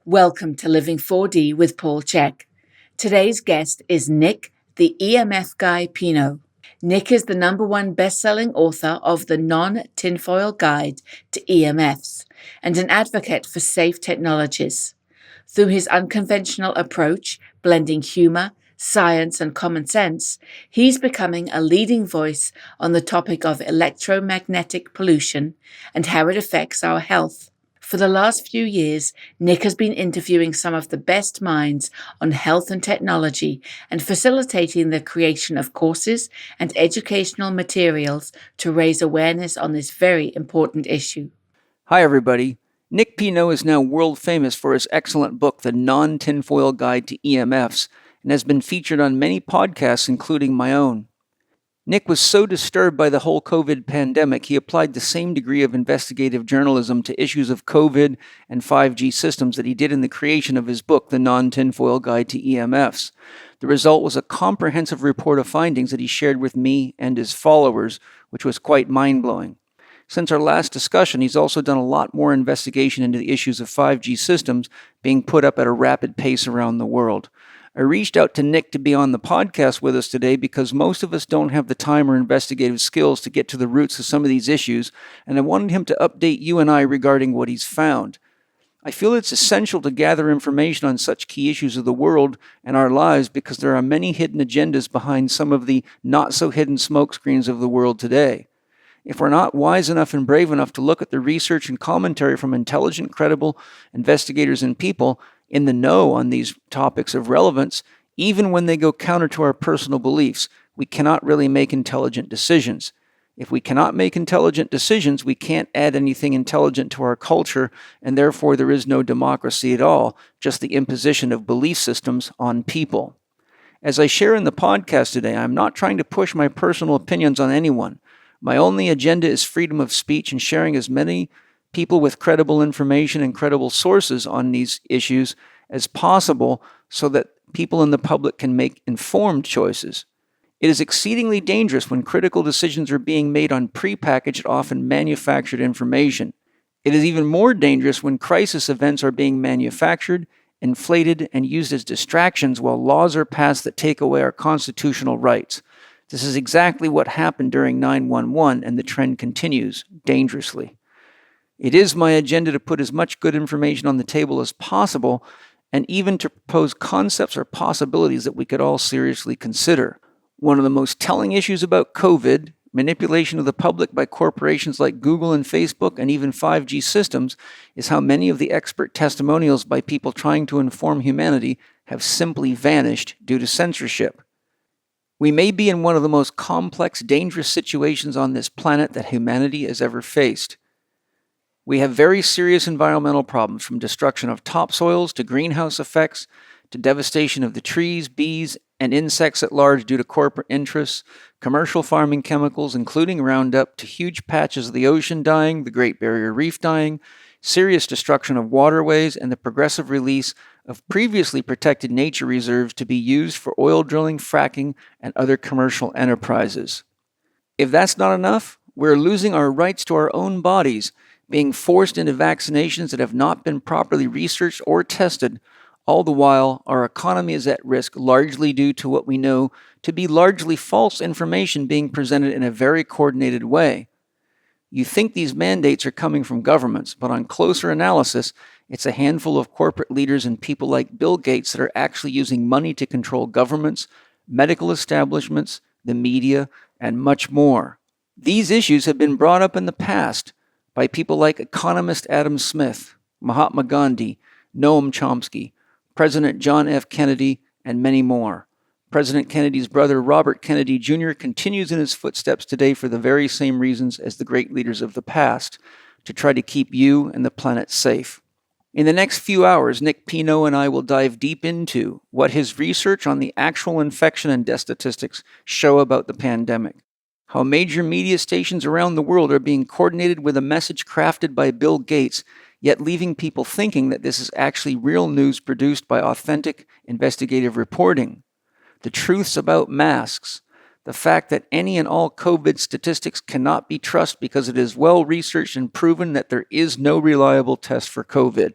Welcome to Living 4D with Paul Chek. Today's guest is Nick, the EMF guy Pineault. Nick is the #1 best-selling author of the Non-Tinfoil Guide to EMFs and an advocate for safe technologies. Through his unconventional approach, blending humor, science, and common sense, he's becoming a leading voice on the topic of electromagnetic pollution and how it affects our health. For the last few years, Nick has been interviewing some of the best minds on health and technology and facilitating the creation of courses and educational materials to raise awareness on this very important issue. Hi, everybody. Nick Pineault is now world famous for his excellent book, The Non-Tinfoil Guide to EMFs, and has been featured on many podcasts, including my own. Nick was so disturbed by the whole COVID pandemic, he applied the same degree of investigative journalism to issues of COVID and 5G systems that he did in the creation of his book, The Non-Tinfoil Guide to EMFs. The result was a comprehensive report of findings that he shared with me and his followers, which was quite mind-blowing. Since our last discussion, he's also done a lot more investigation into the issues of 5G systems being put up at a rapid pace around the world. I reached out to Nick to be on the podcast with us today because most of us don't have the time or investigative skills to get to the roots of some of these issues, and I wanted him to update you and I regarding what he's found. I feel it's essential to gather information on such key issues of the world and our lives because there are many hidden agendas behind some of the not-so-hidden smokescreens of the world today. If we're not wise enough and brave enough to look at the research and commentary from intelligent, credible investigators and people in the know on these topics of relevance, even when they go counter to our personal beliefs, we cannot really make intelligent decisions. If we cannot make intelligent decisions, we can't add anything intelligent to our culture, and therefore there is no democracy at all, just the imposition of belief systems on people. As I share in the podcast today, I'm not trying to push my personal opinions on anyone. My only agenda is freedom of speech and sharing as many people with credible information and credible sources on these issues as possible so that people in the public can make informed choices. It is exceedingly dangerous when critical decisions are being made on prepackaged, often manufactured information. It is even more dangerous when crisis events are being manufactured, inflated, and used as distractions while laws are passed that take away our constitutional rights. This is exactly what happened during 9/11, and the trend continues dangerously. It is my agenda to put as much good information on the table as possible, and even to propose concepts or possibilities that we could all seriously consider. One of the most telling issues about COVID, manipulation of the public by corporations like Google and Facebook and even 5G systems, is how many of the expert testimonials by people trying to inform humanity have simply vanished due to censorship. We may be in one of the most complex, dangerous situations on this planet that humanity has ever faced. We have very serious environmental problems, from destruction of topsoils to greenhouse effects to devastation of the trees, bees, and insects at large due to corporate interests, commercial farming chemicals, including Roundup, to huge patches of the ocean dying, the Great Barrier Reef dying, serious destruction of waterways, and the progressive release of previously protected nature reserves to be used for oil drilling, fracking, and other commercial enterprises. If that's not enough, we're losing our rights to our own bodies, being forced into vaccinations that have not been properly researched or tested. All the while, our economy is at risk largely due to what we know to be largely false information being presented in a very coordinated way. You think these mandates are coming from governments, but on closer analysis, it's a handful of corporate leaders and people like Bill Gates that are actually using money to control governments, medical establishments, the media, and much more. These issues have been brought up in the past by people like economist Adam Smith, Mahatma Gandhi, Noam Chomsky, President John F. Kennedy, and many more. President Kennedy's brother Robert Kennedy Jr. continues in his footsteps today for the very same reasons as the great leaders of the past, to try to keep you and the planet safe. In the next few hours, Nick Pineault and I will dive deep into what his research on the actual infection and death statistics show about the pandemic, how major media stations around the world are being coordinated with a message crafted by Bill Gates, yet leaving people thinking that this is actually real news produced by authentic investigative reporting, the truths about masks, the fact that any and all COVID statistics cannot be trusted because it is well researched and proven that there is no reliable test for COVID,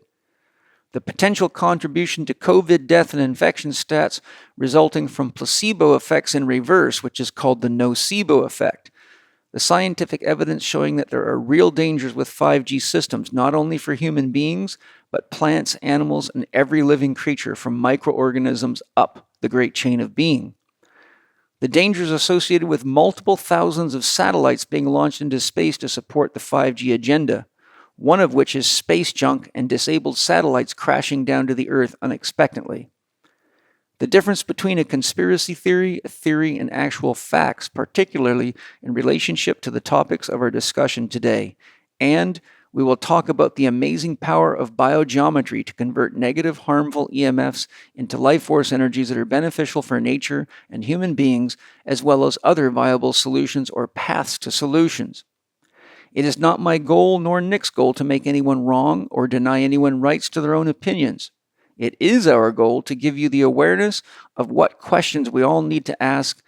the potential contribution to COVID death and infection stats resulting from placebo effects in reverse, which is called the nocebo effect. The scientific evidence showing that there are real dangers with 5G systems, not only for human beings, but plants, animals, and every living creature from microorganisms up the great chain of being. The dangers associated with multiple thousands of satellites being launched into space to support the 5G agenda, one of which is space junk and disabled satellites crashing down to the Earth unexpectedly. The difference between a conspiracy theory, a theory, and actual facts, particularly in relationship to the topics of our discussion today. And we will talk about the amazing power of biogeometry to convert negative, harmful EMFs into life force energies that are beneficial for nature and human beings, as well as other viable solutions or paths to solutions. It is not my goal nor Nick's goal to make anyone wrong or deny anyone rights to their own opinions. It is our goal to give you the awareness of what questions we all need to ask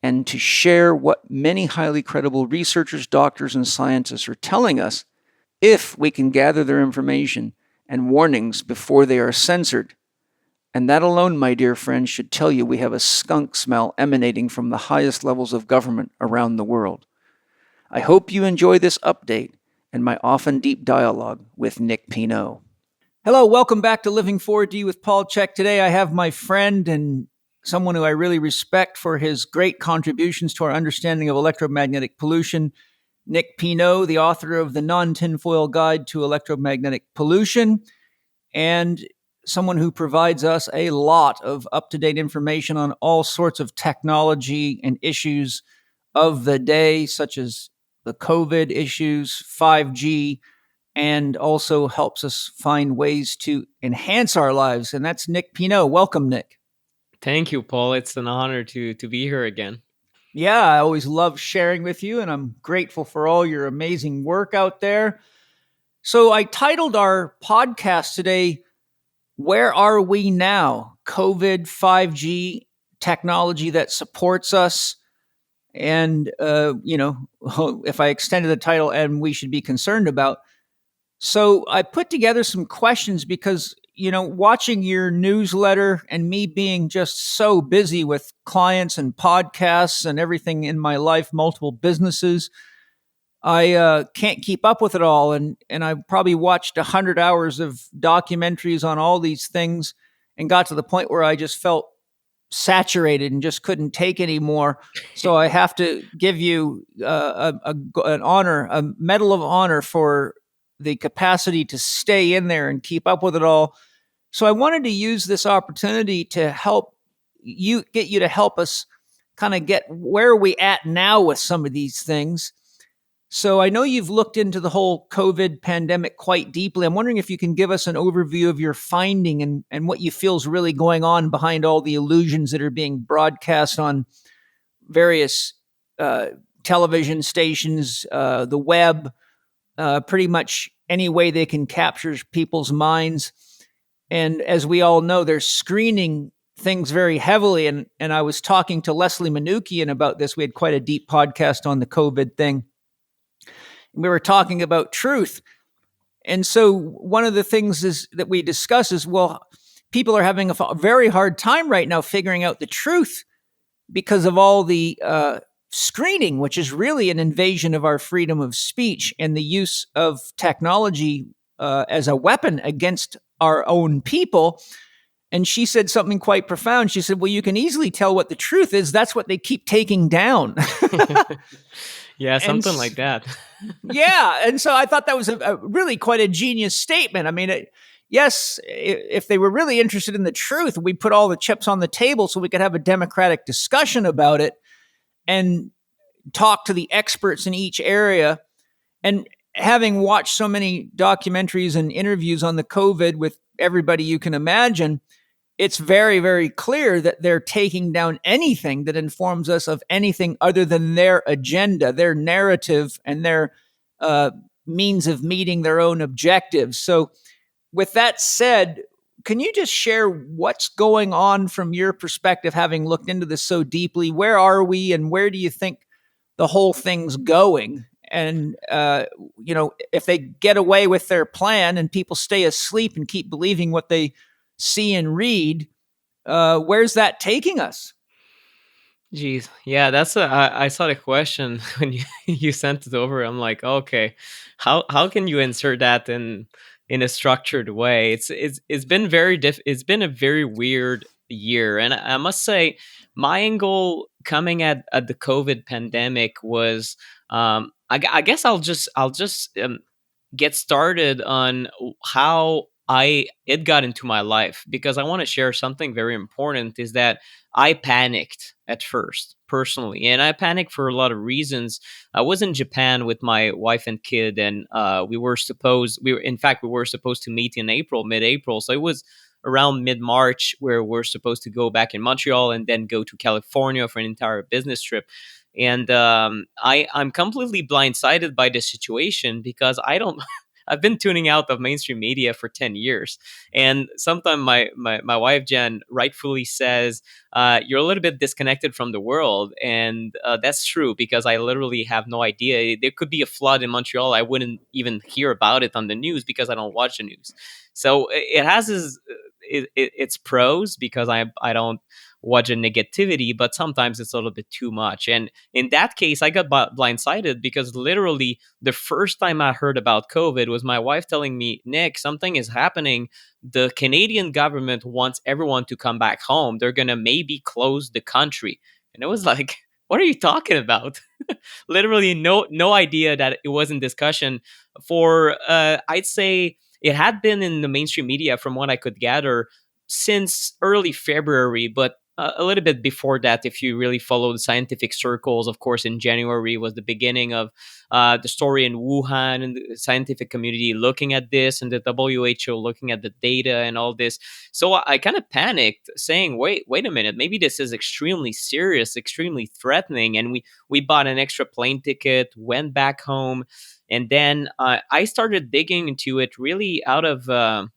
and to share what many highly credible researchers, doctors, and scientists are telling us if we can gather their information and warnings before they are censored. And that alone, my dear friends, should tell you we have a skunk smell emanating from the highest levels of government around the world. I hope you enjoy this update and my often deep dialogue with Nick Pineault. Hello, welcome back to Living 4D with Paul Chek. Today I have my friend and someone who I really respect for his great contributions to our understanding of electromagnetic pollution, Nick Pineault, the author of the Non-Tinfoil Guide to Electromagnetic Pollution, and someone who provides us a lot of up-to-date information on all sorts of technology and issues of the day, such as the COVID issues, 5G, and also helps us find ways to enhance our lives. And that's Nick Pineault. Welcome, Nick. Thank you, Paul. It's an honor to be here again. Yeah, I always love sharing with you, and I'm grateful for all your amazing work out there. So I titled our podcast today, Where Are We Now? COVID, 5G, technology that supports us. And, if I extended the title, and we should be concerned about. So I put together some questions because, watching your newsletter and me being just so busy with clients and podcasts and everything in my life, multiple businesses, I can't keep up with it all. And I probably watched 100 hours of documentaries on all these things and got to the point where I just felt saturated and just couldn't take anymore. So I have to give you an honor, a medal of honor for the capacity to stay in there and keep up with it all. So I wanted to use this opportunity to help you, get you to help us kind of get where we at now with some of these things. So I know you've looked into the whole COVID pandemic quite deeply. I'm wondering if you can give us an overview of your finding and what you feel is really going on behind all the illusions that are being broadcast on various television stations, the web, pretty much any way they can capture people's minds. And as we all know, they're screening things very heavily. And I was talking to Leslie Manookian about this. We had quite a deep podcast on the COVID thing. We were talking about truth. And so one of the things that we discuss is, well, people are having a very hard time right now figuring out the truth because of all the screening, which is really an invasion of our freedom of speech and the use of technology as a weapon against our own people. And she said something quite profound. She said, well, you can easily tell what the truth is. That's what they keep taking down. Yeah, something like that. Yeah. And so I thought that was a really quite a genius statement. I mean, yes, if they were really interested in the truth, we put all the chips on the table so we could have a democratic discussion about it and talk to the experts in each area. And having watched so many documentaries and interviews on the COVID with everybody you can imagine, it's very, very clear that they're taking down anything that informs us of anything other than their agenda, their narrative, and their means of meeting their own objectives. So with that said, can you just share what's going on from your perspective, having looked into this so deeply? Where are we and where do you think the whole thing's going? And if they get away with their plan and people stay asleep and keep believing what they see and read, where's that taking us? Geez, yeah, I saw the question when you sent it over. I'm like, okay, how can you insert that in a structured way? It's been it's been a very weird year, and I must say, my angle coming at the COVID pandemic was, I guess I'll just get started on how I it got into my life, because I want to share something very important. Is that I panicked at first personally, and I panicked for a lot of reasons. I was in Japan with my wife and kid, and we were supposed to meet in April, mid-April, so it was around mid-March where we're supposed to go back in Montreal and then go to California for an entire business trip. And I'm completely blindsided by the situation, because I don't. I've been tuning out of mainstream media for 10 years. And sometimes my wife, Jen, rightfully says, you're a little bit disconnected from the world. And that's true, because I literally have no idea. There could be a flood in Montreal. I wouldn't even hear about it on the news because I don't watch the news. So it has its pros, because I don't watch a negativity, but sometimes it's a little bit too much. And in that case, I got blindsided, because literally the first time I heard about COVID was my wife telling me, Nick, something is happening. The Canadian government wants everyone to come back home. They're going to maybe close the country. And it was like, what are you talking about? Literally no idea that it was in discussion for, I'd say it had been in the mainstream media, from what I could gather, since early February, but a little bit before that, if you really follow the scientific circles. Of course, in January was the beginning of the story in Wuhan, and the scientific community looking at this, and the WHO looking at the data and all this. So I kind of panicked, saying, wait a minute, maybe this is extremely serious, extremely threatening. And we bought an extra plane ticket, went back home, and then I started digging into it, really out of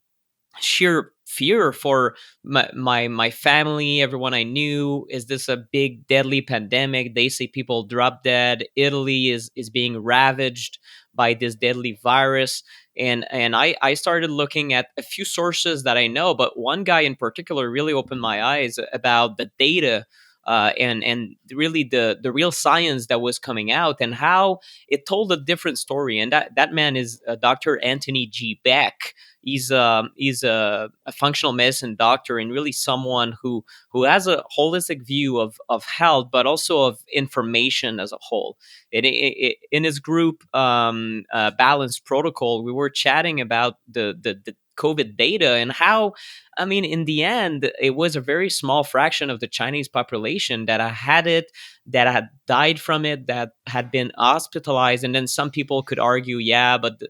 sheer fear for my family, everyone I knew. Is this a big deadly pandemic? They say people drop dead. Italy is being ravaged by this deadly virus. And I started looking at a few sources that I know, but one guy in particular really opened my eyes about the data, and really the real science that was coming out, and how it told a different story. And that man is Dr. Anthony G. Beck. He's a functional medicine doctor, and really someone who has a holistic view of health, but also of information as a whole. In his group, Balanced Protocol, we were chatting about the COVID data, and how, I mean, in the end, it was a very small fraction of the Chinese population that had it, that had died from it, that had been hospitalized. And then some people could argue, yeah, but the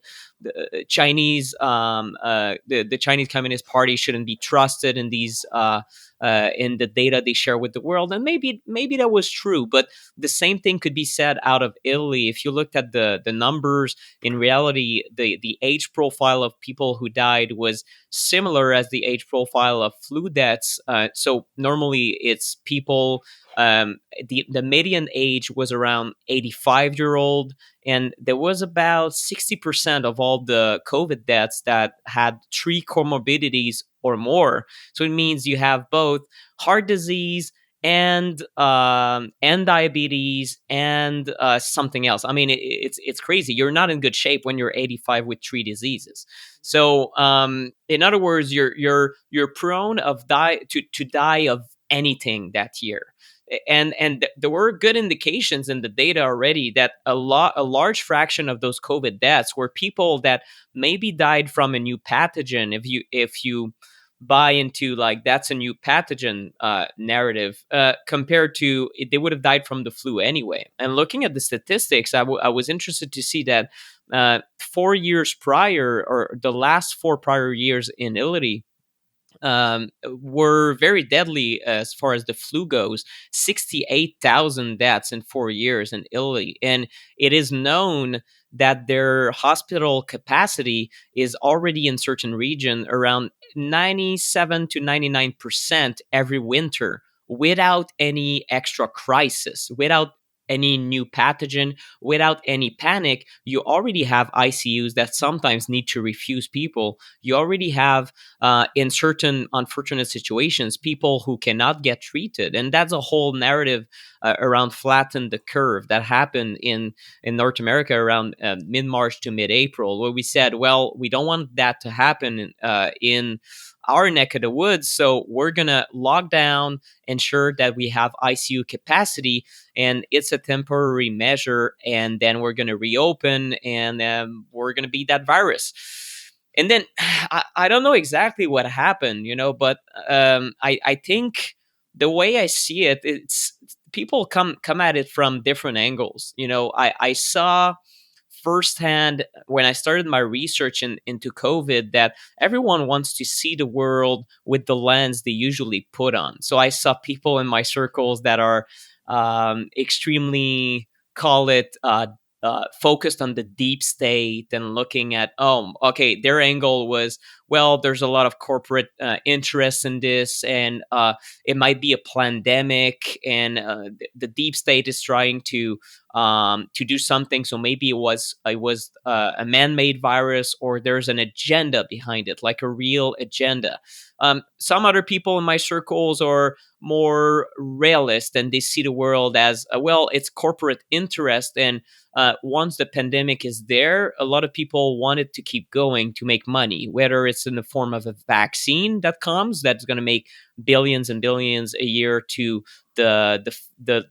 Chinese, the Chinese Communist Party shouldn't be trusted in these, in the data they share with the world. And maybe that was true, but the same thing could be said out of Italy. If you looked at the numbers, in reality, the age profile of people who died was similar as the age profile of flu deaths. So normally it's people. The median age was around 85-year-old, and there was about 60% of all the COVID deaths that had three comorbidities or more. So it means you have both heart disease and diabetes and something else. I mean, it's crazy. You're not in good shape when you're 85 with three diseases. So in other words, you're prone of to die of anything that year. And there were good indications in the data already that a large fraction of those COVID deaths were people that maybe died from a new pathogen. If you buy into, like, that's a new pathogen narrative, compared to they would have died from the flu anyway. And looking at the statistics, I was interested to see that 4 years prior, or the last 4 prior years in Italy, were very deadly as far as the flu goes. 68,000 deaths in 4 years in Italy. And it is known that their hospital capacity is already in certain region around 97 to 99% every winter, without any extra crisis, without any new pathogen without any panic. You already have ICUs that sometimes need to refuse people. You already have, in certain unfortunate situations, people who cannot get treated. And that's a whole narrative around flatten the curve that happened in North America around mid-March to mid-April, where we said, well, we don't want that to happen in our neck of the woods. So we're going to lock down, ensure that we have ICU capacity, and it's a temporary measure. And then we're going to reopen, and we're going to beat that virus. And then I don't know exactly what happened, but I think the way I see it, it's people come at it from different angles. I saw firsthand when I started my research into COVID that everyone wants to see the world with the lens they usually put on. So I saw people in my circles that are extremely, call it, focused on the deep state and looking at, okay, their angle was, well, there's a lot of corporate interest in this, and it might be a pandemic, and the deep state is trying to do something. So maybe it was a man-made virus, or there's an agenda behind it, like a real agenda. Some other people in my circles are more realist, and they see the world as well, it's corporate interest. And once the pandemic is there, a lot of people want it to keep going to make money, whether it's in the form of a vaccine that comes that's going to make billions and billions a year to the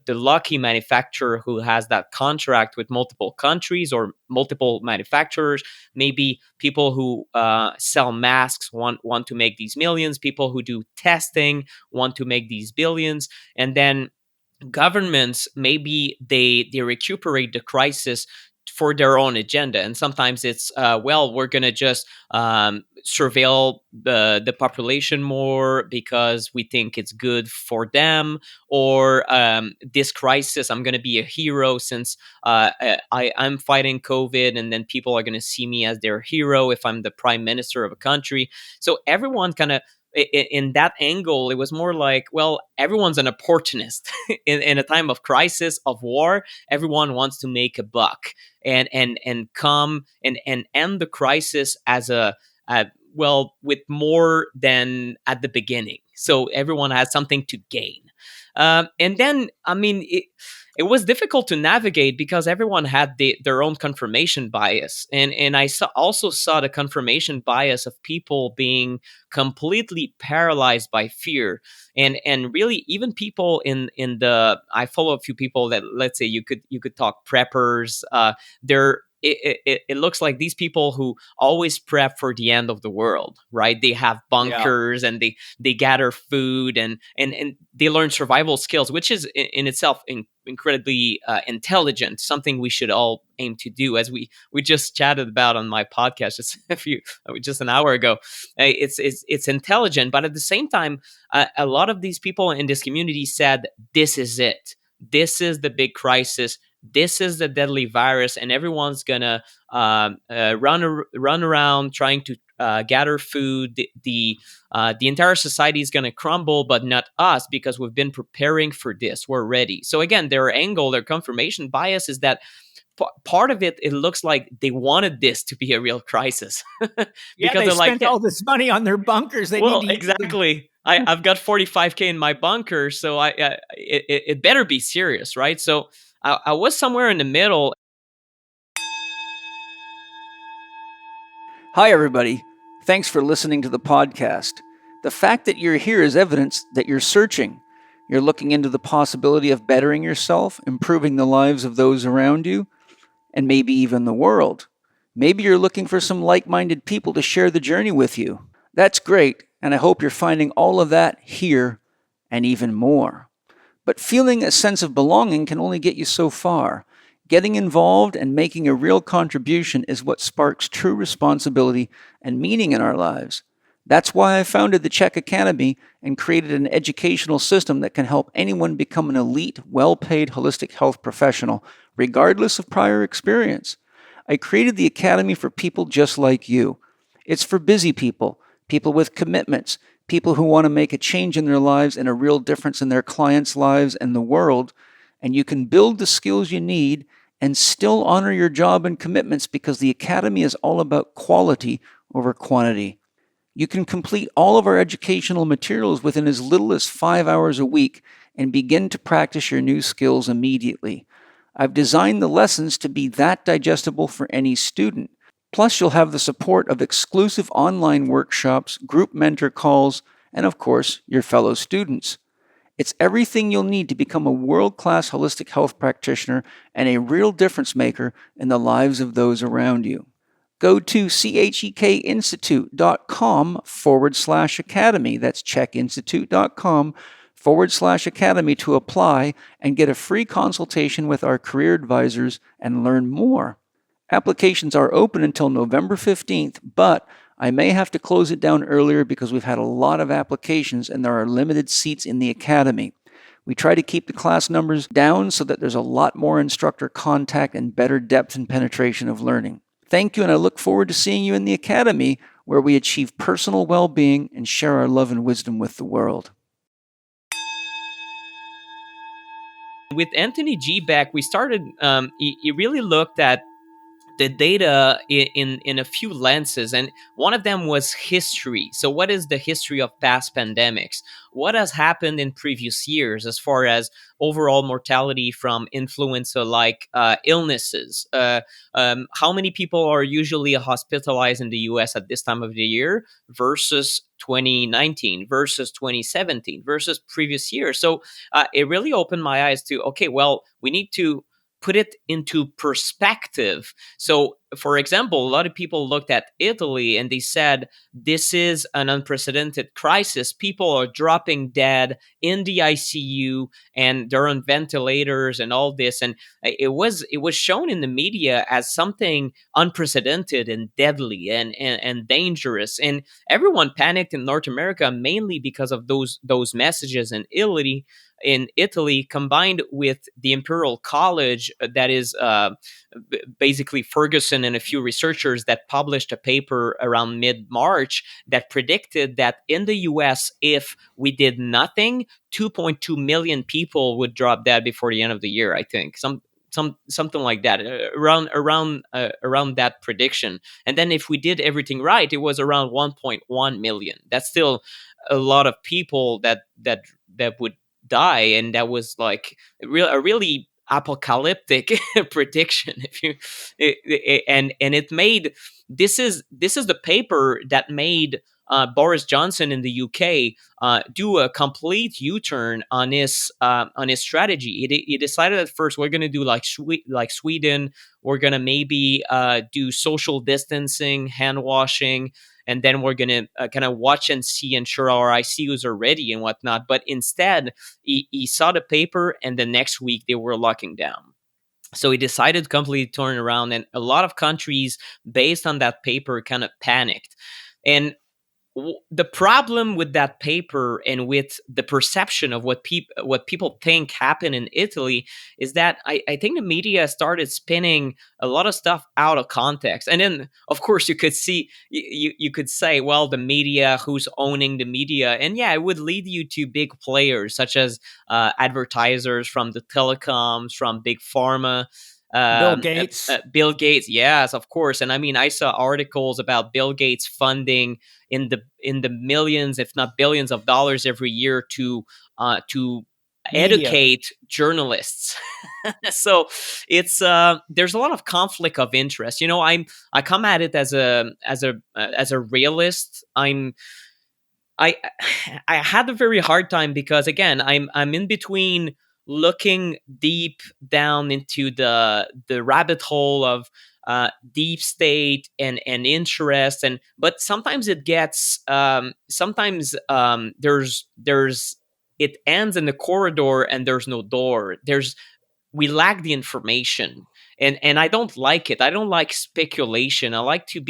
lucky manufacturer who has that contract with multiple countries or multiple manufacturers. Maybe people who sell masks want to make these millions. People who do testing want to make these billions. And then governments, maybe they recuperate the crisis for their own agenda. And sometimes it's, we're going to just surveil the population more because we think it's good for them. Or this crisis, I'm going to be a hero since I'm fighting COVID, and then people are going to see me as their hero if I'm the prime minister of a country. So everyone kind of, in that angle, it was more like, well, everyone's an opportunist in a time of crisis, of war. Everyone wants to make a buck and come and end the crisis as with more than at the beginning. So everyone has something to gain. And then, I mean, it was difficult to navigate because everyone had their own confirmation bias. And I also saw the confirmation bias of people being completely paralyzed by fear. And really, even people in the, I follow a few people that, let's say, you could talk preppers. It looks like these people who always prep for the end of the world, right? They have bunkers, and they gather food, and they learn survival skills, which is in itself incredibly intelligent, something we should all aim to do, as we just chatted about on my podcast just an hour ago. It's intelligent, but at the same time, a lot of these people in this community said, this is it. This is the big crisis. This is the deadly virus, and everyone's gonna run around trying to gather food. The entire society is gonna crumble, but not us, because we've been preparing for this. We're ready. So again, their confirmation bias is that part of it looks like they wanted this to be a real crisis. Because they spent all this money on their bunkers. Exactly. I've got 45K in my bunker, so it better be serious, right? So I was somewhere in the middle. Hi, everybody. Thanks for listening to the podcast. The fact that you're here is evidence that you're searching. You're looking into the possibility of bettering yourself, improving the lives of those around you, and maybe even the world. Maybe you're looking for some like-minded people to share the journey with you. That's great, and I hope you're finding all of that here and even more. But feeling a sense of belonging can only get you so far. Getting involved and making a real contribution is what sparks true responsibility and meaning in our lives. That's why I founded the Chek Academy and created an educational system that can help anyone become an elite, well-paid holistic health professional, regardless of prior experience. I created the Academy for people just like you. It's for busy people, people with commitments, people who want to make a change in their lives and a real difference in their clients' lives and the world, and you can build the skills you need and still honor your job and commitments because the Academy is all about quality over quantity. You can complete all of our educational materials within as little as 5 hours a week and begin to practice your new skills immediately. I've designed the lessons to be that digestible for any student. Plus, you'll have the support of exclusive online workshops, group mentor calls, and of course, your fellow students. It's everything you'll need to become a world-class holistic health practitioner and a real difference maker in the lives of those around you. Go to chekinstitute.com/academy. That's chekinstitute.com/academy to apply and get a free consultation with our career advisors and learn more. Applications are open until November 15th, but I may have to close it down earlier because we've had a lot of applications and there are limited seats in the Academy. We try to keep the class numbers down so that there's a lot more instructor contact and better depth and penetration of learning. Thank you, and I look forward to seeing you in the Academy, where we achieve personal well-being and share our love and wisdom with the world. With Anthony G. Beck, we started, he really looked at the data in a few lenses, and one of them was history. So what is the history of past pandemics? What has happened in previous years as far as overall mortality from influenza-like illnesses? How many people are usually hospitalized in the US at this time of the year versus 2019 versus 2017 versus previous years? So it really opened my eyes to, okay, well, we need to put it into perspective. So, for example, a lot of people looked at Italy and they said, this is an unprecedented crisis. People are dropping dead in the ICU and they're on ventilators and all this. And it was shown in the media as something unprecedented and deadly and dangerous. And everyone panicked in North America, mainly because of those messages in Italy, combined with the Imperial College, that is basically Ferguson and a few researchers that published a paper around mid-March that predicted that in the US, if we did nothing, 2.2 million people would drop dead before the end of the year, I think. Something like that, around that prediction. And then if we did everything right, it was around 1.1 million. That's still a lot of people that would die, and that was like a really apocalyptic prediction. And it made this is the paper that made Boris Johnson in the UK do a complete U-turn on his strategy. He decided at first, we're going to do like Sweden. We're going to maybe do social distancing, hand washing, and then we're going to kind of watch and see, ensure our ICUs are ready and whatnot. But instead, he saw the paper, and the next week they were locking down. So he decided to completely turn around, and a lot of countries, based on that paper, kind of panicked. And the problem with that paper and with the perception of what people think happened in Italy is that I think the media started spinning a lot of stuff out of context. And then, of course, you could say, well, the media, who's owning the media? And yeah, it would lead you to big players such as advertisers from the telecoms, from big pharma. Bill Gates. Bill Gates, yes, of course. And I mean, I saw articles about Bill Gates funding in the millions, if not billions, of dollars every year to educate journalists. So it's there's a lot of conflict of interest. You know, I come at it as a realist. I had a very hard time because, again, I'm in between looking deep down into the rabbit hole of deep state and interest, but sometimes it gets there's it ends in the corridor and there's no door. We lack the information, and I don't like it. I don't like speculation. I like to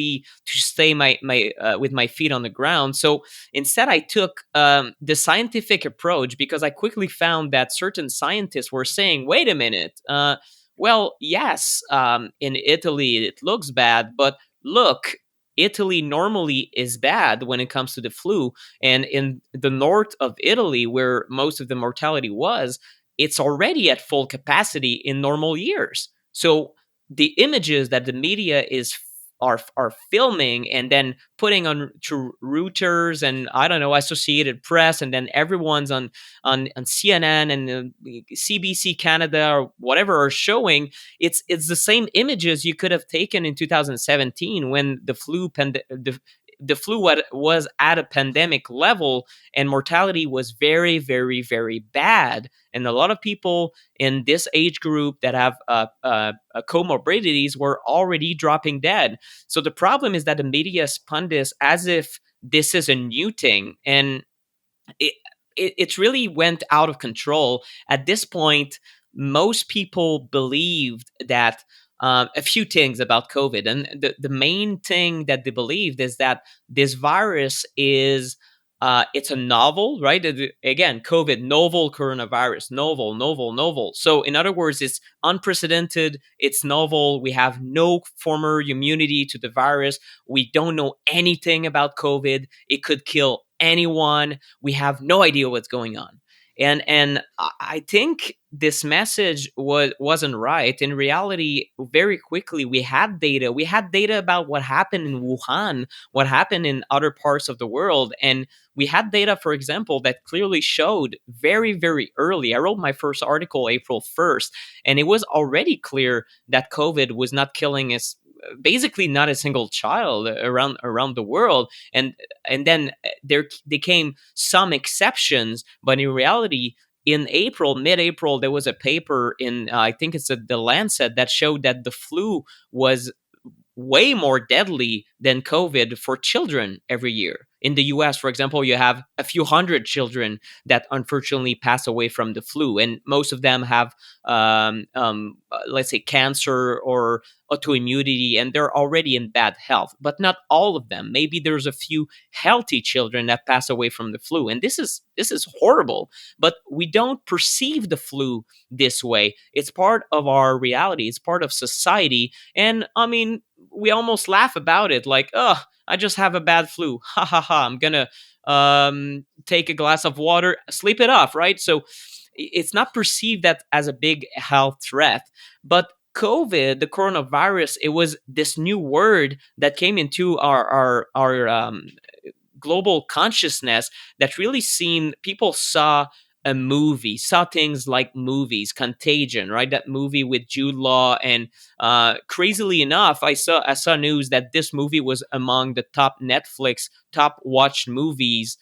stay with my feet on the ground. So instead, I took the scientific approach, because I quickly found that certain scientists were saying, "Wait a minute. Well, yes, in Italy it looks bad, but look." Italy normally is bad when it comes to the flu, and in the north of Italy, where most of the mortality was, it's already at full capacity in normal years. So the images that the media are filming and then putting on to Reuters and I don't know Associated Press, and then everyone's on CNN and CBC Canada or whatever are showing, it's the same images you could have taken in 2017 when the flu was at a pandemic level and mortality was very, very, very bad. And a lot of people in this age group that have comorbidities were already dropping dead. So the problem is that the media spun this as if this is a new thing, and it really went out of control. At this point, most people believed that a few things about COVID. And the main thing that they believed is that this virus is it's a novel, right? Again, COVID, novel coronavirus, novel. So in other words, it's unprecedented, it's novel. We have no former immunity to the virus. We don't know anything about COVID. It could kill anyone. We have no idea what's going on. And I think this message wasn't right. In reality, very quickly we had data. We had data about what happened in Wuhan, what happened in other parts of the world, and we had data, for example, that clearly showed very, very early. I wrote my first article April 1st, and it was already clear that COVID was not killing us, basically not a single child around the world. And then there came some exceptions, but in reality, in mid-April, there was a paper in I think it's the Lancet that showed that the flu was way more deadly than COVID for children every year. In the US, for example, you have a few hundred children that unfortunately pass away from the flu, and most of them have, let's say, cancer or autoimmunity, and they're already in bad health, but not all of them. Maybe there's a few healthy children that pass away from the flu, and this is horrible. But we don't perceive the flu this way. It's part of our reality. It's part of society, and I mean, we almost laugh about it, like, oh, I just have a bad flu. Ha ha ha. I'm going to take a glass of water, sleep it off, right? So it's not perceived that as a big health threat. But COVID, the coronavirus, it was this new word that came into our global consciousness that really seemed people saw things like movies, Contagion, right? That movie with Jude Law, and crazily enough, I saw news that this movie was among the top Netflix top watched movies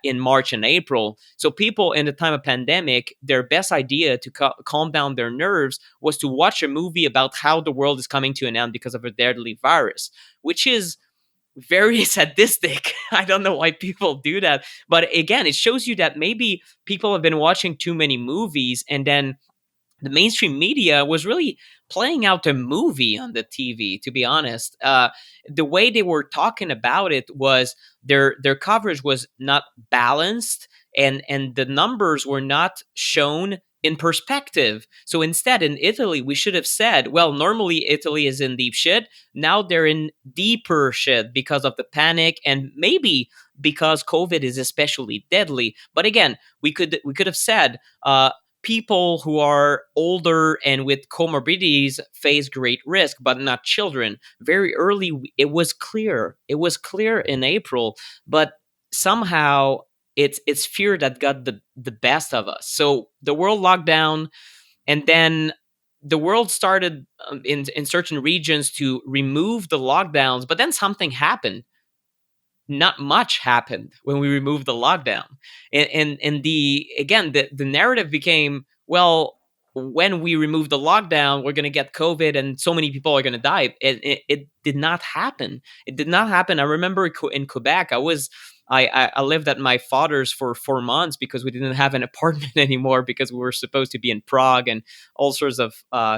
in March and April. So people in the time of pandemic, their best idea to calm down their nerves was to watch a movie about how the world is coming to an end because of a deadly virus, which is very sadistic. I don't know why people do that. But again, it shows you that maybe people have been watching too many movies, and then the mainstream media was really playing out a movie on the TV, to be honest. The way they were talking about it was their coverage was not balanced, and the numbers were not shown in perspective. So instead, in Italy, we should have said, well, normally Italy is in deep shit. Now they're in deeper shit because of the panic, and maybe because COVID is especially deadly. But again, we could have said, people who are older and with comorbidities face great risk, but not children. Very early, it was clear. It was clear in April, but somehow it's fear that got the best of us. So the world locked down, and then the world started in certain regions to remove the lockdowns, but then something happened. Not much happened when we removed the lockdown, and the narrative became, well, when we remove the lockdown, we're going to get COVID and so many people are going to die. It did not happen. It did not happen. I remember in Quebec, I lived at my father's for 4 months because we didn't have an apartment anymore because we were supposed to be in Prague and all sorts of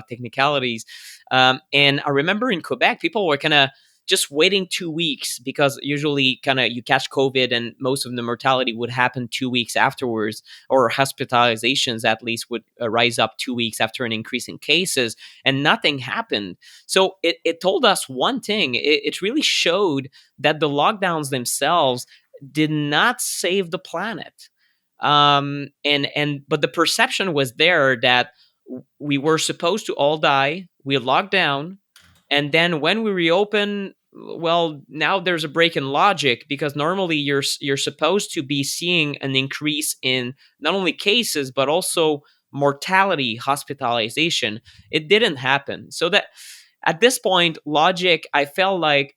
technicalities. And I remember in Quebec, people were kind of just waiting 2 weeks because usually kind of you catch COVID and most of the mortality would happen 2 weeks afterwards, or hospitalizations at least would rise up 2 weeks after an increase in cases, and nothing happened. So it told us one thing. It really showed that the lockdowns themselves did not save the planet. But the perception was there that we were supposed to all die. We locked down, and then when we reopen, well, now there's a break in logic, because normally you're supposed to be seeing an increase in not only cases but also mortality, hospitalization. It didn't happen. So that at this point, logic, I feel like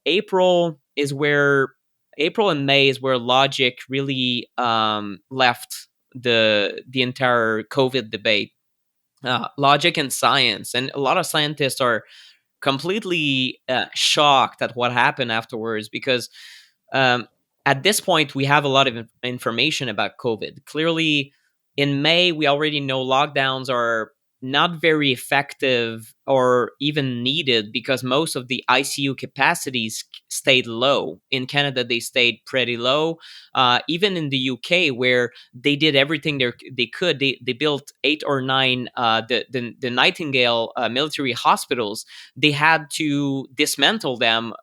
April and May is where logic really left the entire COVID debate. Logic and science, and a lot of scientists are completely shocked at what happened afterwards, because um, at this point we have a lot of information about COVID. Clearly, in May, we already know lockdowns are not very effective or even needed, because most of the ICU capacities stayed low. In Canada, they stayed pretty low. Even in the UK, where they did everything they could, they built 8 or 9 the Nightingale military hospitals. They had to dismantle them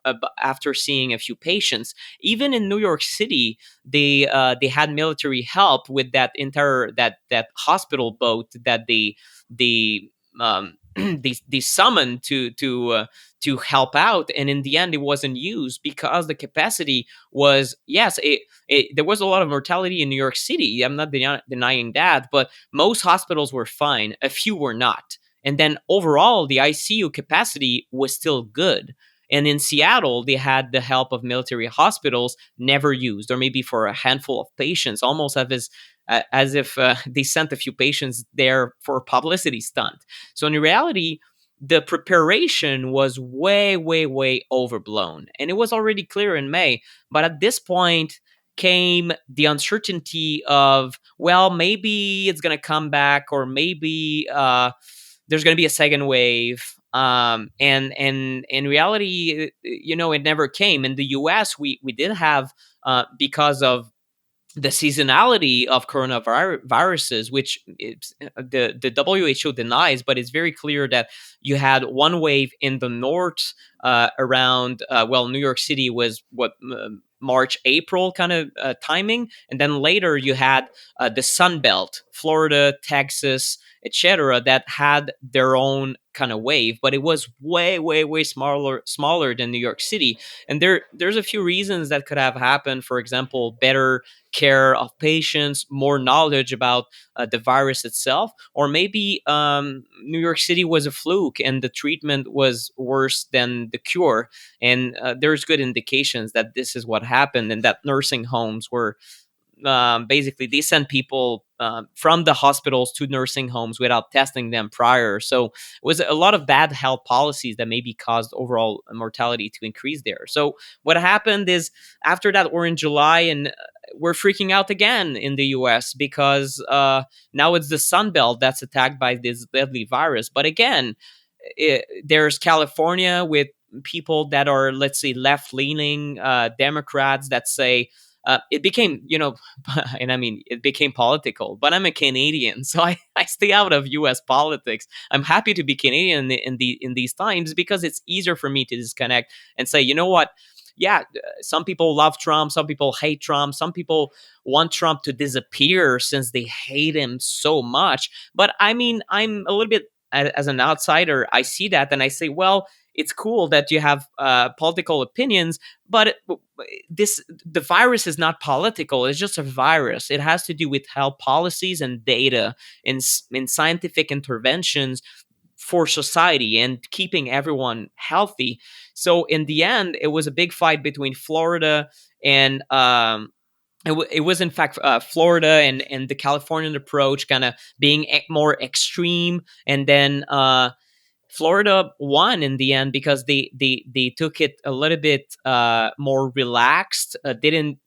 after seeing a few patients. Even in New York City, they had military help with that entire that hospital boat that they summoned to help out, and in the end it wasn't used because the capacity was, yes, there was a lot of mortality in New York City. I'm not denying that, but most hospitals were fine, a few were not. And then overall, the ICU capacity was still good. And in Seattle, they had the help of military hospitals, never used, or maybe for a handful of patients, almost as if they sent a few patients there for a publicity stunt. So in reality, the preparation was way, way, way overblown. And it was already clear in May. But at this point came the uncertainty of, well, maybe it's going to come back, or maybe there's going to be a second wave. And in reality, it never came. In the US, we did have, because of the seasonality of coronaviruses, which the WHO denies, but it's very clear that you had one wave in the north around, New York City was March, April kind of timing. And then later you had the Sun Belt, Florida, Texas, etc., that had their own kind of wave, but it was way, way, way smaller than New York City. And there's a few reasons that could have happened. For example, better care of patients, more knowledge about the virus itself, or maybe New York City was a fluke and the treatment was worse than the cure. And there's good indications that this is what happened, and that nursing homes were basically, they sent people from the hospitals to nursing homes without testing them prior. So it was a lot of bad health policies that maybe caused overall mortality to increase there. So what happened is, after that, we're in July, and we're freaking out again in the US, because now it's the Sun Belt that's attacked by this deadly virus. But again, there's California with people that are, let's say, left-leaning Democrats that say, it became, and I mean, it became political, but I'm a Canadian, so I stay out of US politics. I'm happy to be Canadian in these times, because it's easier for me to disconnect and say, you know what? Yeah, some people love Trump, some people hate Trump, some people want Trump to disappear since they hate him so much. But I mean, I'm a little bit, as an outsider, I see that and I say, well, it's cool that you have political opinions, but the virus is not political. It's just a virus. It has to do with health policies and data in scientific interventions for society and keeping everyone healthy. So in the end, it was a big fight between Florida and it was in fact Florida and the Californian approach kind of being more extreme, and then Florida won in the end, because they took it a little bit more relaxed. Didn't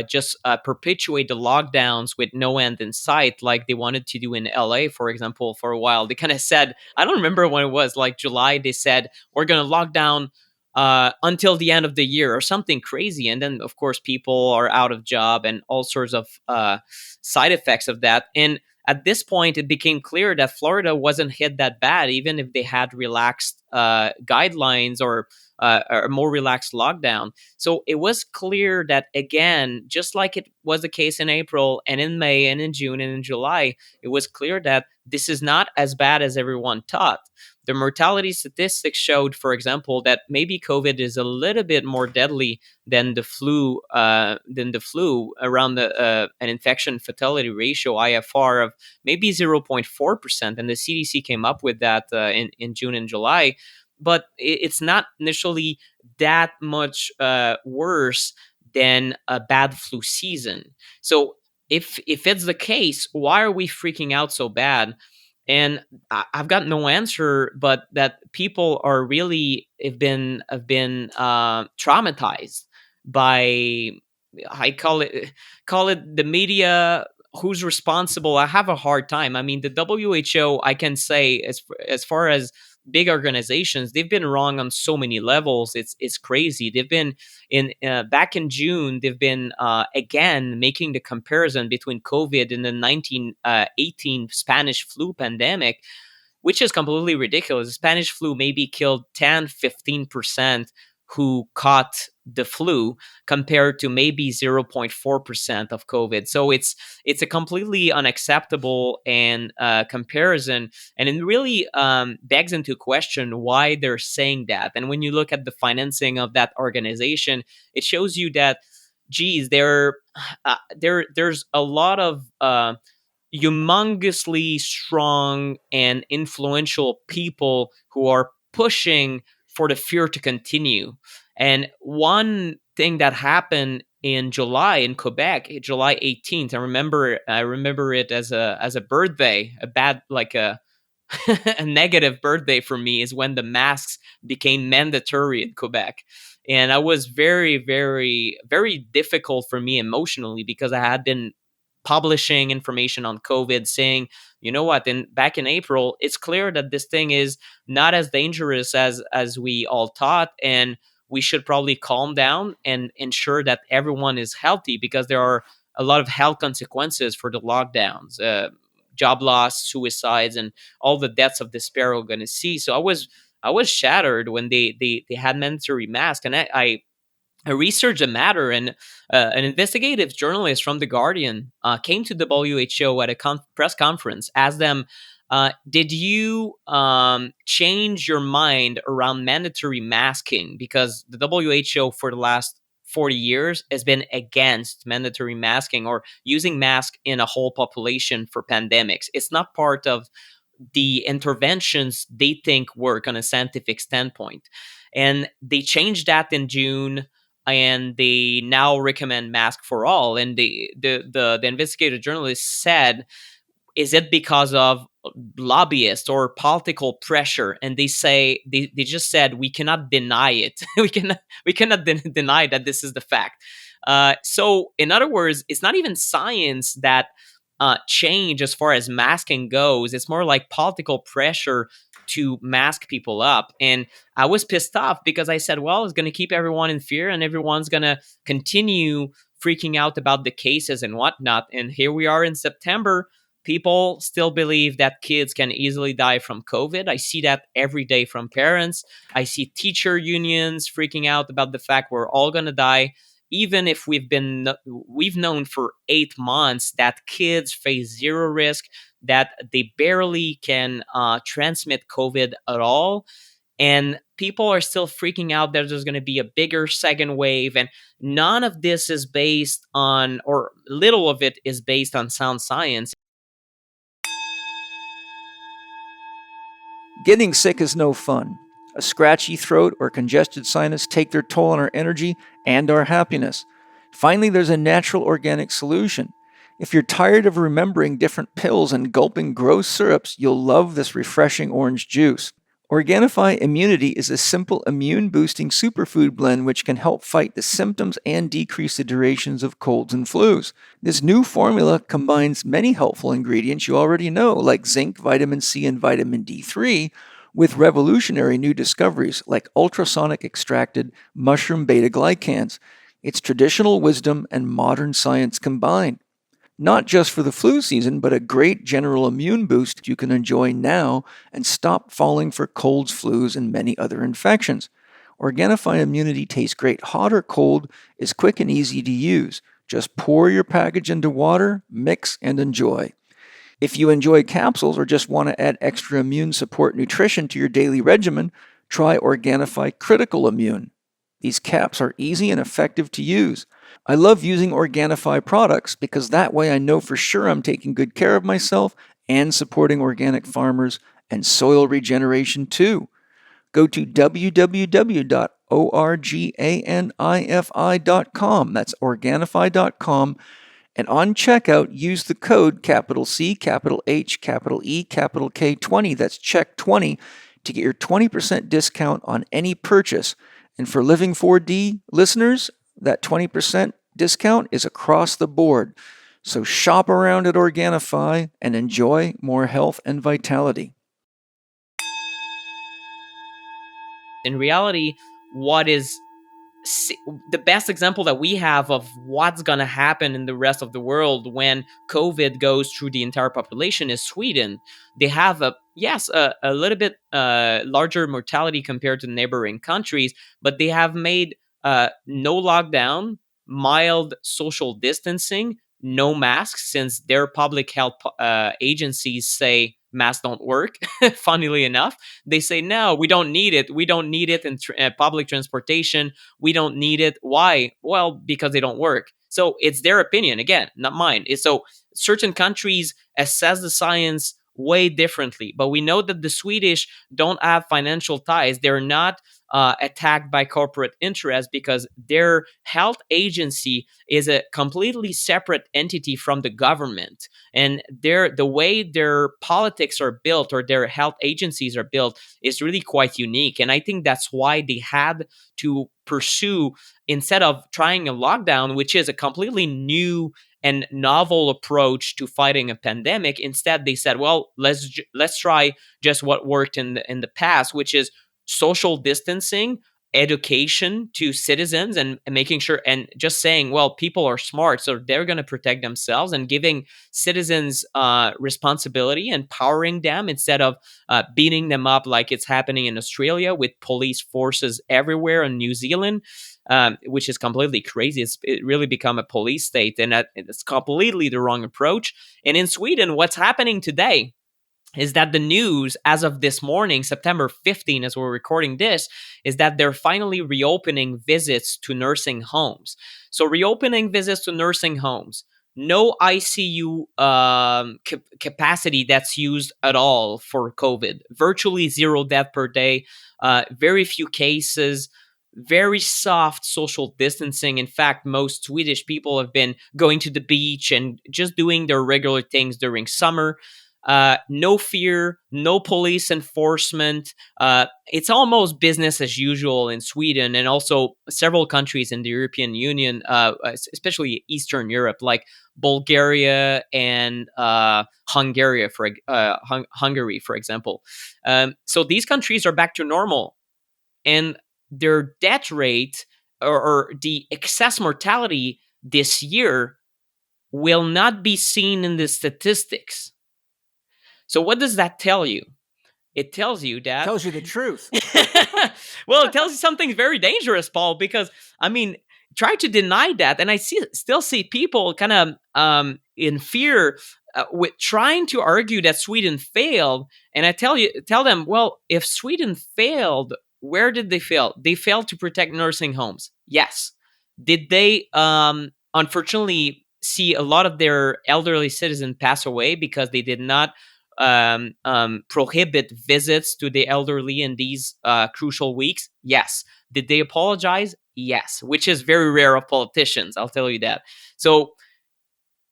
just perpetuate the lockdowns with no end in sight like they wanted to do in LA, for example. For a while, they kind of said, I don't remember when it was, like July, they said we're going to lock down until the end of the year or something crazy. And then, of course, people are out of job and all sorts of side effects of that. And at this point, it became clear that Florida wasn't hit that bad, even if they had relaxed guidelines or a more relaxed lockdown. So it was clear that, again, just like it was the case in April and in May and in June and in July, it was clear that this is not as bad as everyone thought. The mortality statistics showed, for example, that maybe COVID is a little bit more deadly than the flu. Around an infection fatality ratio (IFR) of maybe 0.4%, and the CDC came up with that in June and July. But it's not initially that much worse than a bad flu season. So if it's the case, why are we freaking out so bad? And I've got no answer, but that people are really have been traumatized by, I call it the media. Who's responsible? I have a hard time. I mean, the WHO, I can say, as far as big organizations, they've been wrong on so many levels. It's crazy. They've been back in June. They've been again making the comparison between COVID and the 1918 Spanish flu pandemic, which is completely ridiculous. The Spanish flu maybe killed 10-15% who caught the flu, compared to maybe 0.4% of COVID. So it's a completely unacceptable and comparison, and it really begs into question why they're saying that. And when you look at the financing of that organization, it shows you that, geez, there's a lot of humongously strong and influential people who are pushing for the fear to continue. And one thing that happened in July in Quebec, July 18th, I remember it as a birthday, a bad, like a a negative birthday for me, is when the masks became mandatory in Quebec. And I was very, very, very difficult for me emotionally, because I had been publishing information on COVID saying, you know what, back in April, it's clear that this thing is not as dangerous as we all thought, and we should probably calm down and ensure that everyone is healthy, because there are a lot of health consequences for the lockdowns, job loss, suicides, and all the deaths of despair we're going to see. So I was shattered when they had mandatory masks, and I researched the matter, and an investigative journalist from The Guardian came to the WHO at a press conference, asked them, did you change your mind around mandatory masking? Because the WHO for the last 40 years has been against mandatory masking or using masks in a whole population for pandemics. It's not part of the interventions they think work on a scientific standpoint. And they changed that in June, and they now recommend mask for all. And the investigative journalist said, is it because of lobbyists or political pressure? And they say they just said, we cannot deny it. we cannot deny that this is the fact. So in other words, it's not even science that change as far as masking goes. It's more like political pressure to mask people up. And I was pissed off, because I said, well, it's going to keep everyone in fear, and everyone's going to continue freaking out about the cases and whatnot. And here we are in September. People still believe that kids can easily die from COVID. I see that every day from parents. I see teacher unions freaking out about the fact we're all going to die, even if we've known for 8 months that kids face zero risk, that they barely can transmit COVID at all. And people are still freaking out that there's going to be a bigger second wave. And none of this is based on, or little of it is based on, sound science. Getting sick is no fun. A scratchy throat or congested sinus take their toll on our energy and our happiness. Finally, there's a natural organic solution. If you're tired of remembering different pills and gulping gross syrups, you'll love this refreshing orange juice. Organifi Immunity is a simple immune-boosting superfood blend which can help fight the symptoms and decrease the durations of colds and flus. This new formula combines many helpful ingredients you already know, like zinc, vitamin C, and vitamin D3, with revolutionary new discoveries like ultrasonic extracted mushroom beta-glycans. It's traditional wisdom and modern science combined. Not just for the flu season, but a great general immune boost you can enjoy now and stop falling for colds, flus, and many other infections. Organifi Immunity tastes great hot or cold, is quick and easy to use. Just pour your package into water, mix, and enjoy. If you enjoy capsules or just want to add extra immune support nutrition to your daily regimen, try Organifi Critical Immune. These caps are easy and effective to use. I love using Organifi products because that way I know for sure I'm taking good care of myself and supporting organic farmers and soil regeneration too. Go to www.organifi.com. That's Organifi.com. And on checkout, use the code capital C, capital H, capital E, capital K 20. That's Chek 20 to get your 20% discount on any purchase. And for Living 4D listeners, that 20% discount is across the board. So shop around at Organifi and enjoy more health and vitality. In reality, what is the best example that we have of what's going to happen in the rest of the world when COVID goes through the entire population is Sweden. They have a little bit larger mortality compared to neighboring countries, but they have made no lockdown, mild social distancing, no masks, since their public health agencies say masks don't work. Funnily enough, they say, no, we don't need it. We don't need it in public transportation. We don't need it. Why? Well, because they don't work. So it's their opinion, again, not mine. So certain countries assess the science way differently, but we know that the Swedish don't have financial ties. They're not attacked by corporate interests because their health agency is a completely separate entity from the government. And the way their politics are built, or their health agencies are built, is really quite unique. And I think that's why they had to pursue, instead of trying a lockdown, which is a completely new and novel approach to fighting a pandemic. Instead, they said, well, let's try just what worked in the past, which is social distancing, education to citizens, and making sure, and just saying, well, people are smart, so they're going to protect themselves, and giving citizens responsibility, empowering them, instead of beating them up like it's happening in Australia with police forces everywhere, in New Zealand, which is completely crazy. It really become a police state, and it's completely the wrong approach. And in Sweden, what's happening today is that the news, as of this morning, September 15, as we're recording this, is that they're finally reopening visits to nursing homes. So reopening visits to nursing homes, no ICU capacity that's used at all for COVID, virtually 0 death per day, very few cases, very soft social distancing. In fact, most Swedish people have been going to the beach and just doing their regular things during summer. No fear, no police enforcement. It's almost business as usual in Sweden, and also several countries in the European Union, especially Eastern Europe, like Bulgaria and Hungary, for example. So these countries are back to normal, and their death rate, or the excess mortality this year, will not be seen in the statistics. So what does that tell you? It tells you that... Tells you the truth. Well, it tells you something very dangerous, Paul, because, I mean, try to deny that, and I still see people kind of in fear with trying to argue that Sweden failed. And I tell them, well, if Sweden failed, where did they fail? They failed to protect nursing homes. Yes. Did they, unfortunately, see a lot of their elderly citizens pass away because they did not prohibit visits to the elderly in these crucial weeks? Yes. Did they apologize? Yes, which is very rare of politicians, I'll tell you that. So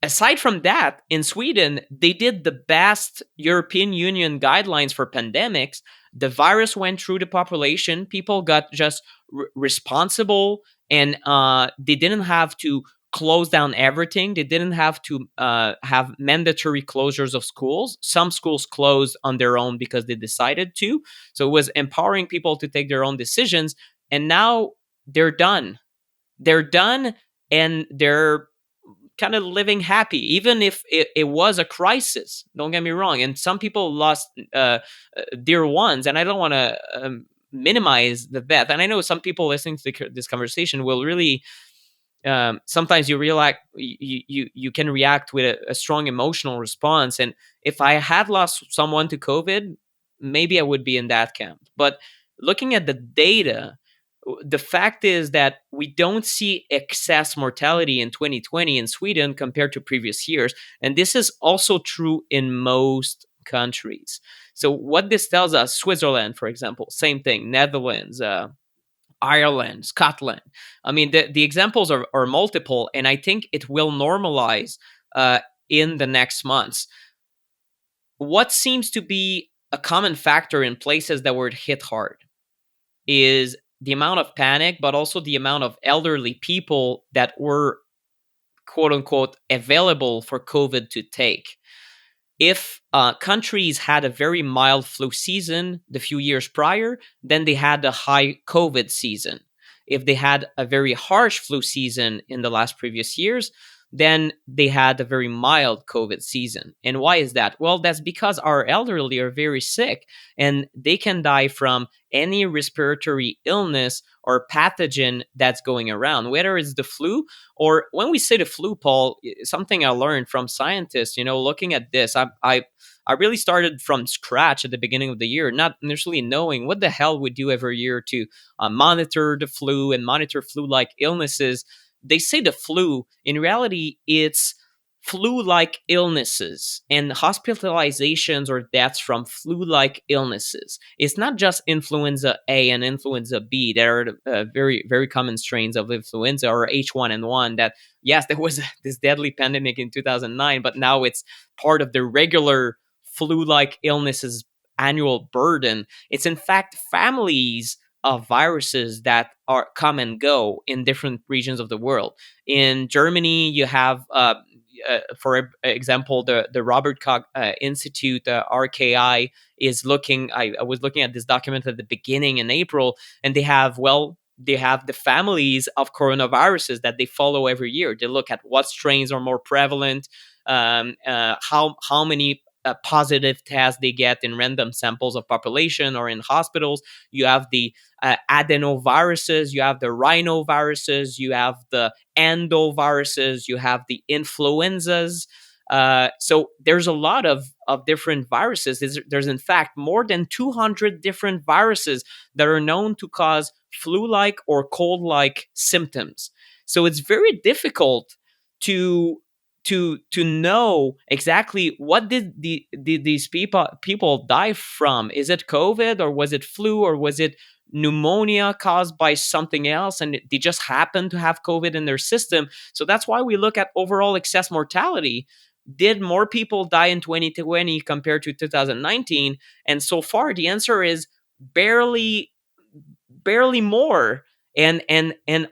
aside from that, in Sweden, they did the best European Union guidelines for pandemics. The virus went through the population. People got just responsible, and they didn't have to close down everything. They didn't have to have mandatory closures of schools. Some schools closed on their own because they decided to. So it was empowering people to take their own decisions. And now they're done. They're done, and they're kind of living happy, even if it was a crisis. Don't get me wrong. And some people lost dear ones. And I don't want to minimize the death. And I know some people listening to this conversation will really sometimes you can react with a strong emotional response. And if I had lost someone to COVID, maybe I would be in that camp. But looking at the data, the fact is that we don't see excess mortality in 2020 in Sweden compared to previous years. And this is also true in most countries. So what this tells us, Switzerland, for example, same thing, Netherlands, Ireland, Scotland. I mean, the examples are multiple, and I think it will normalize in the next months. What seems to be a common factor in places that were hit hard is the amount of panic, but also the amount of elderly people that were, quote unquote, available for COVID to take. If countries had a very mild flu season the few years prior, then they had a high COVID season. If they had a very harsh flu season in the last previous years, then they had a very mild COVID season. And why is that? Well, that's because our elderly are very sick and they can die from any respiratory illness or pathogen that's going around, whether it's the flu or when we say the flu, Paul, something I learned from scientists, looking at this, I really started from scratch at the beginning of the year, not initially knowing what the hell we do every year to monitor the flu and monitor flu-like illnesses. They say the flu, in reality, it's flu-like illnesses and hospitalizations or deaths from flu-like illnesses. It's not just influenza A and influenza B. There are very, very common strains of influenza or H1N1 that, yes, there was this deadly pandemic in 2009, but now it's part of the regular flu-like illnesses annual burden. It's in fact families of viruses that are come and go in different regions of the world. In Germany, you have, for example, the Robert Koch Institute, RKI, is looking. I was looking at this document at the beginning in April, and they have the families of coronaviruses that they follow every year. They look at what strains are more prevalent, how many positive tests they get in random samples of population or in hospitals. You have the adenoviruses, you have the rhinoviruses, you have the endoviruses, you have the influenzas. So there's a lot of different viruses. There's in fact more than 200 different viruses that are known to cause flu-like or cold-like symptoms. So it's very difficult to know exactly what did these people die from. Is it COVID or was it flu or was it pneumonia caused by something else and they just happen to have COVID in their system? So that's why we look at overall excess mortality. Did more people die in 2020 compared to 2019? And so far the answer is barely more. And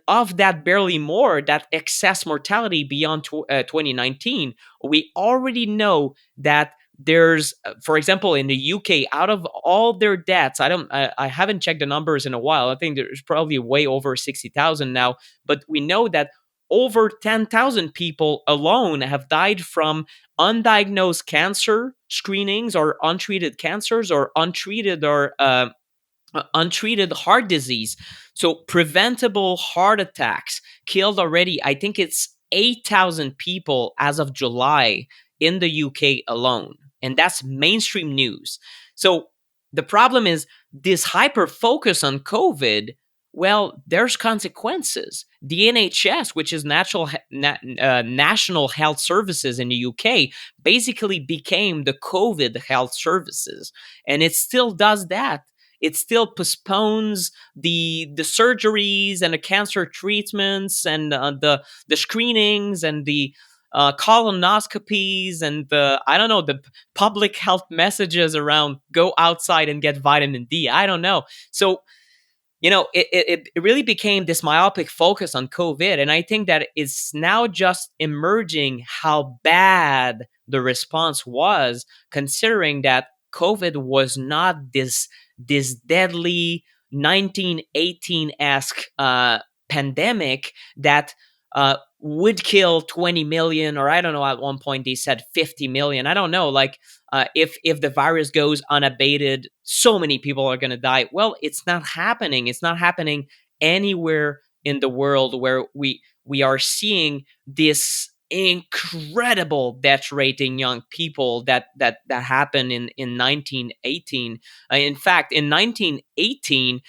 of that barely more, that excess mortality beyond 2019, we already know that there's, for example, in the UK, out of all their deaths, I haven't checked the numbers in a while. I think there's probably way over 60,000 now, but we know that over 10,000 people alone have died from undiagnosed cancer screenings or untreated cancers or untreated heart disease. So preventable heart attacks killed already, I think it's 8,000 people as of July in the UK alone. And that's mainstream news. So the problem is this hyper focus on COVID. Well, there's consequences. The NHS, which is National Health Services in the UK, basically became the COVID health services. And it still does that. It still postpones the surgeries and the cancer treatments and the screenings and the colonoscopies and the public health messages around go outside and get vitamin D. I don't know. So, it really became this myopic focus on COVID. And I think that it's now just emerging how bad the response was, considering that COVID was not this deadly 1918-esque pandemic that would kill 20 million, or I don't know, at one point they said 50 million. I don't know, like if the virus goes unabated, so many people are going to die. Well, it's not happening. It's not happening anywhere in the world where we are seeing this incredible death rate in young people that happened in 1918. In fact, in 1918,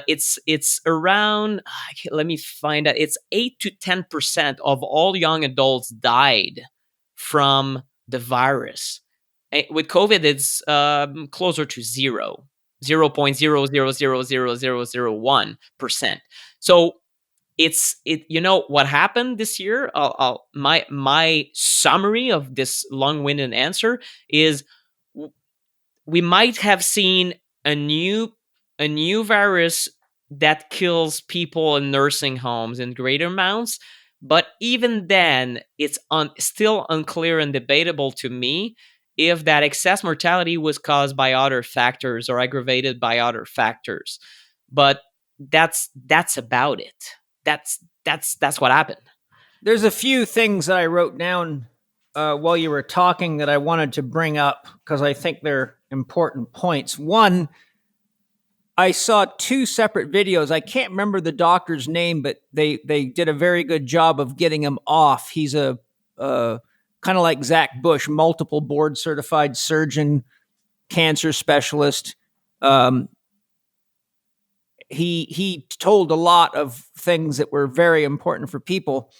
it's around, let me find out, it's 8 to 10% of all young adults died from the virus. With COVID, it's closer to 0.0000001%. So you know what happened this year. My summary of this long-winded answer is we might have seen a new virus that kills people in nursing homes in greater amounts. But even then, it's still unclear and debatable to me if that excess mortality was caused by other factors or aggravated by other factors. But that's about it. That's what happened. There's a few things that I wrote down while you were talking that I wanted to bring up because I think they're important points. One, I saw two separate videos. I can't remember the doctor's name, but they did a very good job of getting him off. He's a kind of like Zach Bush, multiple board certified surgeon, cancer specialist. He told a lot of things that were very important for people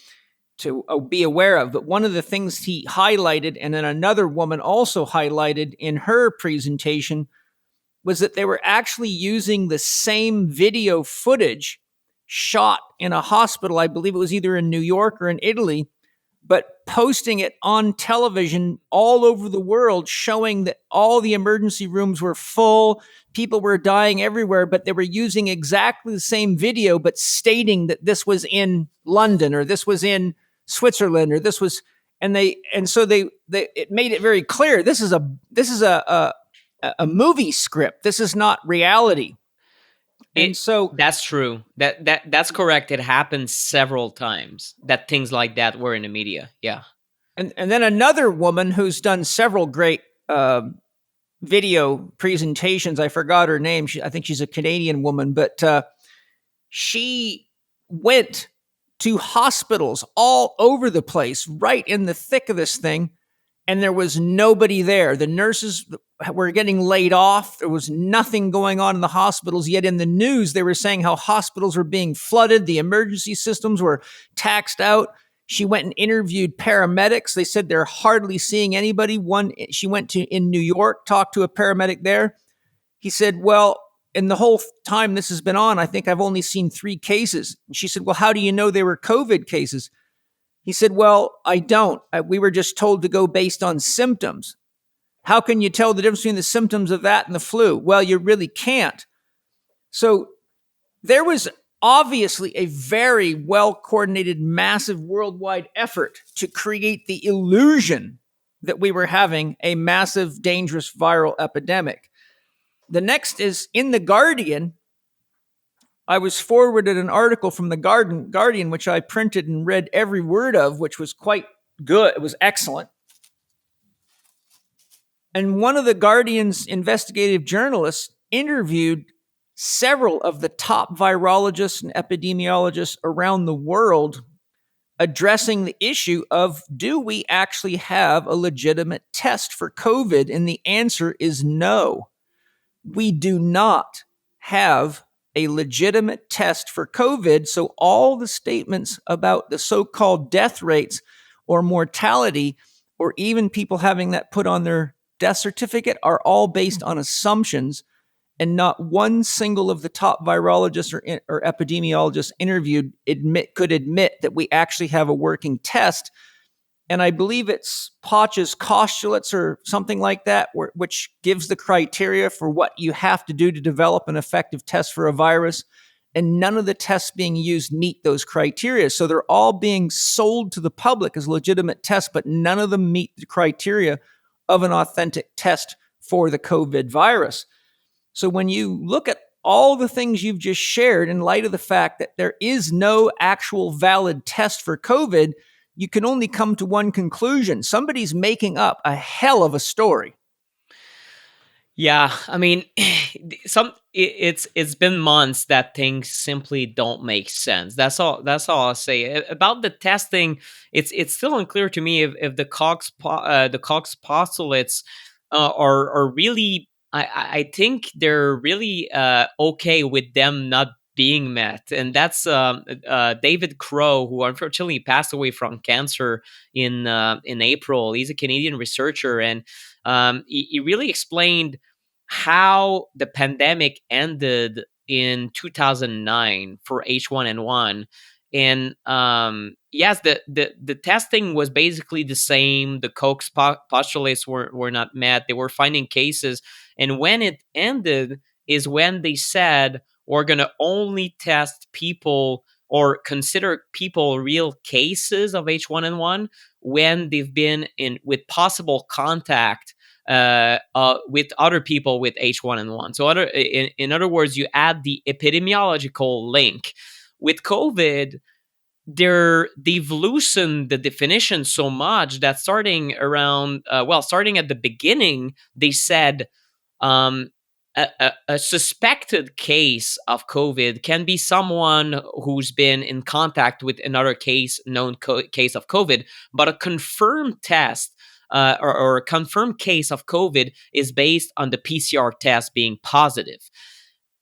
to be aware of. But one of the things he highlighted, and then another woman also highlighted in her presentation, was that they were actually using the same video footage shot in a hospital. I believe it was either in New York or in Italy, but posting it on television all over the world, showing that all the emergency rooms were full, people were dying everywhere, but they were using exactly the same video, but stating that this was in London or this was in Switzerland or this was, so it made it very clear. This is a movie script. This is not reality. And so that's true. That's correct. It happened several times that things like that were in the media. Yeah. And then another woman who's done several great video presentations. I forgot her name. I think she's a Canadian woman, but she went to hospitals all over the place, right in the thick of this thing, and there was nobody there. The nurses were getting laid off. There was nothing going on in the hospitals. Yet in the news, they were saying how hospitals were being flooded. The emergency systems were taxed out. She went and interviewed paramedics. They said they're hardly seeing anybody. She went to in New York, talked to a paramedic there. He said, well, in the whole time this has been on, I think I've only seen 3 cases. And she said, well, how do you know they were COVID cases? He said, well, I don't. We were just told to go based on symptoms. How can you tell the difference between the symptoms of that and the flu? Well, you really can't. So there was obviously a very well-coordinated, massive worldwide effort to create the illusion that we were having a massive, dangerous viral epidemic. The next is in The Guardian. I was forwarded an article from The Guardian, which I printed and read every word of, which was quite good. It was excellent. And one of The Guardian's investigative journalists interviewed several of the top virologists and epidemiologists around the world addressing the issue of, do we actually have a legitimate test for COVID? And the answer is no. We do not have a legitimate test for COVID. So all the statements about the so-called death rates or mortality, or even people having that put on their death certificate, are all based on assumptions, and not one single of the top virologists or epidemiologists interviewed could admit that we actually have a working test. And I believe it's Potch's postulates or something like that, which gives the criteria for what you have to do to develop an effective test for a virus. And none of the tests being used meet those criteria. So they're all being sold to the public as legitimate tests, but none of them meet the criteria of an authentic test for the COVID virus. So when you look at all the things you've just shared, in light of the fact that there is no actual valid test for COVID, you can only come to one conclusion. Somebody's making up a hell of a story. Yeah, I mean, it's been months that things simply don't make sense. That's all I'll say about the testing. It's still unclear to me if the Cox postulates are really. I think they're really okay with them not being met, and that's David Crow, who unfortunately passed away from cancer in April. He's a Canadian researcher, and he really explained how the pandemic ended in 2009 for H1N1. And yes, the testing was basically the same. The Koch's postulates were not met. They were finding cases. And when it ended is when they said, we're going to only test people or consider people real cases of H1N1 when they've been in with possible contact with other people with H1N1. So in other words, you add the epidemiological link. With COVID, they've loosened the definition so much that starting at the beginning, they said a suspected case of COVID can be someone who's been in contact with another case of COVID, but a confirmed test or a confirmed case of COVID is based on the PCR test being positive.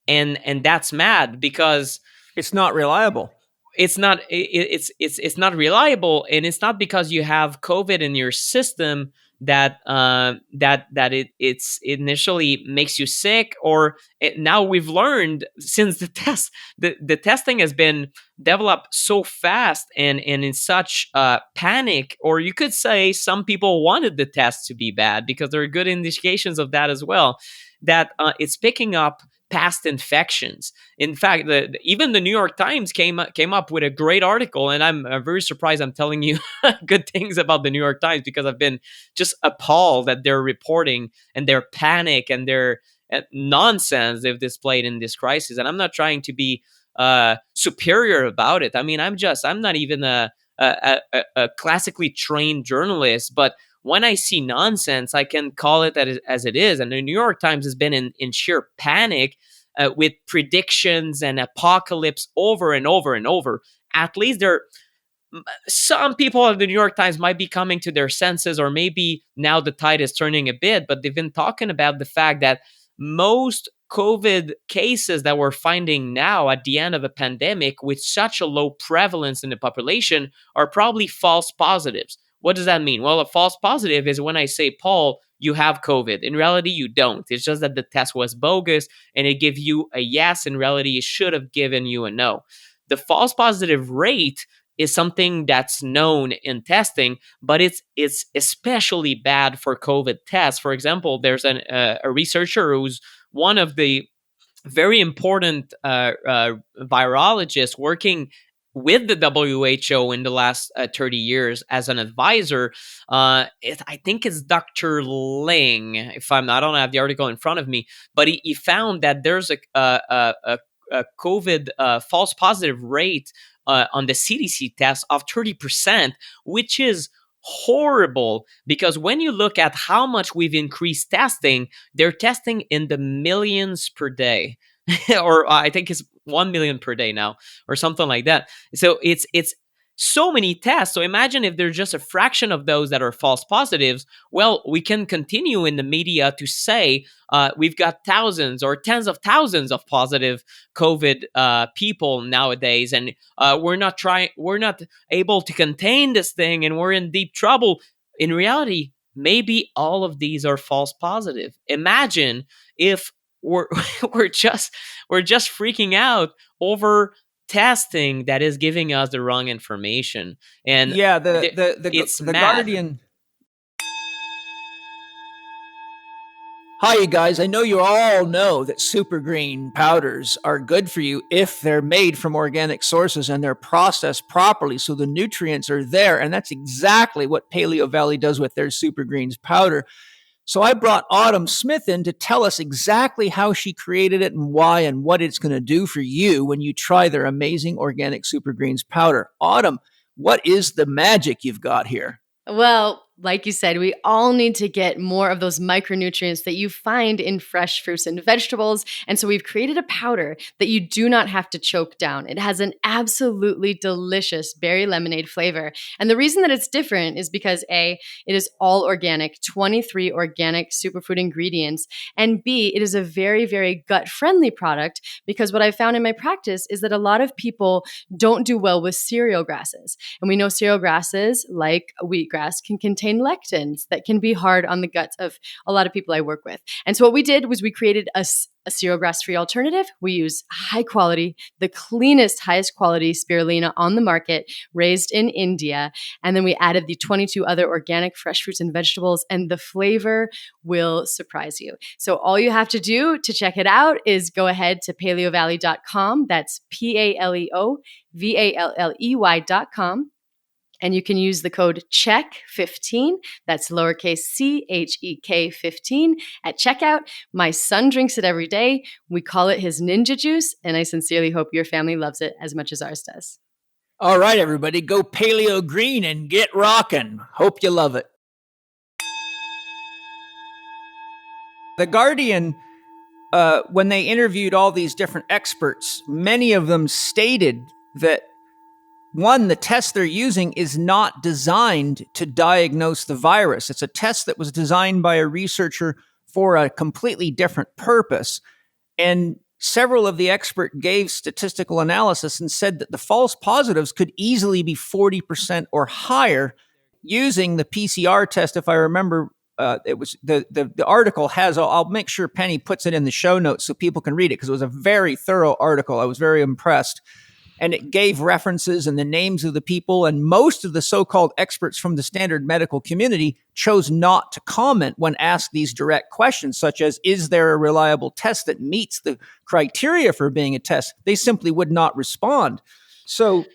And that's mad because it's not reliable. It's not reliable, and it's not because you have COVID in your system that it's initially makes you sick, or now we've learned since the testing has been developed so fast and in such panic, or you could say some people wanted the test to be bad because there are good indications of that as well, that it's picking up past infections. In fact, even the New York Times came up with a great article, and I'm very surprised I'm telling you good things about the New York Times because I've been just appalled at their reporting and their panic and their nonsense they've displayed in this crisis. And I'm not trying to be superior about it. I mean, I'm not even a classically trained journalist, but when I see nonsense, I can call it as it is. And the New York Times has been in sheer panic with predictions and apocalypse over and over and over. At least some people at the New York Times might be coming to their senses, or maybe now the tide is turning a bit, but they've been talking about the fact that most COVID cases that we're finding now at the end of a pandemic with such a low prevalence in the population are probably false positives. What does that mean? Well, a false positive is when I say, Paul, you have COVID. In reality, you don't. It's just that the test was bogus and it gave you a yes. In reality, it should have given you a no. The false positive rate is something that's known in testing, but it's especially bad for COVID tests. For example, there's a researcher who's one of the very important virologists working with the WHO in the last 30 years as an advisor. I think it's Dr. Ling. I don't have the article in front of me, but he found that there's a COVID false positive rate on the CDC test of 30%, which is horrible, because when you look at how much we've increased testing, they're testing in the millions per day. Or I think it's 1 million per day now, or something like that. So it's so many tests. So imagine if there's just a fraction of those that are false positives. Well, we can continue in the media to say we've got thousands or tens of thousands of positive COVID people nowadays, and we're not able to contain this thing, and we're in deep trouble. In reality, maybe all of these are false positive. Imagine if we're just freaking out over testing that is giving us the wrong information. And yeah, it's the mad. Guardian. Hi, you guys. I know you all know that super green powders are good for you if they're made from organic sources and they're processed properly, so the nutrients are there. And that's exactly what Paleo Valley does with their super greens powder. So I brought Autumn Smith in to tell us exactly how she created it and why and what it's going to do for you when you try their amazing organic super greens powder. Autumn, what is the magic you've got here? Well, like you said, we all need to get more of those micronutrients that you find in fresh fruits and vegetables. And so we've created a powder that you do not have to choke down. It has an absolutely delicious berry lemonade flavor. And the reason that it's different is because A, it is all organic, 23 organic superfood ingredients. And B, it is a very, very gut-friendly product because what I found in my practice is that a lot of people don't do well with cereal grasses. And we know cereal grasses, like wheatgrass, can contain lectins that can be hard on the guts of a lot of people I work with. And so what we did was we created a cereal grass-free alternative. We use high quality, the cleanest, highest quality spirulina on the market, raised in India. And then we added the 22 other organic fresh fruits and vegetables, and the flavor will surprise you. So all you have to do to check it out is go ahead to paleovalley.com. That's PALEOVALLEY.com. And you can use the code CHEK15, that's lowercase CHEK 15 at checkout. My son drinks it every day. We call it his ninja juice, and I sincerely hope your family loves it as much as ours does. All right, everybody, go Paleo Green and get rockin'. Hope you love it. The Guardian, when they interviewed all these different experts, many of them stated that one, the test they're using is not designed to diagnose the virus. It's a test that was designed by a researcher for a completely different purpose. And several of the experts gave statistical analysis and said that the false positives could easily be 40% or higher using the PCR test. If I remember, it was the article has, I'll make sure Penny puts it in the show notes so people can read it because it was a very thorough article. I was very impressed. And it gave references and the names of the people. And most of the so-called experts from the standard medical community chose not to comment when asked these direct questions, such as, is there a reliable test that meets the criteria for being a test? They simply would not respond. So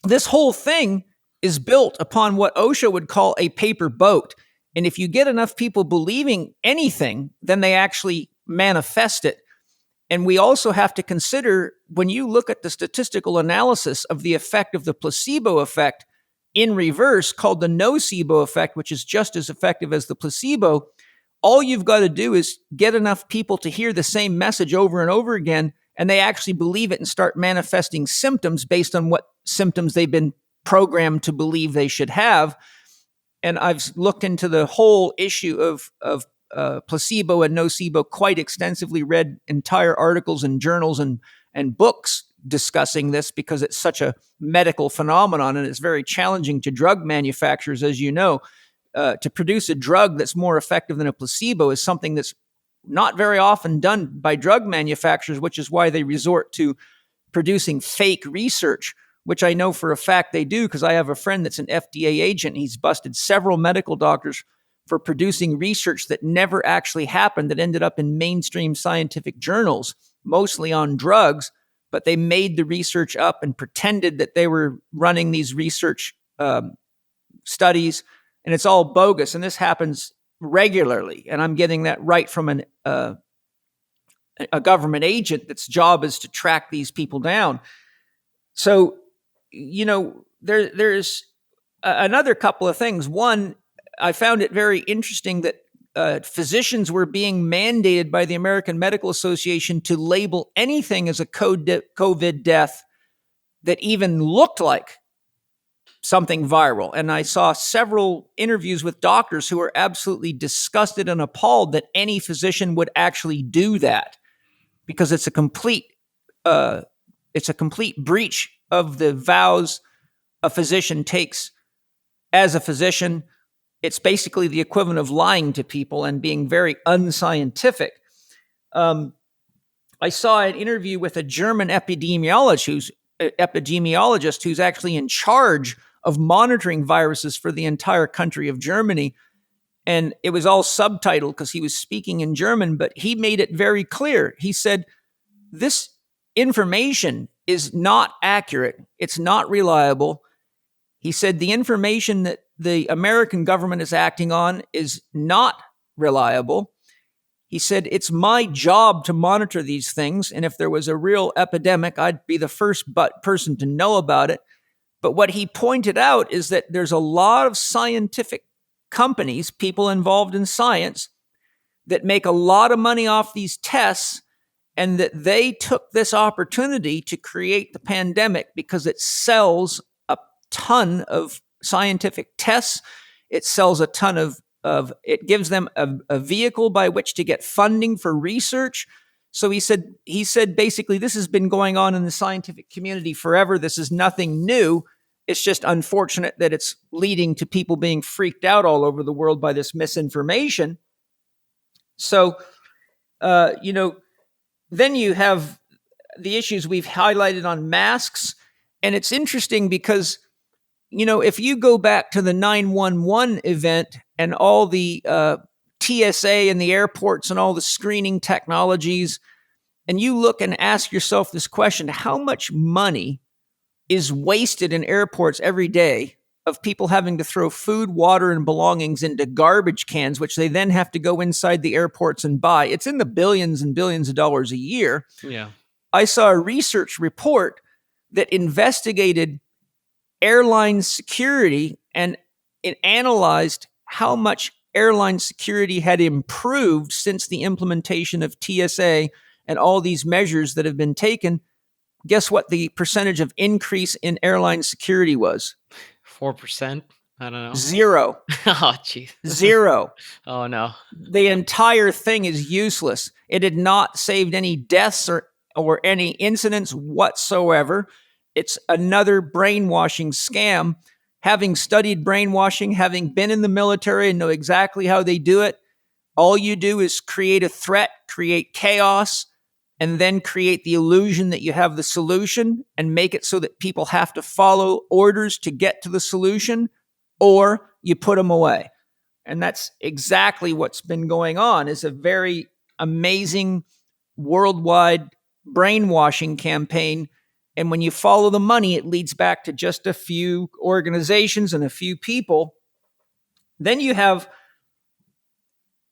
this whole thing is built upon what OSHA would call a paper boat. And if you get enough people believing anything, then they actually manifest it. And we also have to consider, when you look at the statistical analysis of the effect of the placebo effect in reverse, called the nocebo effect, which is just as effective as the placebo, all you've got to do is get enough people to hear the same message over and over again, and they actually believe it and start manifesting symptoms based on what symptoms they've been programmed to believe they should have. And I've looked into the whole issue of placebo and nocebo quite extensively, read entire articles and journals and books discussing this because it's such a medical phenomenon and it's very challenging to drug manufacturers, as you know. To produce a drug that's more effective than a placebo is something that's not very often done by drug manufacturers, which is why they resort to producing fake research, which I know for a fact they do because I have a friend that's an FDA agent. He's busted several medical doctors for producing research that never actually happened, that ended up in mainstream scientific journals, mostly on drugs, but they made the research up and pretended that they were running these research studies, and it's all bogus. And this happens regularly, and I'm getting that right from a government agent that's job is to track these people down. So, you know, there's another couple of things. One, I found it very interesting that physicians were being mandated by the American Medical Association to label anything as a COVID death that even looked like something viral. And I saw several interviews with doctors who were absolutely disgusted and appalled that any physician would actually do that because it's a complete breach of the vows a physician takes as a physician. It's basically the equivalent of lying to people and being very unscientific. I saw an interview with a German epidemiologist who's actually in charge of monitoring viruses for the entire country of Germany. And it was all subtitled because he was speaking in German, but he made it very clear. He said, this information is not accurate. It's not reliable. He said the information that the American government is acting on is not reliable. He said, it's my job to monitor these things, and if there was a real epidemic, I'd be the first person to know about it. But what he pointed out is that there's a lot of scientific companies, people involved in science, that make a lot of money off these tests, and that they took this opportunity to create the pandemic because it sells a ton of scientific tests. It sells a ton of it gives them a vehicle by which to get funding for research. So he said basically this has been going on in the scientific community forever. This is nothing new. It's just unfortunate that it's leading to people being freaked out all over the world by this misinformation. So, then you have the issues we've highlighted on masks. And it's interesting because, if you go back to the 911 event and all the TSA in the airports and all the screening technologies, and you look and ask yourself this question, how much money is wasted in airports every day of people having to throw food, water, and belongings into garbage cans, which they then have to go inside the airports and buy? It's in the billions and billions of dollars a year. Yeah. I saw a research report that investigated airline security, and it analyzed how much airline security had improved since the implementation of TSA and all these measures that have been taken. Guess what the percentage of increase in airline security was? 4%? I don't know. 0. Oh, jeez. 0. Oh, no. The entire thing is useless. It had not saved any deaths or any incidents whatsoever. It's another brainwashing scam. Having studied brainwashing, having been in the military and know exactly how they do it, all you do is create a threat, create chaos, and then create the illusion that you have the solution and make it so that people have to follow orders to get to the solution, or you put them away. And that's exactly what's been going on, is a very amazing worldwide brainwashing campaign. And when you follow the money, it leads back to just a few organizations and a few people. Then you have,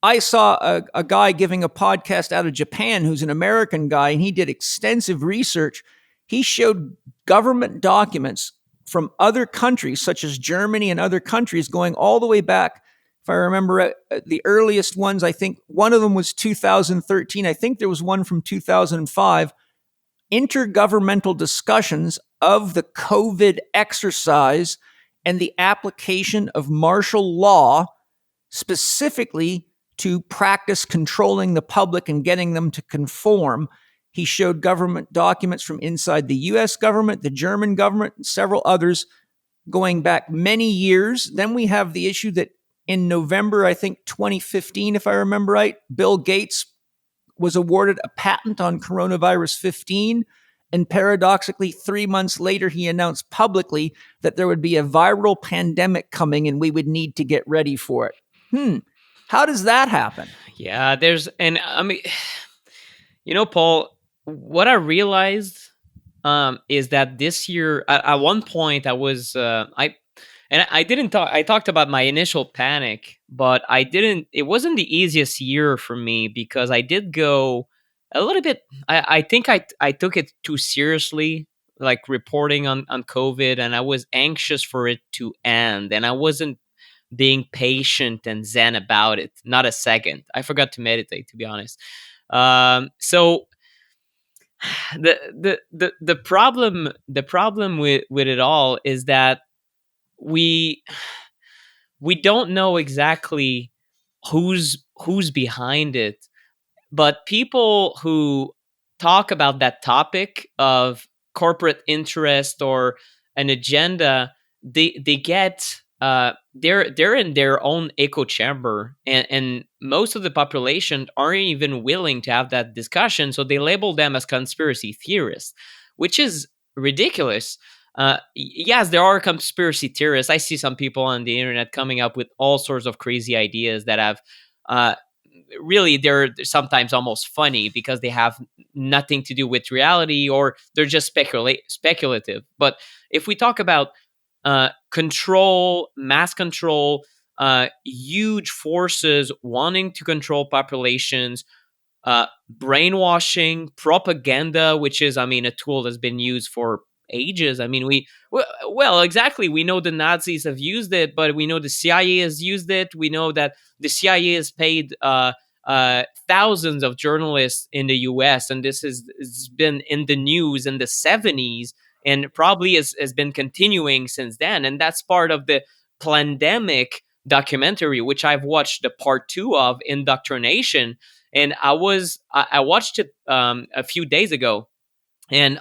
I saw a guy giving a podcast out of Japan who's an American guy, and he did extensive research. He showed government documents from other countries, such as Germany and other countries, going all the way back. If I remember the earliest ones, I think one of them was 2013. I think there was one from 2005. Intergovernmental discussions of the COVID exercise and the application of martial law, specifically to practice controlling the public and getting them to conform. He showed government documents from inside the US government, the German government, and several others going back many years. Then we have the issue that in November, I think 2015, if I remember right, Bill Gates was awarded a patent on coronavirus 15. And paradoxically, 3 months later, he announced publicly that there would be a viral pandemic coming and we would need to get ready for it. How does that happen? Yeah, Paul, what I realized is that this year, at one point, I talked about my initial panic, but it wasn't the easiest year for me because I did go a little bit, I think I took it too seriously, like reporting on COVID, and I was anxious for it to end, and I wasn't being patient and zen about it. Not a second. I forgot to meditate, to be honest. So the problem with it all is that we don't know exactly who's behind it, but people who talk about that topic of corporate interest or an agenda, they get they're in their own echo chamber, and most of the population aren't even willing to have that discussion, so they label them as conspiracy theorists, which is ridiculous. Yes, there are conspiracy theorists. I see some people on the internet coming up with all sorts of crazy ideas that have really, they're sometimes almost funny because they have nothing to do with reality, or they're just speculative. But if we talk about control, mass control, huge forces wanting to control populations, brainwashing, propaganda, which is, I mean, a tool that's been used for ages. I mean, well, exactly. We know the Nazis have used it, but we know the CIA has used it. We know that the CIA has paid thousands of journalists in the US, and this has been in the news in the 70s and probably has been continuing since then. And that's part of the pandemic documentary, which I've watched the part 2 of, Indoctrination. And I watched it a few days ago, and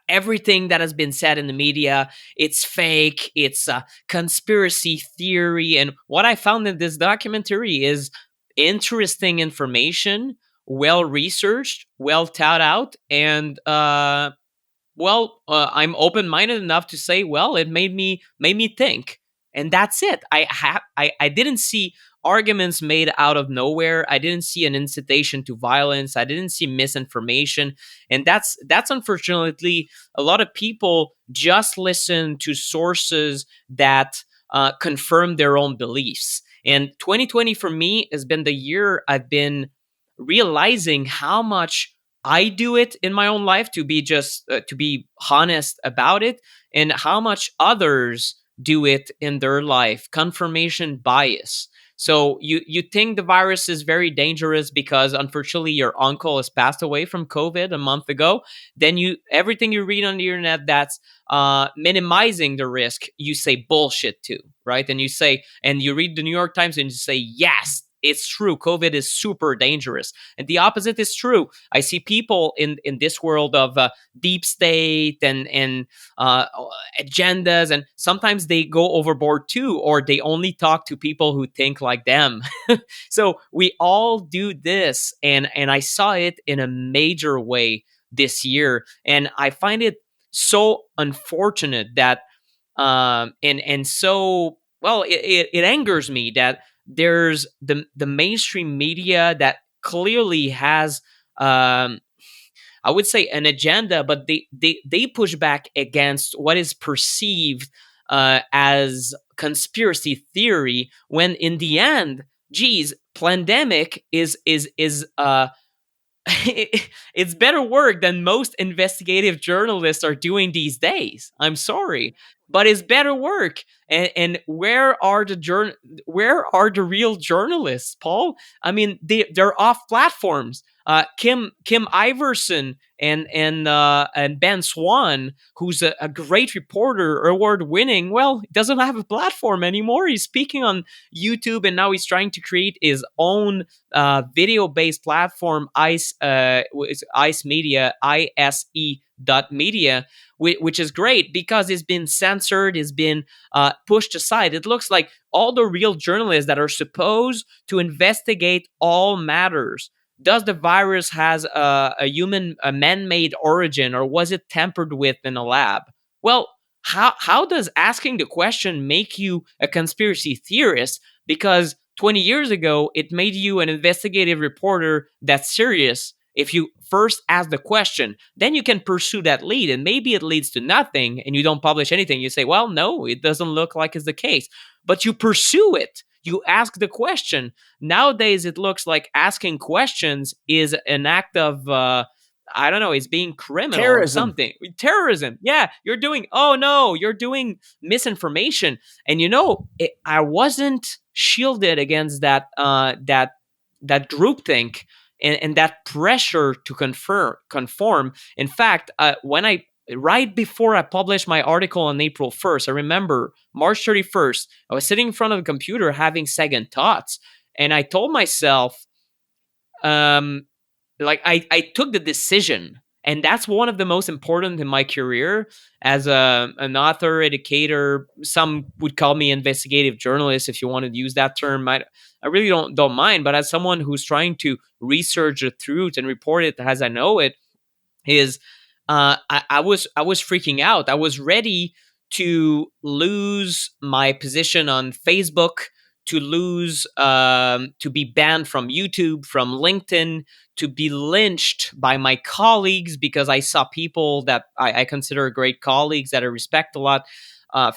everything that has been said in the media, it's fake, it's a conspiracy theory. And what I found in this documentary is interesting information, well researched, well thought out, and I'm open-minded enough to say, well, it made me think, and that's it. I didn't see arguments made out of nowhere. I didn't see an incitation to violence. I didn't see misinformation, and that's unfortunately a lot of people just listen to sources that confirm their own beliefs. And 2020 for me has been the year I've been realizing how much I do it in my own life, to be to be honest about it, and how much others do it in their life. Confirmation bias. So you think the virus is very dangerous because unfortunately your uncle has passed away from COVID a month ago. Then everything you read on the internet that's minimizing the risk, you say bullshit to, right? And you read the New York Times and you say, yes, it's true, COVID is super dangerous. And the opposite is true. I see people in this world of deep state and agendas, and sometimes they go overboard too, or they only talk to people who think like them. So we all do this, and I saw it in a major way this year, and I find it so unfortunate that and so, well, it angers me that there's the mainstream media that clearly has I would say an agenda, but they push back against what is perceived as conspiracy theory, when in the end, geez, pandemic is it's better work than most investigative journalists are doing these days. I'm sorry, but it's better work. And where are the real journalists, Paul? I mean, they're off platforms. Kim Iverson and Ben Swan, who's a great reporter, award winning, well, doesn't have a platform anymore. He's speaking on YouTube, and now he's trying to create his own video based platform, ICE Media, ISE.media, which is great because it's been censored, it's been pushed aside. It looks like all the real journalists that are supposed to investigate all matters. Does the virus has a man-made origin, or was it tampered with in a lab? Well, how does asking the question make you a conspiracy theorist? Because 20 years ago, it made you an investigative reporter that's serious. If you first ask the question, then you can pursue that lead, and maybe it leads to nothing and you don't publish anything. You say, well, no, it doesn't look like it's the case. But you pursue it. You ask the question. Nowadays, it looks like asking questions is an act of, I don't know, it's being criminal or something. Terrorism. Yeah, you're doing misinformation. And I wasn't shielded against that groupthink and that pressure to conform. In fact, right before I published my article on April 1st, I remember March 31st, I was sitting in front of the computer having second thoughts. And I told myself, I took the decision. And that's one of the most important in my career as an author, educator. Some would call me investigative journalist, if you want to use that term. I really don't mind. But as someone who's trying to research the truth and report it as I know it, is I was freaking out. I was ready to lose my position on Facebook, to be banned from YouTube, from LinkedIn, to be lynched by my colleagues because I saw people that I consider great colleagues that I respect a lot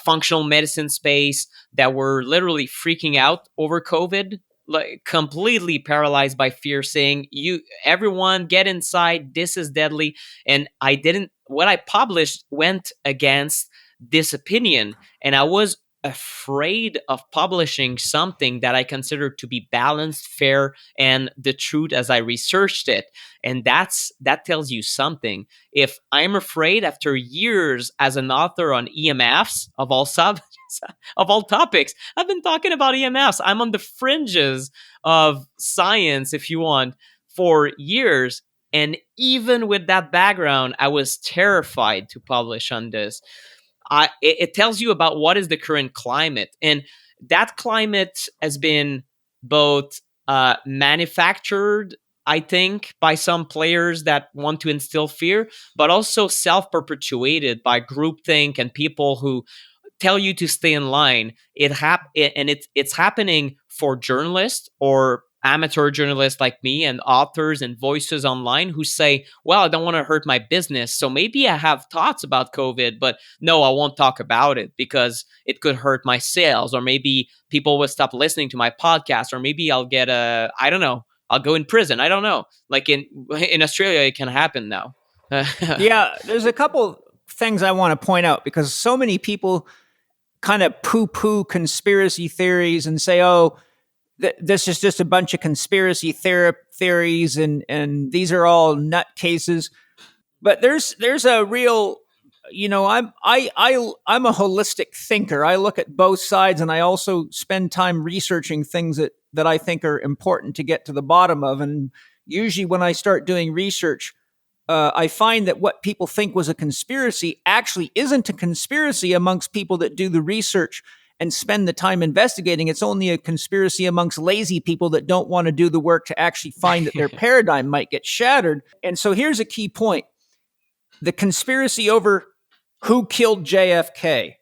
functional medicine space that were literally freaking out over COVID, like completely paralyzed by fear, saying, everyone get inside, this is deadly. And what I published went against this opinion, and I was afraid of publishing something that I considered to be balanced, fair, and the truth as I researched it. And that tells you something. If I'm afraid after years as an author on EMFs of all subjects, of all topics, I've been talking about EMFs. I'm on the fringes of science, if you want, for years. And even with that background, I was terrified to publish on this. It tells you about what is the current climate. And that climate has been both manufactured, I think, by some players that want to instill fear, but also self-perpetuated by groupthink and people who tell you to stay in line. It's happening for journalists or amateur journalists like me and authors and voices online who say, well, I don't want to hurt my business, so maybe I have thoughts about COVID, but no, I won't talk about it because it could hurt my sales, or maybe people will stop listening to my podcast, or maybe I'll get I don't know, I'll go in prison. I don't know. Like in Australia, it can happen now. Yeah, there's a couple things I want to point out, because so many people kind of poo-poo conspiracy theories and say, oh, this is just a bunch of conspiracy theories, and these are all nutcases. But there's a real, I'm a holistic thinker. I look at both sides, and I also spend time researching things that I think are important to get to the bottom of. And usually when I start doing research, I find that what people think was a conspiracy actually isn't a conspiracy amongst people that do the research and spend the time investigating. It's only a conspiracy amongst lazy people that don't want to do the work to actually find that their paradigm might get shattered. And so here's a key point. The conspiracy over who killed JFK,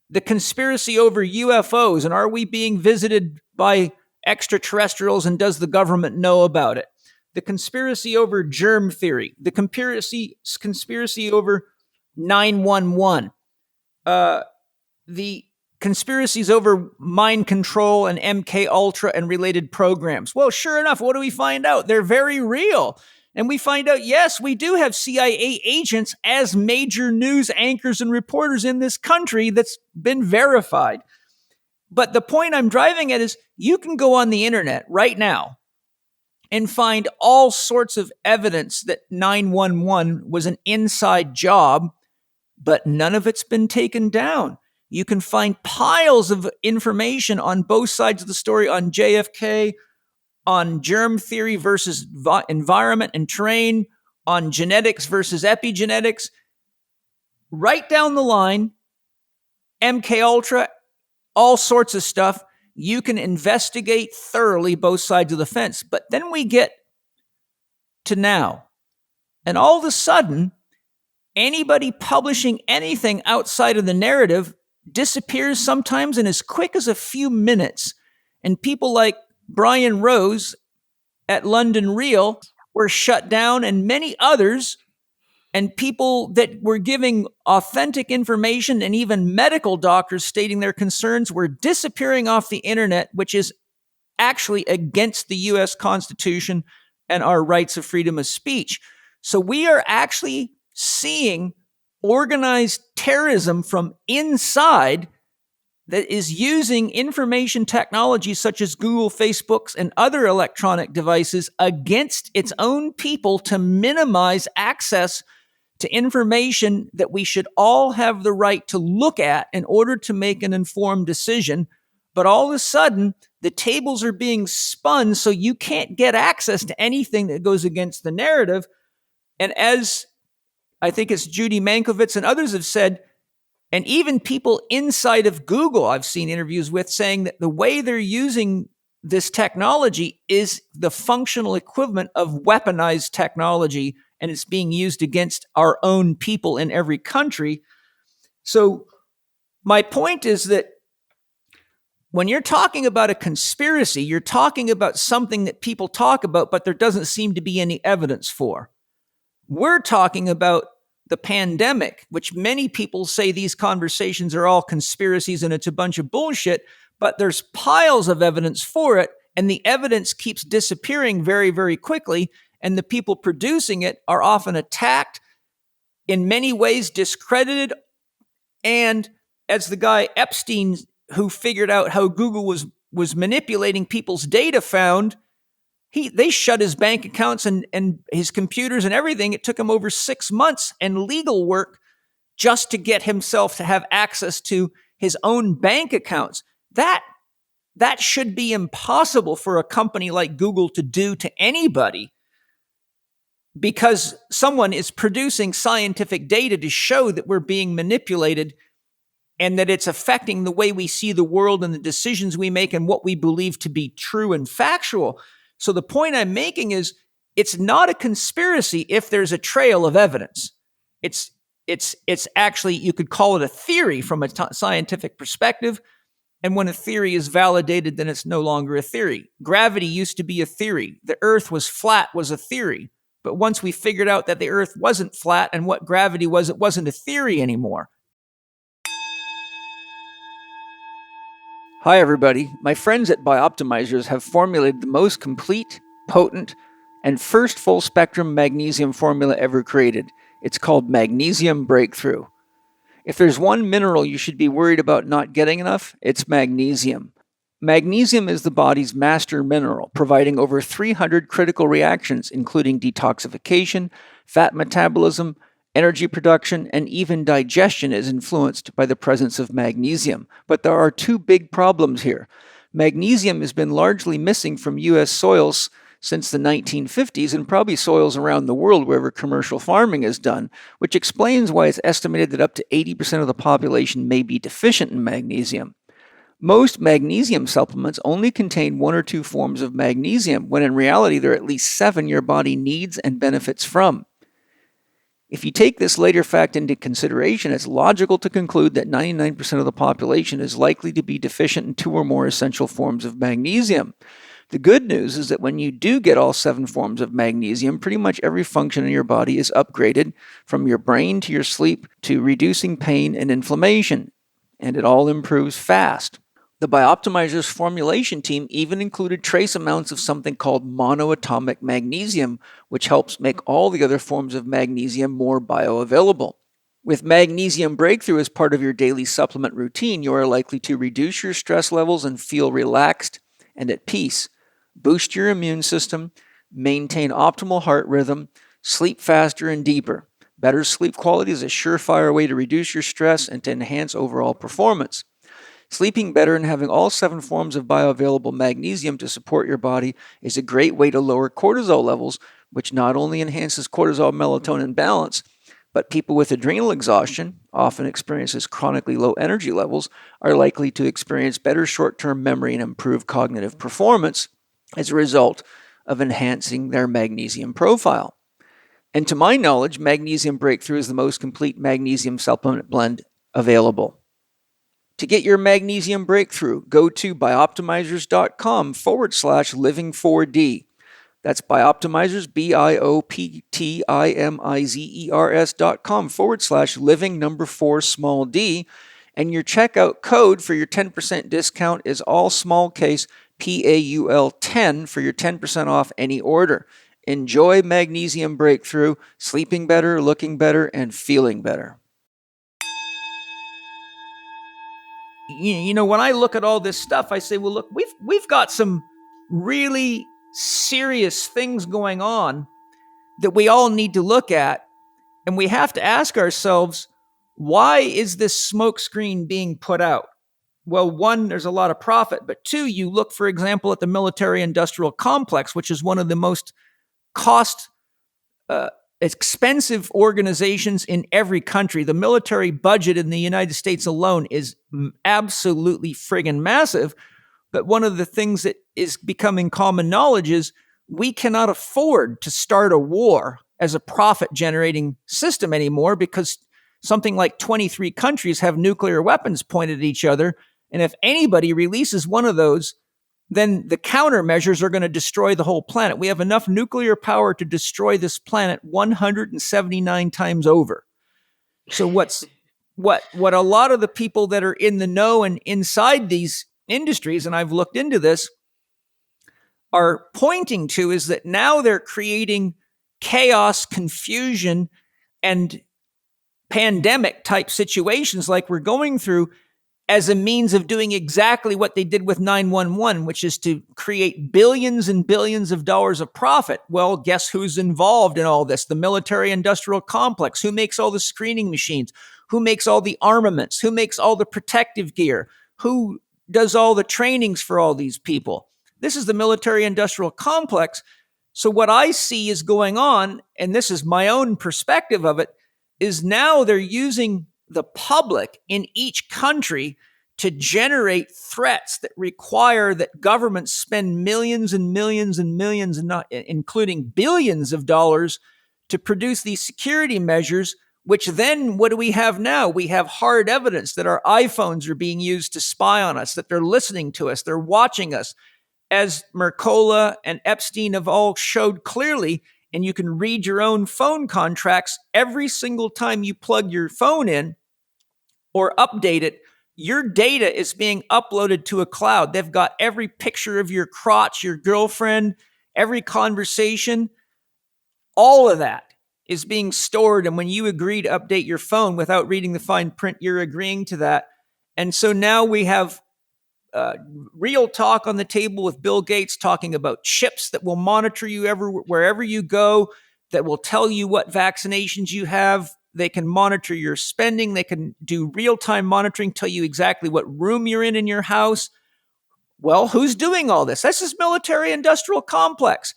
the conspiracy over UFOs, and are we being visited by extraterrestrials, and does the government know about it? The conspiracy over germ theory, the conspiracy over 911, the conspiracies over mind control and MK Ultra and related programs. Well, sure enough, what do we find out? They're very real. And we find out, yes, we do have CIA agents as major news anchors and reporters in this country. That's been verified. But the point I'm driving at is you can go on the internet right now and find all sorts of evidence that 911 was an inside job, but none of it's been taken down. You can find piles of information on both sides of the story, on JFK, on germ theory versus environment and terrain, on genetics versus epigenetics. Right down the line, MK Ultra, all sorts of stuff. You can investigate thoroughly both sides of the fence. But then we get to now, and all of a sudden, anybody publishing anything outside of the narrative disappears sometimes in as quick as a few minutes. And people like Brian Rose at London Real were shut down, and many others, and people that were giving authentic information, and even medical doctors stating their concerns, were disappearing off the internet, which is actually against the U.S. Constitution and our rights of freedom of speech. So we are actually seeing organized terrorism from inside that is using information technology such as Google, Facebook's, and other electronic devices against its own people to minimize access to information that we should all have the right to look at in order to make an informed decision. But all of a sudden, the tables are being spun so you can't get access to anything that goes against the narrative. And as I think it's Judy Mankiewicz and others have said, and even people inside of Google I've seen interviews with, saying that the way they're using this technology is the functional equivalent of weaponized technology, and it's being used against our own people in every country. So my point is that when you're talking about a conspiracy, you're talking about something that people talk about, but there doesn't seem to be any evidence for. We're talking about the pandemic, which many people say these conversations are all conspiracies and it's a bunch of bullshit, but there's piles of evidence for it, and the evidence keeps disappearing very, very quickly, and the people producing it are often attacked, in many ways discredited, and as the guy Epstein, who figured out how Google was manipulating people's data, found, they shut his bank accounts and his computers and everything. It took him over 6 months and legal work just to get himself to have access to his own bank accounts. That should be impossible for a company like Google to do to anybody, because someone is producing scientific data to show that we're being manipulated and that it's affecting the way we see the world and the decisions we make and what we believe to be true and factual. So the point I'm making is, it's not a conspiracy if there's a trail of evidence. It's actually, you could call it a theory from a scientific perspective. And when a theory is validated, then it's no longer a theory. Gravity used to be a theory. The earth was flat was a theory. But once we figured out that the earth wasn't flat and what gravity was, it wasn't a theory anymore. Hi, everybody. My friends at Bioptimizers have formulated the most complete, potent, and first full-spectrum magnesium formula ever created. It's called Magnesium Breakthrough. If there's one mineral you should be worried about not getting enough, it's magnesium. Magnesium is the body's master mineral, providing over 300 critical reactions, including detoxification, fat metabolism, energy production, and even digestion is influenced by the presence of magnesium. But there are two big problems here. Magnesium has been largely missing from U.S. soils since the 1950s, and probably soils around the world wherever commercial farming is done, which explains why it's estimated that up to 80% of the population may be deficient in magnesium. Most magnesium supplements only contain 1 or 2 forms of magnesium, when in reality there are at least 7 your body needs and benefits from. If you take this later fact into consideration, it's logical to conclude that 99% of the population is likely to be deficient in 2 or more essential forms of magnesium. The good news is that when you do get all 7 forms of magnesium, pretty much every function in your body is upgraded, from your brain to your sleep to reducing pain and inflammation, and it all improves fast. The Bioptimizers formulation team even included trace amounts of something called monoatomic magnesium, which helps make all the other forms of magnesium more bioavailable. With Magnesium Breakthrough as part of your daily supplement routine, you are likely to reduce your stress levels and feel relaxed and at peace, boost your immune system, maintain optimal heart rhythm, sleep faster and deeper. Better sleep quality is a surefire way to reduce your stress and to enhance overall performance. Sleeping better and having all 7 forms of bioavailable magnesium to support your body is a great way to lower cortisol levels, which not only enhances cortisol melatonin balance, but people with adrenal exhaustion, often experiences chronically low energy levels, are likely to experience better short-term memory and improved cognitive performance as a result of enhancing their magnesium profile. And to my knowledge, Magnesium Breakthrough is the most complete magnesium supplement blend available. To get your Magnesium Breakthrough, go to bioptimizers.com/living4D. That's Bioptimizers, bioptimizers.com/living4d. And your checkout code for your 10% discount is all small case PAUL10 for your 10% off any order. Enjoy Magnesium Breakthrough, sleeping better, looking better, and feeling better. You know, when I look at all this stuff, I say, well, look, we've got some really serious things going on that we all need to look at, and we have to ask ourselves, why is this smokescreen being put out? Well, 1, there's a lot of profit, but 2, you look, for example, at the military-industrial complex, which is one of the most expensive organizations in every country. The military budget in the United States alone is absolutely friggin' massive. But one of the things that is becoming common knowledge is we cannot afford to start a war as a profit-generating system anymore, because something like 23 countries have nuclear weapons pointed at each other. And if anybody releases one of those, then the countermeasures are going to destroy the whole planet. We have enough nuclear power to destroy this planet 179 times over. So what a lot of the people that are in the know and inside these industries, and I've looked into this, are pointing to is that now they're creating chaos, confusion, and pandemic type situations like we're going through as a means of doing exactly what they did with 911, which is to create billions and billions of dollars of profit. Well, guess who's involved in all this? The military industrial complex. Who makes all the screening machines? Who makes all the armaments? Who makes all the protective gear? Who does all the trainings for all these people? This is the military industrial complex. So what I see is going on, and this is my own perspective of it, is now they're using the public in each country to generate threats that require that governments spend millions and millions and millions, and not including billions of dollars, to produce these security measures. Which then, what do we have now? We have hard evidence that our iPhones are being used to spy on us, that they're listening to us, they're watching us, as Mercola and Epstein have all showed clearly. And you can read your own phone contracts every single time you plug your phone in or update it. Your data is being uploaded to a cloud. They've got every picture of your crotch, your girlfriend, every conversation. All of that is being stored. And when you agree to update your phone without reading the fine print, you're agreeing to that. And so now we have real talk on the table with Bill Gates talking about chips that will monitor you wherever you go, that will tell you what vaccinations you have. They can monitor your spending. They can do real-time monitoring, tell you exactly what room you're in your house. Well, who's doing all this? This is military industrial complex.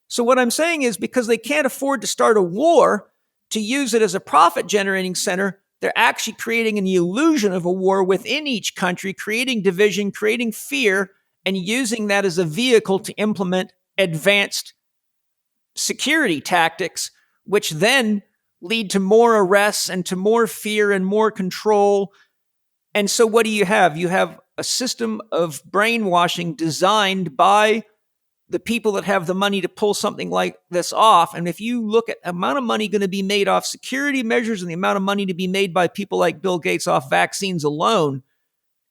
So what I'm saying is, because they can't afford to start a war to use it as a profit-generating center, they're actually creating an illusion of a war within each country, creating division, creating fear, and using that as a vehicle to implement advanced security tactics, which then lead to more arrests and to more fear and more control. And so what do you have? You have a system of brainwashing designed by the people that have the money to pull something like this off. And if you look at the amount of money going to be made off security measures and the amount of money to be made by people like Bill Gates off vaccines alone,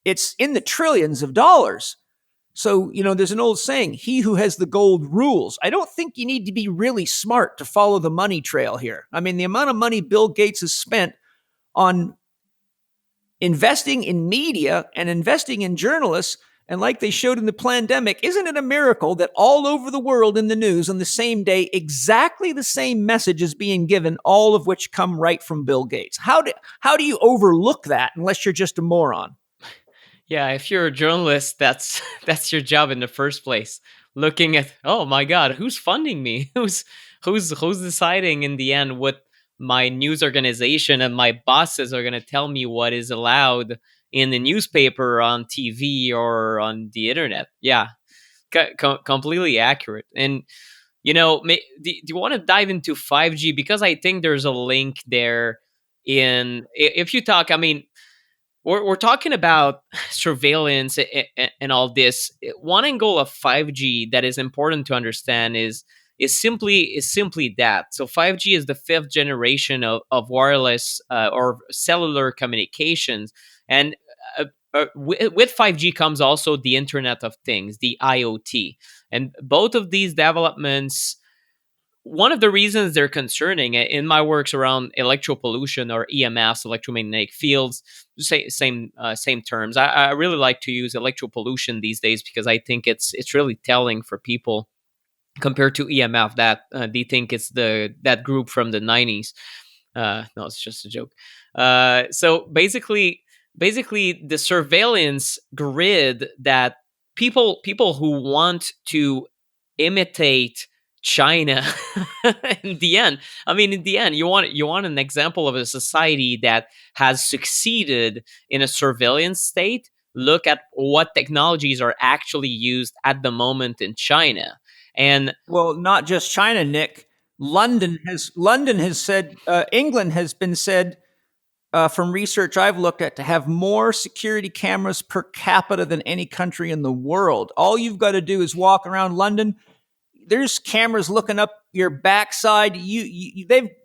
it's in the trillions of dollars. So, there's an old saying, he who has the gold rules. I don't think you need to be really smart to follow the money trail here. I mean, the amount of money Bill Gates has spent on investing in media and investing in journalists, and like they showed in the pandemic, isn't it a miracle that all over the world in the news on the same day, exactly the same message is being given, all of which come right from Bill Gates? How do you overlook that unless you're just a moron? Yeah, if you're a journalist, that's your job in the first place. Looking at, oh my God, who's funding me? Who's deciding in the end what my news organization and my bosses are going to tell me what is allowed in the newspaper, on TV, or on the internet? Yeah, completely accurate. And do you want to dive into 5G? Because I think there's a link there. If you talk, I mean, we're talking about surveillance and all this. One angle of 5G that is important to understand is simply that. So 5G is the fifth generation of wireless or cellular communications, and with 5G comes also the Internet of Things, the IoT, and both of these developments. One of the reasons they're concerning in my works around electro-pollution or EMFs, electromagnetic fields, same terms. I really like to use electro-pollution these days because I think it's really telling for people compared to EMF that they think it's that group from the 90s. No, it's just a joke. So basically the surveillance grid that people who want to imitate China in the end, you want an example of a society that has succeeded in a surveillance state. Look at what technologies are actually used at the moment in China. And well, not just China, Nick. London has said, England has been said from research I've looked at to have more security cameras per capita than any country in the world. All you've got to do is walk around London. there's cameras looking up your backside.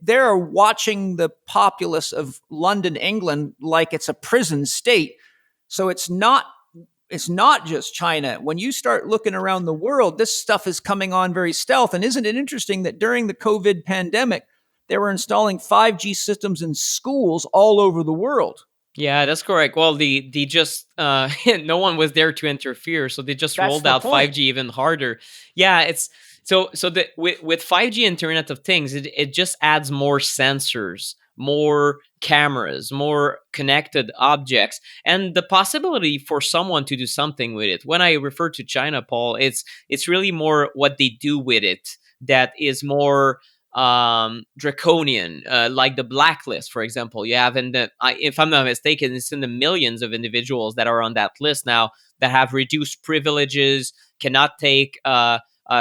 They're watching the populace of London, England, like it's a prison state. So it's not just China. When you start looking around the world, this stuff is coming on very stealth. And isn't it interesting that during the COVID pandemic, they were installing 5G systems in schools all over the world? Yeah, that's correct. Well, the just no one was there to interfere, so they just rolled out 5G even harder. Yeah, it's with 5G Internet of Things, it just adds more sensors, more cameras, more connected objects, and the possibility for someone to do something with it. When I refer to China, Paul, it's really more what they do with it that is more draconian, like the blacklist, for example. You have if I'm not mistaken, it's in the millions of individuals that are on that list now that have reduced privileges, cannot take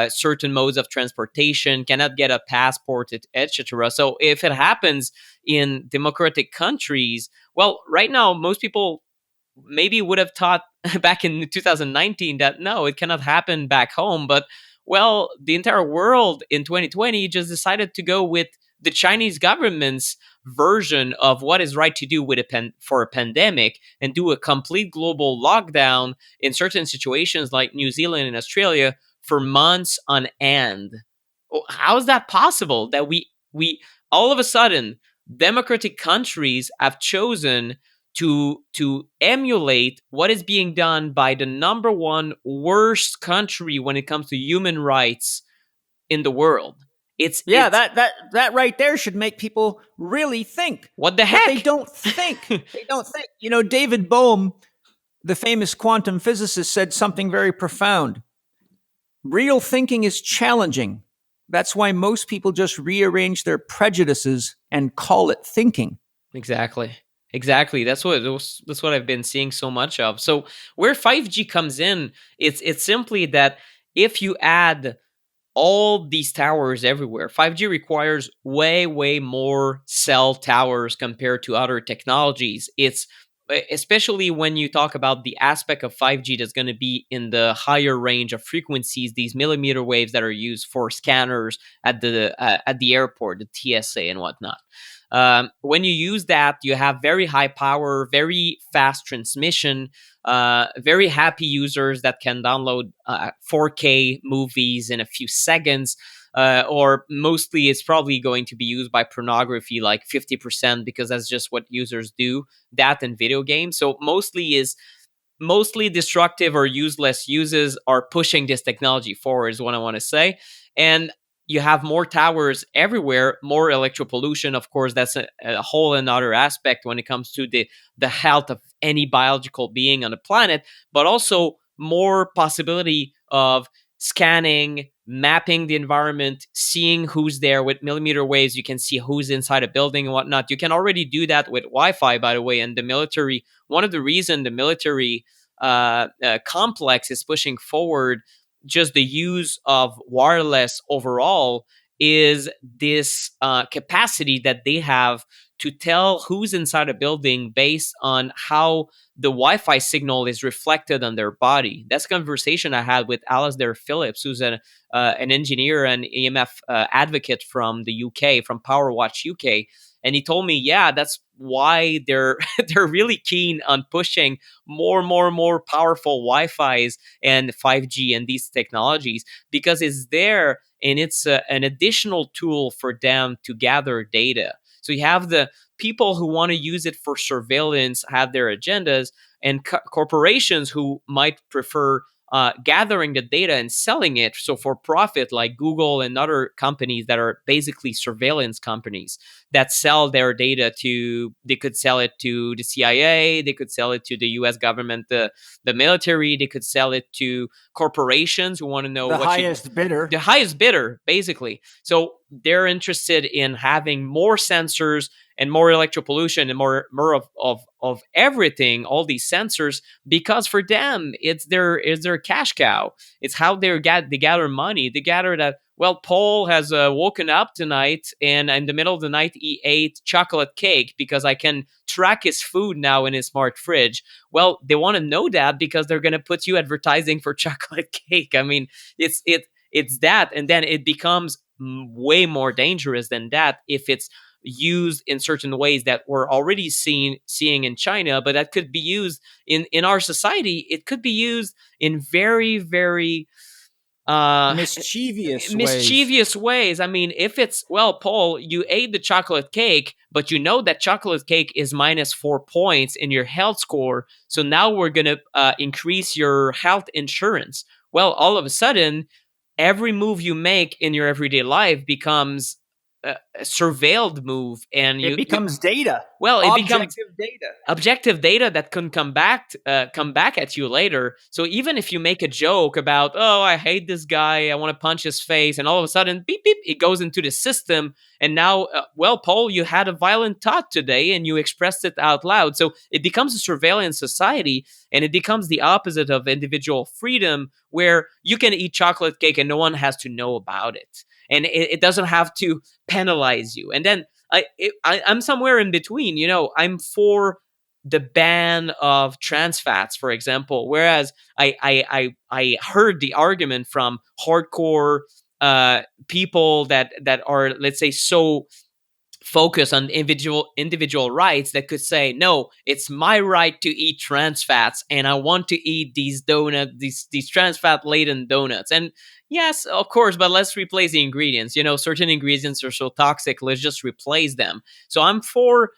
certain modes of transportation, cannot get a passport, etc. So if it happens in democratic countries, well, right now most people maybe would have thought back in 2019 that no, it cannot happen back home, but well, the entire world in 2020 just decided to go with the Chinese government's version of what is right to do with for a pandemic and do a complete global lockdown in certain situations like New Zealand and Australia for months on end. How is that possible that we all of a sudden democratic countries have chosen to emulate what is being done by the number one worst country when it comes to human rights in the world? That right there should make people really think. What the heck? But they don't think. They don't think. You know, David Bohm, the famous quantum physicist, said something very profound. Real thinking is challenging. That's why most people just rearrange their prejudices and call it thinking. Exactly. That's what I've been seeing so much of. So where 5G comes in, it's simply that if you add all these towers everywhere, 5G requires way more cell towers compared to other technologies. It's especially when you talk about the aspect of 5G that's going to be in the higher range of frequencies, these millimeter waves that are used for scanners at the airport, the TSA and whatnot. When you use that, you have very high power, very fast transmission, very happy users that can download 4K movies in a few seconds, or mostly it's probably going to be used by pornography, like 50%, because that's just what users do, that and video games. So mostly destructive or useless uses are pushing this technology forward is what I want to say. And you have more towers everywhere, more electro-pollution. Of course, that's a whole another aspect when it comes to the health of any biological being on the planet, but also more possibility of scanning, mapping the environment, seeing who's there with millimeter waves. You can see who's inside a building and whatnot. You can already do that with Wi-Fi, by the way. And the military, one of the reasons the military complex is pushing forward just the use of wireless overall is this capacity that they have to tell who's inside a building based on how the Wi-Fi signal is reflected on their body. That's a conversation I had with Alasdair Phillips, who's an engineer and EMF advocate from the UK, from PowerWatch UK. And he told me, yeah, that's why they're really keen on pushing more powerful Wi-Fi's and 5G and these technologies, because it's there and it's an additional tool for them to gather data. So you have the people who want to use it for surveillance, have their agendas, and corporations who might prefer gathering the data and selling it, so for profit, like Google and other companies that are basically surveillance companies that sell their data they could sell it to the CIA, they could sell it to the US government, the military, they could sell it to corporations who want to know the highest bidder, basically. So they're interested in having more sensors and more electro-pollution and more of everything, all these sensors, because for them it's their cash cow. It's how they gather money. They gather that, well, Paul has woken up tonight and in the middle of the night he ate chocolate cake because I can track his food now in his smart fridge. Well, they want to know that because they're going to put you advertising for chocolate cake. I mean, it's that, and then it becomes way more dangerous than that if it's used in certain ways that we're already seeing in China, but that could be used in our society. It could be used in very, very mischievous ways. I mean, if it's, well, Paul, you ate the chocolate cake, but you know that chocolate cake is minus 4 points in your health score. So now we're going to increase your health insurance. Well, all of a sudden, every move you make in your everyday life becomes a surveilled move, and it becomes data. Well, it becomes data. Objective data that can come back at you later. So even if you make a joke about, oh, I hate this guy, I want to punch his face, and all of a sudden, beep beep, it goes into the system, and now, well, Paul, you had a violent thought today, and you expressed it out loud. So it becomes a surveillance society, and it becomes the opposite of individual freedom, where you can eat chocolate cake and no one has to know about it, and it doesn't have to penalize you. And then I'm somewhere in between. I'm for the ban of trans fats, for example, whereas I heard the argument from hardcore people that are, let's say, so focus on individual rights, that could say, no, it's my right to eat trans fats, and I want to eat these donuts, these trans fat laden donuts. And yes, of course, but let's replace the ingredients. Certain ingredients are so toxic, let's just replace them. So I'm for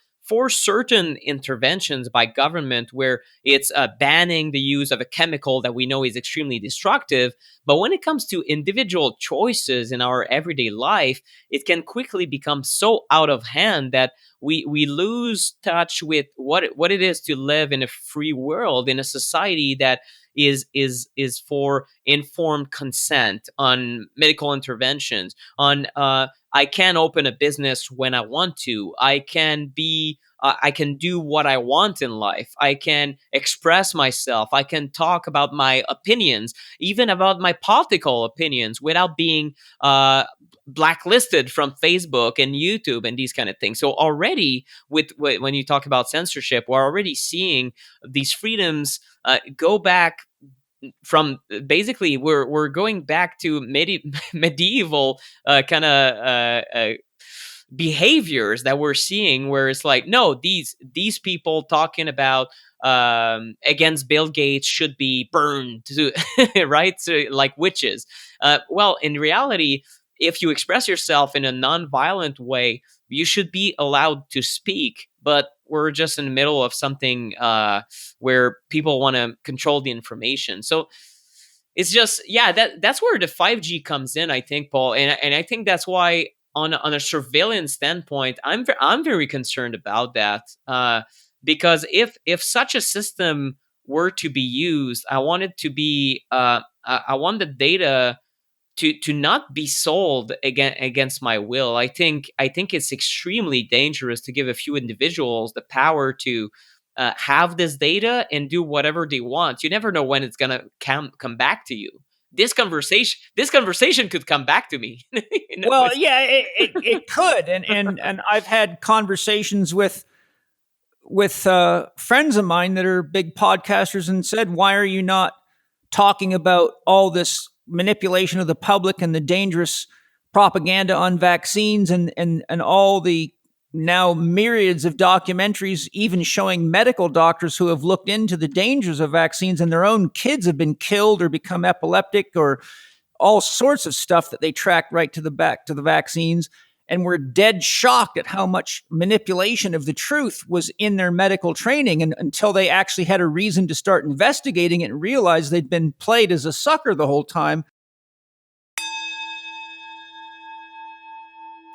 certain interventions by government where it's banning the use of a chemical that we know is extremely destructive. But when it comes to individual choices in our everyday life, it can quickly become so out of hand that we lose touch with what it is to live in a free world, in a society that is for informed consent on medical interventions, on I can open a business when I want to. I can do what I want in life. I can express myself. I can talk about my opinions, even about my political opinions, without being blacklisted from Facebook and YouTube and these kind of things. So already, when you talk about censorship, we're already seeing these freedoms go back from, basically, we're going back to medieval kind of behaviors that we're seeing, where it's like, no, these people talking about against Bill Gates should be burned, right? So, like witches. Well, in reality, if you express yourself in a non-violent way, you should be allowed to speak. But we're just in the middle of something where people want to control the information. So it's just, yeah, that's where the 5G comes in, I think, Paul. And I think that's why, on a surveillance standpoint, I'm very concerned about that, because if such a system were to be used, I want it to be I want the data to not be sold against my will. I think it's extremely dangerous to give a few individuals the power to have this data and do whatever they want. You never know when it's gonna come back to you. This conversation could come back to me. Well, yeah, it could, and I've had conversations with friends of mine that are big podcasters, and said, why are you not talking about all this manipulation of the public and the dangerous propaganda on vaccines, and all the now myriads of documentaries even showing medical doctors who have looked into the dangers of vaccines, and their own kids have been killed or become epileptic, or all sorts of stuff that they tracked right to the vaccines, and were dead shocked at how much manipulation of the truth was in their medical training, and until they actually had a reason to start investigating it and realize they'd been played as a sucker the whole time.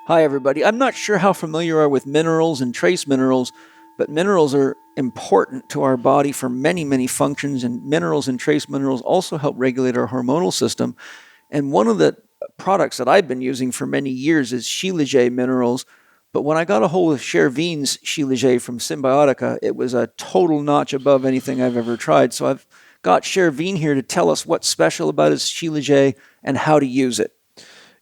Hi, everybody. I'm not sure how familiar you are with minerals and trace minerals, but minerals are important to our body for many, many functions, and minerals and trace minerals also help regulate our hormonal system. And one of the products that I've been using for many years is Shilajit minerals. But when I got a hold of Chervine's Shilajit from Symbiotica, it was a total notch above anything I've ever tried. So I've got Chervine here to tell us what's special about his Shilajit and how to use it.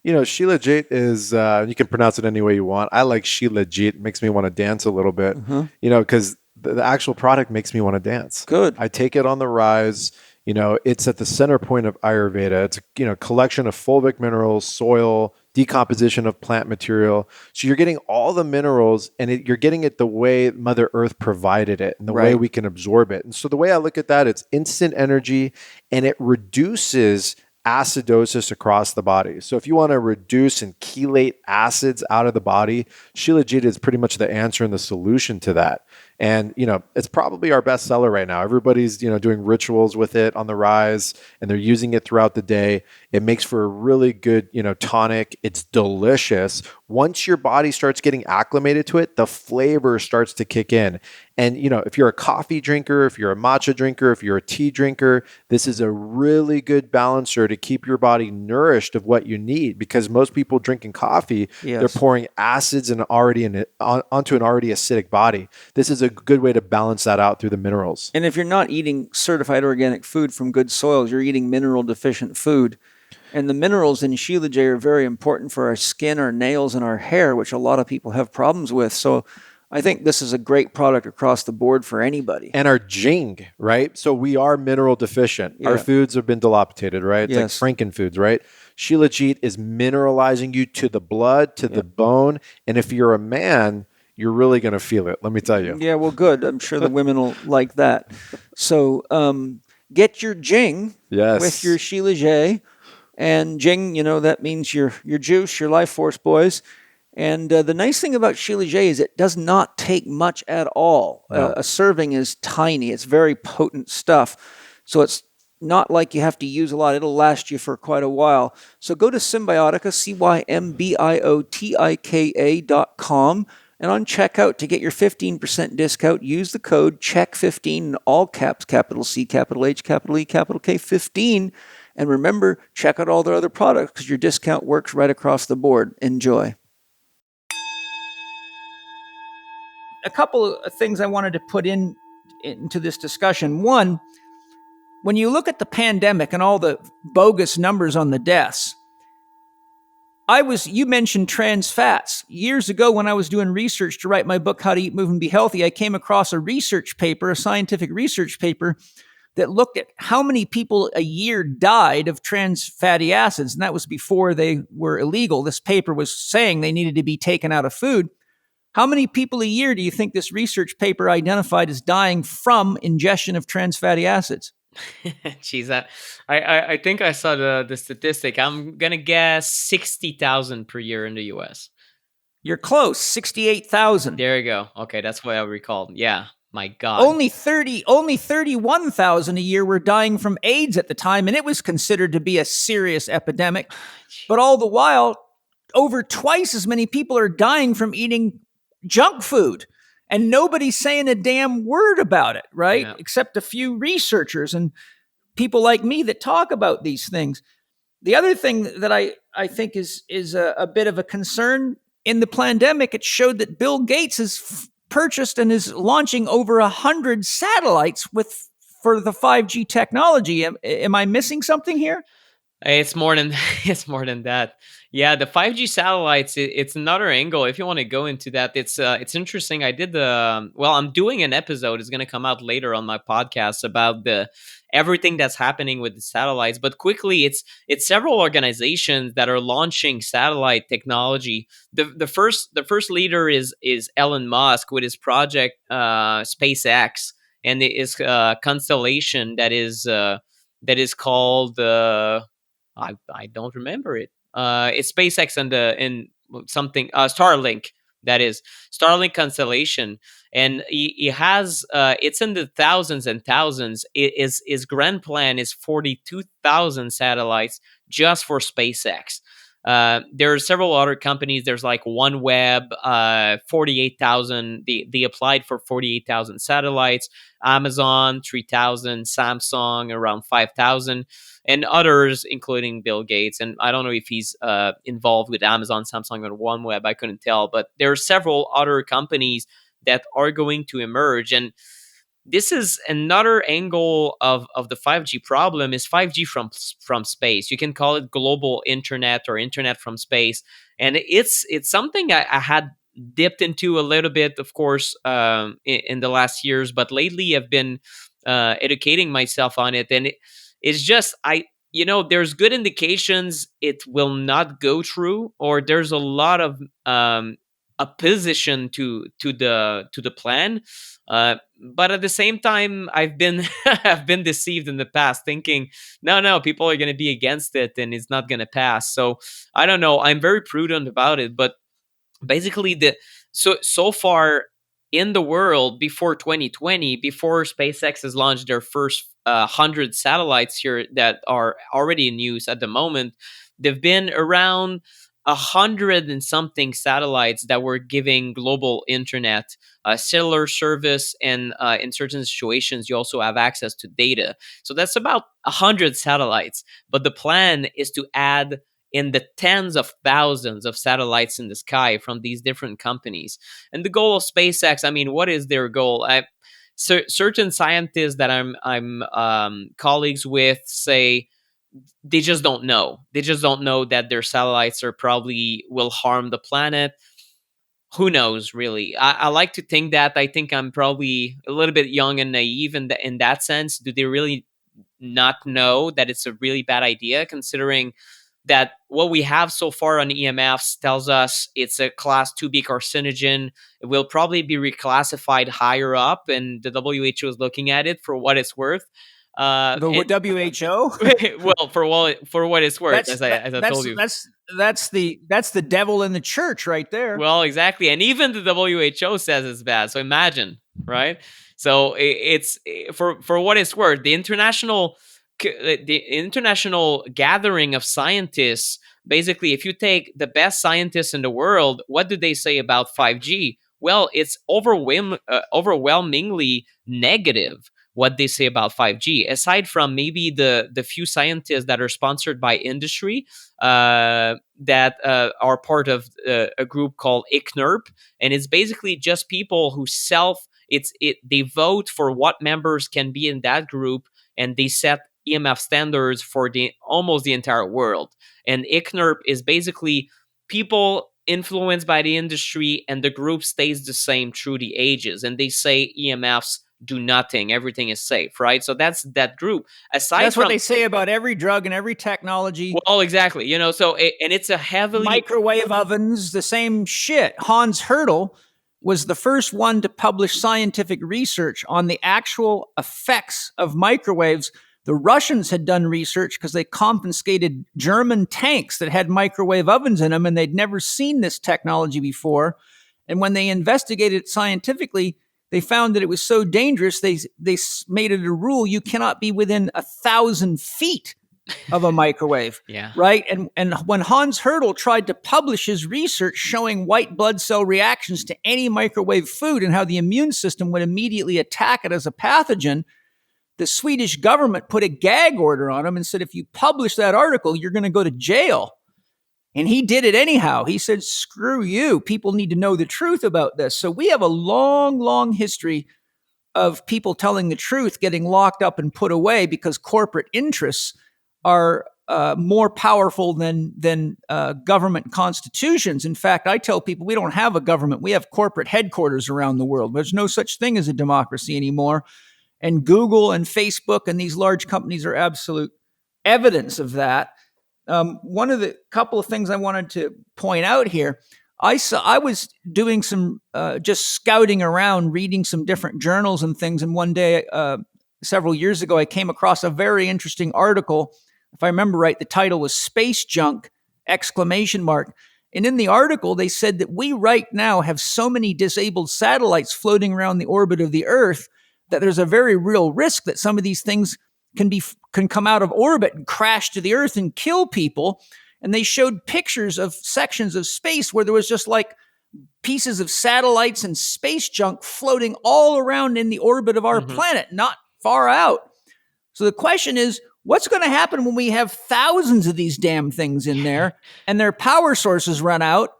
Shilajit is, you can pronounce it any way you want. I like Shilajit. It makes me want to dance a little bit, because the actual product makes me want to dance. Good. I take it on the rise. It's at the center point of Ayurveda. It's collection of fulvic minerals, soil, decomposition of plant material. So you're getting all the minerals, and you're getting it the way Mother Earth provided it and the way Right. we can absorb it. And so the way I look at that, it's instant energy, and it reduces acidosis across the body. So if you want to reduce and chelate acids out of the body, Shilajit is pretty much the answer and the solution to that. And, it's probably our best seller right now. Everybody's, doing rituals with it on the rise, and they're using it throughout the day. It makes for a really good, tonic. It's delicious. Once your body starts getting acclimated to it, the flavor starts to kick in. And, if you're a coffee drinker, if you're a matcha drinker, if you're a tea drinker, this is a really good balancer to keep your body nourished of what you need, because most people drinking coffee, Yes. they're pouring acids and onto an already acidic body. This is a good way to balance that out through the minerals. And if you're not eating certified organic food from good soils, you're eating mineral deficient food. And the minerals in Shilajit are very important for our skin, our nails, and our hair, which a lot of people have problems with. So I think this is a great product across the board for anybody. And our jing, right? So we are mineral deficient. Yeah. Our foods have been dilapidated, right? It's Yes. like Frankenfoods, right? Shilajit is mineralizing you to the blood, to the bone. And if you're a man, you're really going to feel it. Let me tell you. Yeah, well, good. I'm sure the women will like that. So get your jing Yes. with your Shilajit. And jing, that means your juice, your life force, boys. And the nice thing about Shilajit is it does not take much at all. No. A serving is tiny. It's very potent stuff. So it's not like you have to use a lot. It'll last you for quite a while. So go to Symbiotica, CYMBIOTIKA.com. And on checkout, to get your 15% discount, use the code CHEK15 in all caps, capital C, capital H, capital E, capital K, 15. And remember, check out all their other products because your discount works right across the board. Enjoy. A couple of things I wanted to put into this discussion. One, when you look at the pandemic and all the bogus numbers on the deaths, you mentioned trans fats. Years ago, when I was doing research to write my book, How to Eat, Move, and Be Healthy, I came across a scientific research paper that looked at how many people a year died of trans fatty acids. And that was before they were illegal. This paper was saying they needed to be taken out of food. How many people a year do you think this research paper identified as dying from ingestion of trans fatty acids? Jeez, I think I saw the statistic. I'm gonna guess 60,000 per year in the U.S. You're close, 68,000. There you go. Okay, that's what I recalled. Yeah, my God. Only 31,000 a year were dying from AIDS at the time, and it was considered to be a serious epidemic. But all the while, over twice as many people are dying from eating junk food. And nobody's saying a damn word about it, right? Yeah. Except a few researchers and people like me that talk about these things. The other thing that I think is a bit of a concern in the pandemic, it showed that Bill Gates has purchased and is launching over 100 satellites for the 5G technology. Am I missing something here? It's more than that. Yeah, the 5G satellites. It's another angle. If you want to go into that, it's interesting. I'm doing an episode. It's going to come out later on my podcast about everything that's happening with the satellites. But quickly, it's several organizations that are launching satellite technology. The first leader is Elon Musk with his project SpaceX, and it is constellation that is called. I don't remember it. It's SpaceX and something Starlink. That is Starlink constellation, and he has it's in the thousands and thousands. His grand plan is 42,000 satellites just for SpaceX. There are several other companies. There's like OneWeb, 48,000. They applied for 48,000 satellites. Amazon 3,000. Samsung around 5,000. And others, including Bill Gates. And I don't know if he's involved with Amazon, Samsung, or OneWeb. I couldn't tell. But there are several other companies that are going to emerge. And this is another angle of the 5G problem is 5G from space. You can call it global internet or internet from space. And it's something I had dipped into a little bit, of course, in the last years. But lately I've been educating myself on it, and it's just there's good indications it will not go through, or there's a lot of opposition to the plan. But at the same time, I've been I've been deceived in the past, thinking no, people are going to be against it and it's not going to pass. So I don't know. I'm very prudent about it, but basically so far in the world, before 2020, before SpaceX has launched their first 100 satellites here that are already in use at the moment, they've been around 100 and something satellites that were giving global internet, cellular service, and in certain situations you also have access to data. So that's about 100 satellites, but the plan is to add in the tens of thousands of satellites in the sky from these different companies. And the goal of SpaceX, I mean, what is their goal? Certain scientists that I'm colleagues with say they just don't know. They just don't know that their satellites are probably will harm the planet. Who knows, really? I like to think that. I think I'm probably a little bit young and naive in that sense. Do they really not know that it's a really bad idea, considering that what we have so far on EMFs tells us it's a class 2B carcinogen. It will probably be reclassified higher up, and the WHO is looking at it for what it's worth. The WHO? Well, for what it's worth, as I told you. That's the devil in the church right there. Well, exactly, and even the WHO says it's bad. So imagine, right? So it's for what it's worth. The international gathering of scientists, basically, if you take the best scientists in the world, what do they say about 5G? Well, it's overwhelmingly negative what they say about 5G, aside from maybe the few scientists that are sponsored by industry, that are part of a group called ICNIRP, and it's basically just people who they vote for what members can be in that group, and they set EMF standards for almost the entire world. And ICNIRP is basically people influenced by the industry, and the group stays the same through the ages. And they say EMFs do nothing, everything is safe, right? So that's that group. That's what they say about every drug and every technology. Well, exactly. And it's a heavily microwave ovens, the same shit. Hans Hertel was the first one to publish scientific research on the actual effects of microwaves. The Russians had done research because they confiscated German tanks that had microwave ovens in them, and they'd never seen this technology before. And when they investigated it scientifically, they found that it was so dangerous, they made it a rule you cannot be within 1,000 feet of a microwave. Yeah. Right? And when Hans Hertel tried to publish his research showing white blood cell reactions to any microwave food and how the immune system would immediately attack it as a pathogen, the Swedish government put a gag order on him and said, if you publish that article, you're going to go to jail. And he did it anyhow. He said, screw you. People need to know the truth about this. So we have a long, long history of people telling the truth, getting locked up and put away because corporate interests are more powerful than government constitutions. In fact, I tell people we don't have a government. We have corporate headquarters around the world. There's no such thing as a democracy anymore. And Google and Facebook and these large companies are absolute evidence of that. One of the couple of things I wanted to point out here, I was doing some just scouting around, reading some different journals and things. And one day, several years ago, I came across a very interesting article. If I remember right, the title was Space Junk! And in the article, they said that we right now have so many disabled satellites floating around the orbit of the Earth that there's a very real risk that some of these things can come out of orbit and crash to the Earth and kill people. And they showed pictures of sections of space where there was just like pieces of satellites and space junk floating all around in the orbit of our planet, not far out. So the question is, what's going to happen when we have thousands of these damn things in there and their power sources run out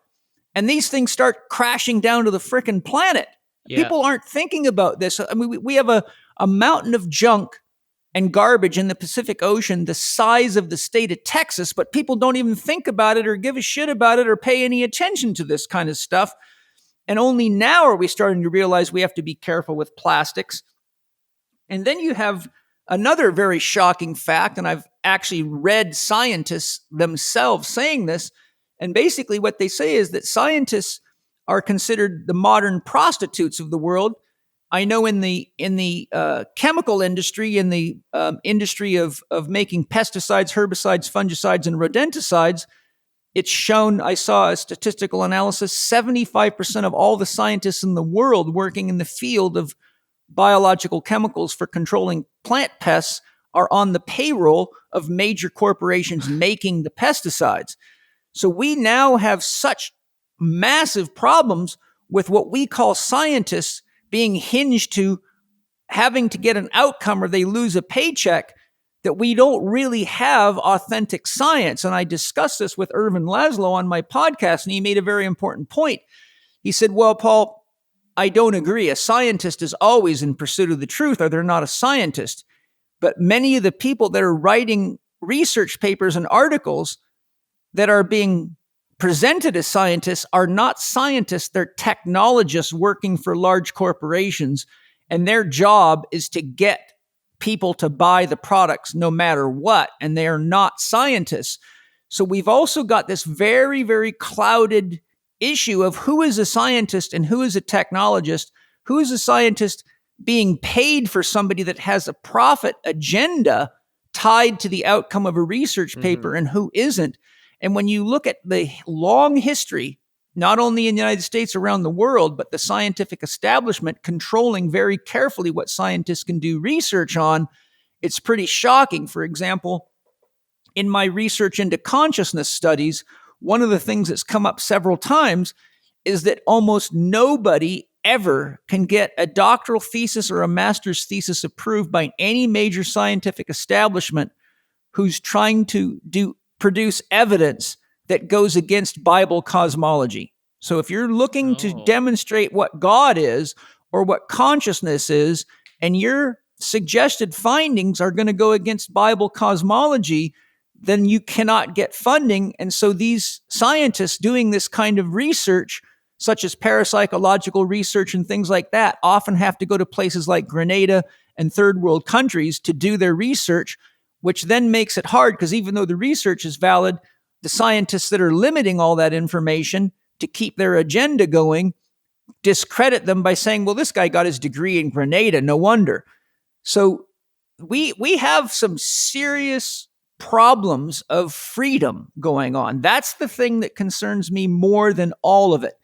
and these things start crashing down to the frickin' planet? Yeah. People aren't thinking about this. I mean, we have a mountain of junk and garbage in the Pacific Ocean the size of the state of Texas, but people don't even think about it or give a shit about it or pay any attention to this kind of stuff. And only now are we starting to realize we have to be careful with plastics. And then you have another very shocking fact, and I've actually read scientists themselves saying this. And basically what they say is that scientists are considered the modern prostitutes of the world. I know in the chemical industry, in the industry of making pesticides, herbicides, fungicides, and rodenticides, it's shown, I saw a statistical analysis, 75% of all the scientists in the world working in the field of biological chemicals for controlling plant pests are on the payroll of major corporations making the pesticides. So we now have such massive problems with what we call scientists being hinged to having to get an outcome or they lose a paycheck, that we don't really have authentic science. And I discussed this with Ervin Laszlo on my podcast, and he made a very important point. He said, well, Paul, I don't agree. A scientist is always in pursuit of the truth, or they're not a scientist. But many of the people that are writing research papers and articles that are being presented as scientists are not scientists. They're technologists working for large corporations, and their job is to get people to buy the products no matter what, and they are not scientists. So we've also got this very, very clouded issue of who is a scientist and who is a technologist, who is a scientist being paid for somebody that has a profit agenda tied to the outcome of a research paper, and who isn't. And when you look at the long history, not only in the United States, around the world, but the scientific establishment controlling very carefully what scientists can do research on, it's pretty shocking. For example, in my research into consciousness studies, one of the things that's come up several times is that almost nobody ever can get a doctoral thesis or a master's thesis approved by any major scientific establishment who's trying to produce evidence that goes against Bible cosmology. So if you're looking to demonstrate what God is or what consciousness is, and your suggested findings are going to go against Bible cosmology, then you cannot get funding. And so these scientists doing this kind of research, such as parapsychological research and things like that, often have to go to places like Grenada and third world countries to do their research, which then makes it hard because even though the research is valid, the scientists that are limiting all that information to keep their agenda going discredit them by saying, well, this guy got his degree in Grenada, no wonder. So we have some serious problems of freedom going on. That's the thing that concerns me more than all of it.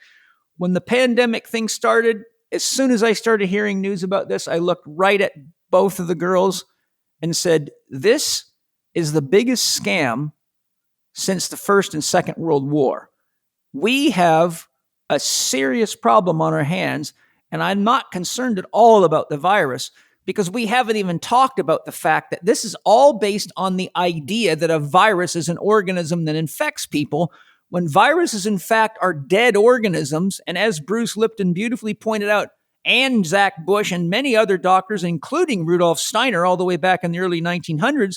When the pandemic thing started, as soon as I started hearing news about this, I looked right at both of the girls and said, this is the biggest scam since the First and Second World War. We have a serious problem on our hands, and I'm not concerned at all about the virus, because we haven't even talked about the fact that this is all based on the idea that a virus is an organism that infects people, when viruses, in fact, are dead organisms. And as Bruce Lipton beautifully pointed out, and Zach Bush and many other doctors, including Rudolf Steiner, all the way back in the early 1900s,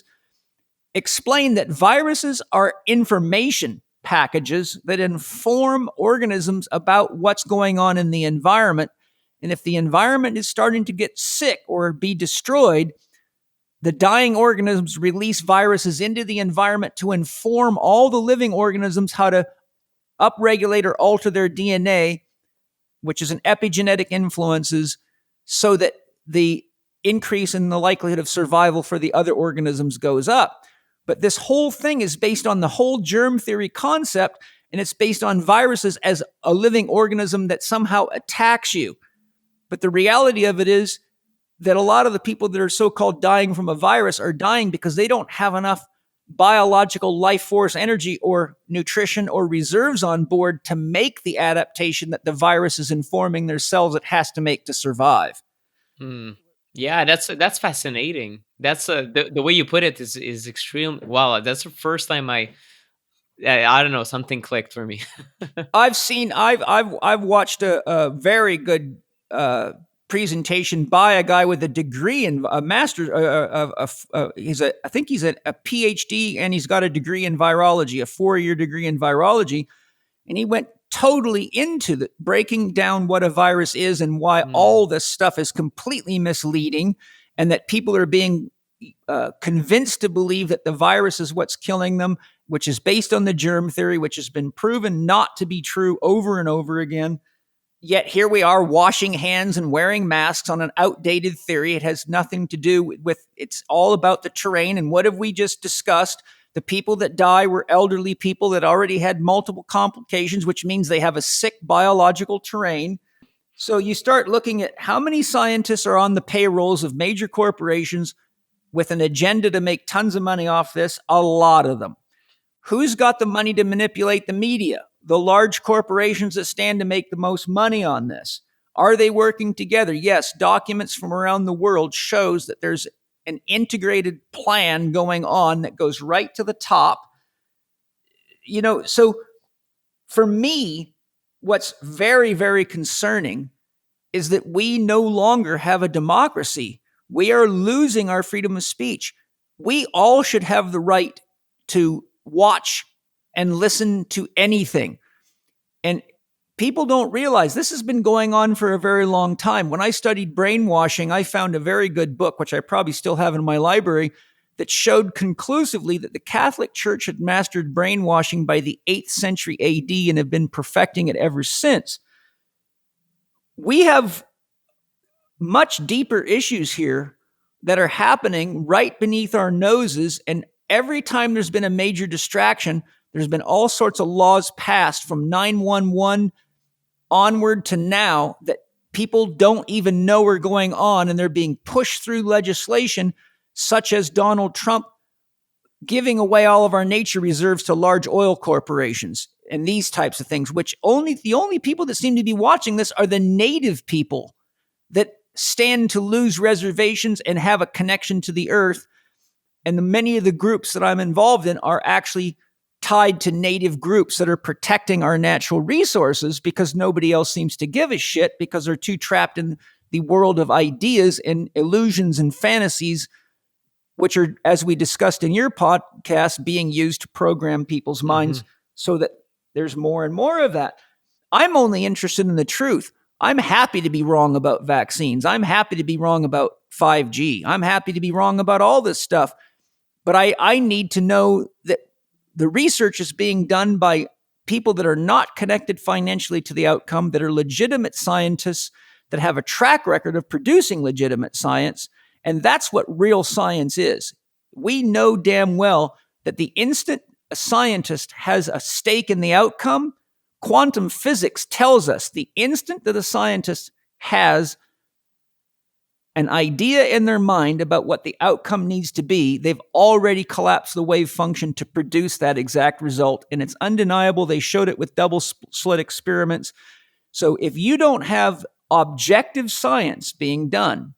explained that viruses are information packages that inform organisms about what's going on in the environment. And if the environment is starting to get sick or be destroyed, the dying organisms release viruses into the environment to inform all the living organisms how to upregulate or alter their DNA, which is an epigenetic influences, so that the increase in the likelihood of survival for the other organisms goes up. But this whole thing is based on the whole germ theory concept, and it's based on viruses as a living organism that somehow attacks you. But the reality of it is that a lot of the people that are so-called dying from a virus are dying because they don't have enough biological life force energy or nutrition or reserves on board to make the adaptation that the virus is informing their cells it has to make to survive. Yeah, that's fascinating. That's the way you put it is extreme. Wow, that's the first time I don't know, something clicked for me. I've watched a very good presentation by a guy with a degree in a master's. I think he's a PhD, and he's got a degree in virology, a 4-year degree in virology, and he went totally into breaking down what a virus is and why all this stuff is completely misleading, and that people are being convinced to believe that the virus is what's killing them, which is based on the germ theory, which has been proven not to be true over and over again. Yet here we are washing hands and wearing masks on an outdated theory. It has nothing to do with it's all about the terrain. And what have we just discussed? The people that die were elderly people that already had multiple complications, which means they have a sick biological terrain. So you start looking at how many scientists are on the payrolls of major corporations with an agenda to make tons of money off this. A lot of them. Who's got the money to manipulate the media? The large corporations that stand to make the most money on this. Are they working together? Yes, documents from around the world shows that there's an integrated plan going on that goes right to the top. So for me, what's very, very concerning is that we no longer have a democracy. We are losing our freedom of speech. We all should have the right to watch and listen to anything. And people don't realize this has been going on for a very long time. When I studied brainwashing, I found a very good book, which I probably still have in my library, that showed conclusively that the Catholic Church had mastered brainwashing by the 8th century AD and have been perfecting it ever since. We have much deeper issues here that are happening right beneath our noses, and every time there's been a major distraction, there's been all sorts of laws passed from 911 onward to now that people don't even know are going on, and they're being pushed through legislation, such as Donald Trump giving away all of our nature reserves to large oil corporations and these types of things, which the only people that seem to be watching this are the native people that stand to lose reservations and have a connection to the earth. And many of the groups that I'm involved in are actually tied to native groups that are protecting our natural resources because nobody else seems to give a shit because they're too trapped in the world of ideas and illusions and fantasies, which are, as we discussed in your podcast, being used to program people's minds so that there's more and more of that. I'm only interested in the truth. I'm happy to be wrong about vaccines. I'm happy to be wrong about 5G. I'm happy to be wrong about all this stuff. But I need to know that the research is being done by people that are not connected financially to the outcome, that are legitimate scientists, that have a track record of producing legitimate science. And that's what real science is. We know damn well that the instant a scientist has a stake in the outcome, quantum physics tells us the instant that a scientist has an idea in their mind about what the outcome needs to be, they've already collapsed the wave function to produce that exact result. And it's undeniable. They showed it with double slit experiments. So if you don't have objective science being done,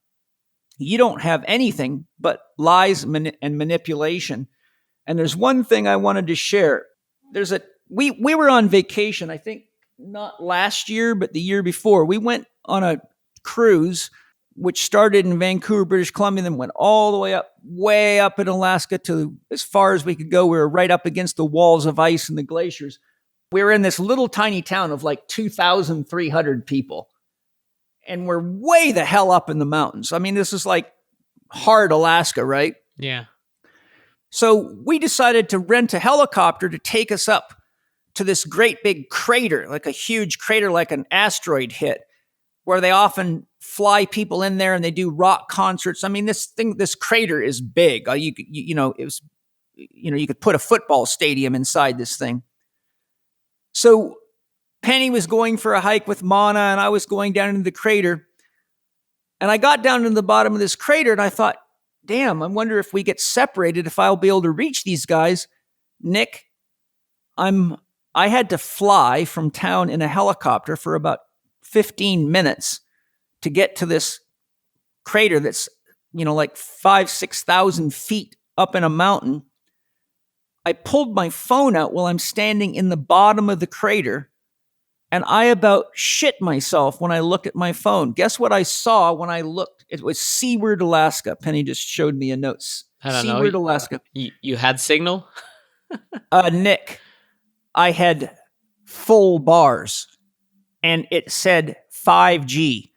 you don't have anything but lies and manipulation. And there's one thing I wanted to share. We were on vacation, I think not last year, but the year before. We went on a cruise, which started in Vancouver, British Columbia, then went all the way up in Alaska to as far as we could go. We were right up against the walls of ice and the glaciers. We were in this little tiny town of like 2,300 people. And we're way the hell up in the mountains. I mean, this is like hard Alaska, right? Yeah. So we decided to rent a helicopter to take us up to this great big crater, like a huge crater, like an asteroid hit, where they often fly people in there and they do rock concerts. I mean, this crater is big. You could put a football stadium inside this thing. So Penny was going for a hike with Mana, and I was going down into the crater. And I got down to the bottom of this crater, and I thought, damn, I wonder if we get separated, if I'll be able to reach these guys. Nick, I had to fly from town in a helicopter for about 15 minutes to get to this crater that's, like 5,000-6,000 feet up in a mountain. I pulled my phone out while I'm standing in the bottom of the crater, and I about shit myself when I looked at my phone. Guess what I saw when I looked? It was Seward, Alaska. Penny just showed me a note. I don't Seward, know. Alaska. You had signal? Nick, I had full bars, and it said 5G.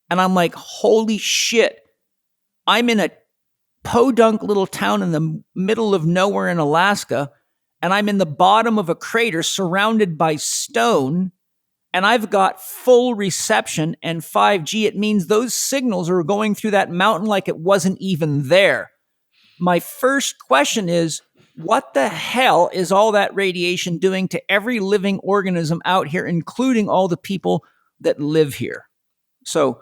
And I'm like, holy shit. I'm in a podunk little town in the middle of nowhere in Alaska, and I'm in the bottom of a crater surrounded by stone, and I've got full reception and 5G. It means those signals are going through that mountain like it wasn't even there. My first question is, what the hell is all that radiation doing to every living organism out here, including all the people that live here? So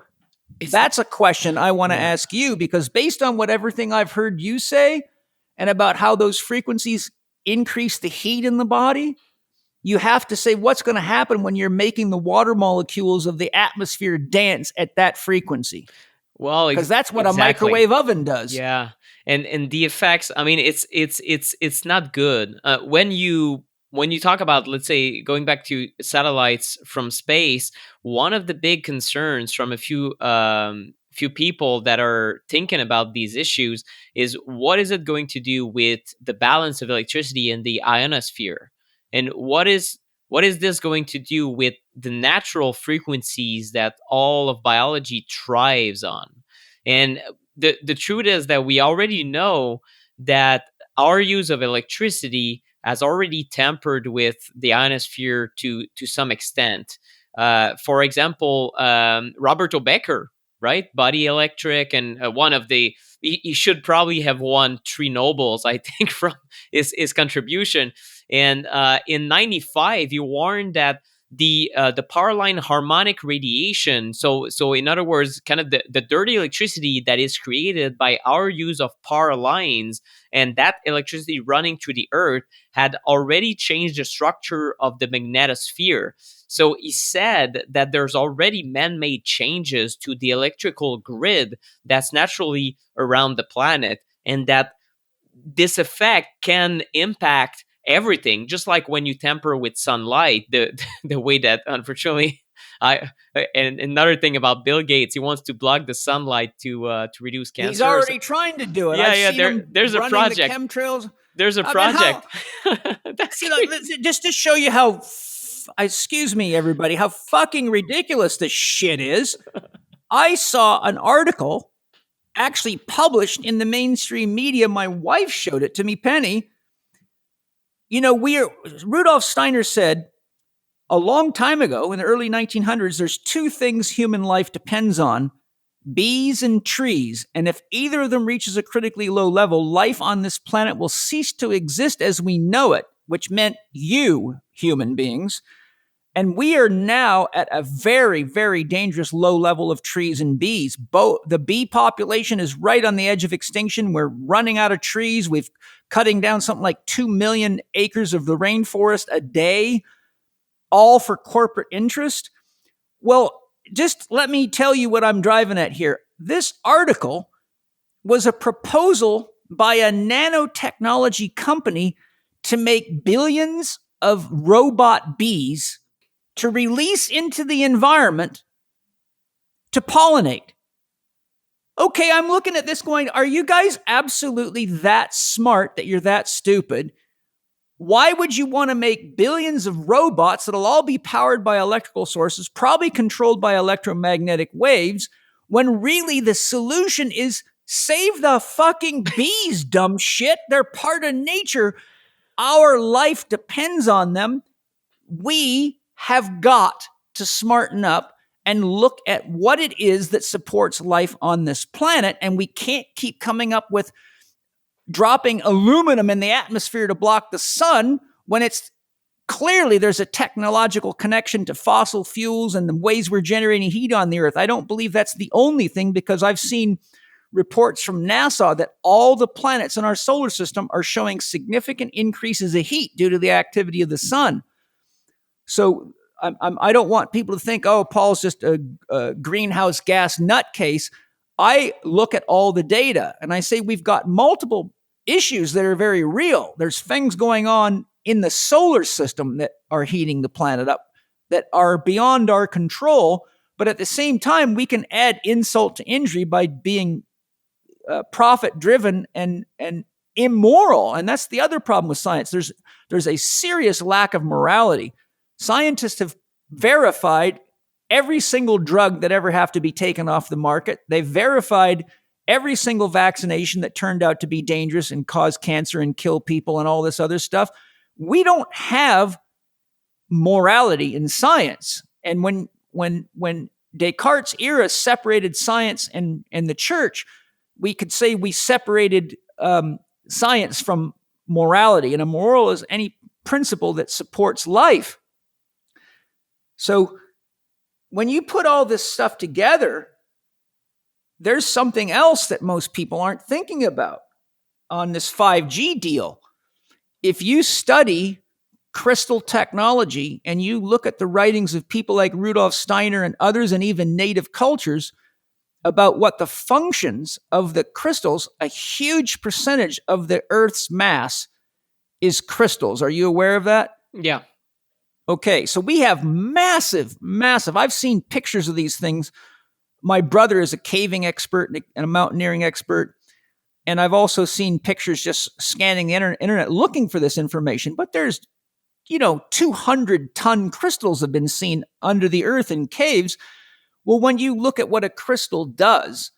that's a question I want to ask you, because based on what everything I've heard you say and about how those frequencies increase the heat in the body, you have to say what's going to happen when you're making the water molecules of the atmosphere dance at that frequency. Well, because that's what exactly. a microwave oven does. Yeah, and the effects. I mean, it's not good. When you talk about, let's say, going back to satellites from space, one of the big concerns from a few people that are thinking about these issues is, what is it going to do with the balance of electricity in the ionosphere, and what is this going to do with the natural frequencies that all of biology thrives on? And the truth is that we already know that our use of electricity has already tampered with the ionosphere to some extent. For example, Roberto Becker, right? Body Electric, and one of the, he should probably have won 3 Nobels, I think, from his contribution. And in '95, he warned that the power line harmonic radiation, so in other words, kind of the dirty electricity that is created by our use of power lines, and that electricity running through the earth, had already changed the structure of the magnetosphere. So he said that there's already man-made changes to the electrical grid that's naturally around the planet, and that this effect can impact everything, just like when you tamper with sunlight, the way that, unfortunately, and another thing about Bill Gates, he wants to block the sunlight to reduce cancer. He's already trying to do it. There's a project. The chemtrails. There's a project. Just to show you how, excuse me, everybody, how fucking ridiculous this shit is. I saw an article actually published in the mainstream media. My wife showed it to me, Penny. You know, Rudolf Steiner said a long time ago in the early 1900s, there's 2 things human life depends on: bees and trees. And if either of them reaches a critically low level, life on this planet will cease to exist as we know it, which meant you, human beings. And we are now at a very, very dangerous low level of trees and bees. The bee population is right on the edge of extinction. We're running out of trees. We've cutting down something like 2 million acres of the rainforest a day, all for corporate interest. Well, just let me tell you what I'm driving at here. This article was a proposal by a nanotechnology company to make billions of robot bees to release into the environment to pollinate. Okay, I'm looking at this going, are you guys absolutely that smart that you're that stupid? Why would you want to make billions of robots that'll all be powered by electrical sources, probably controlled by electromagnetic waves, when really the solution is save the fucking bees, dumb shit. They're part of nature. Our life depends on them. We have got to smarten up and look at what it is that supports life on this planet. And we can't keep coming up with dropping aluminum in the atmosphere to block the sun when it's clearly there's a technological connection to fossil fuels and the ways we're generating heat on the earth. I don't believe that's the only thing, because I've seen reports from NASA that all the planets in our solar system are showing significant increases of heat due to the activity of the sun. So I don't want people to think, oh, Paul's just a greenhouse gas nutcase. I look at all the data and I say we've got multiple issues that are very real. There's things going on in the solar system that are heating the planet up that are beyond our control. But at the same time, we can add insult to injury by being profit-driven and immoral. And that's the other problem with science. There's a serious lack of morality. Scientists have verified every single drug that ever have to be taken off the market. They've verified every single vaccination that turned out to be dangerous and cause cancer and kill people and all this other stuff. We don't have morality in science. And when Descartes' era separated science and the church, we could say we separated science from morality. And a moral is any principle that supports life. So when you put all this stuff together, there's something else that most people aren't thinking about on this 5G deal. If you study crystal technology and you look at the writings of people like Rudolf Steiner and others, and even native cultures, about what the functions of the crystals, a huge percentage of the Earth's mass is crystals. Are you aware of that? Yeah. Okay, so we have massive, I've seen pictures of these things. My brother is a caving expert and a mountaineering expert. And I've also seen pictures just scanning the internet looking for this information. But there's, 200-ton crystals have been seen under the earth in caves. Well, when you look at what a crystal does,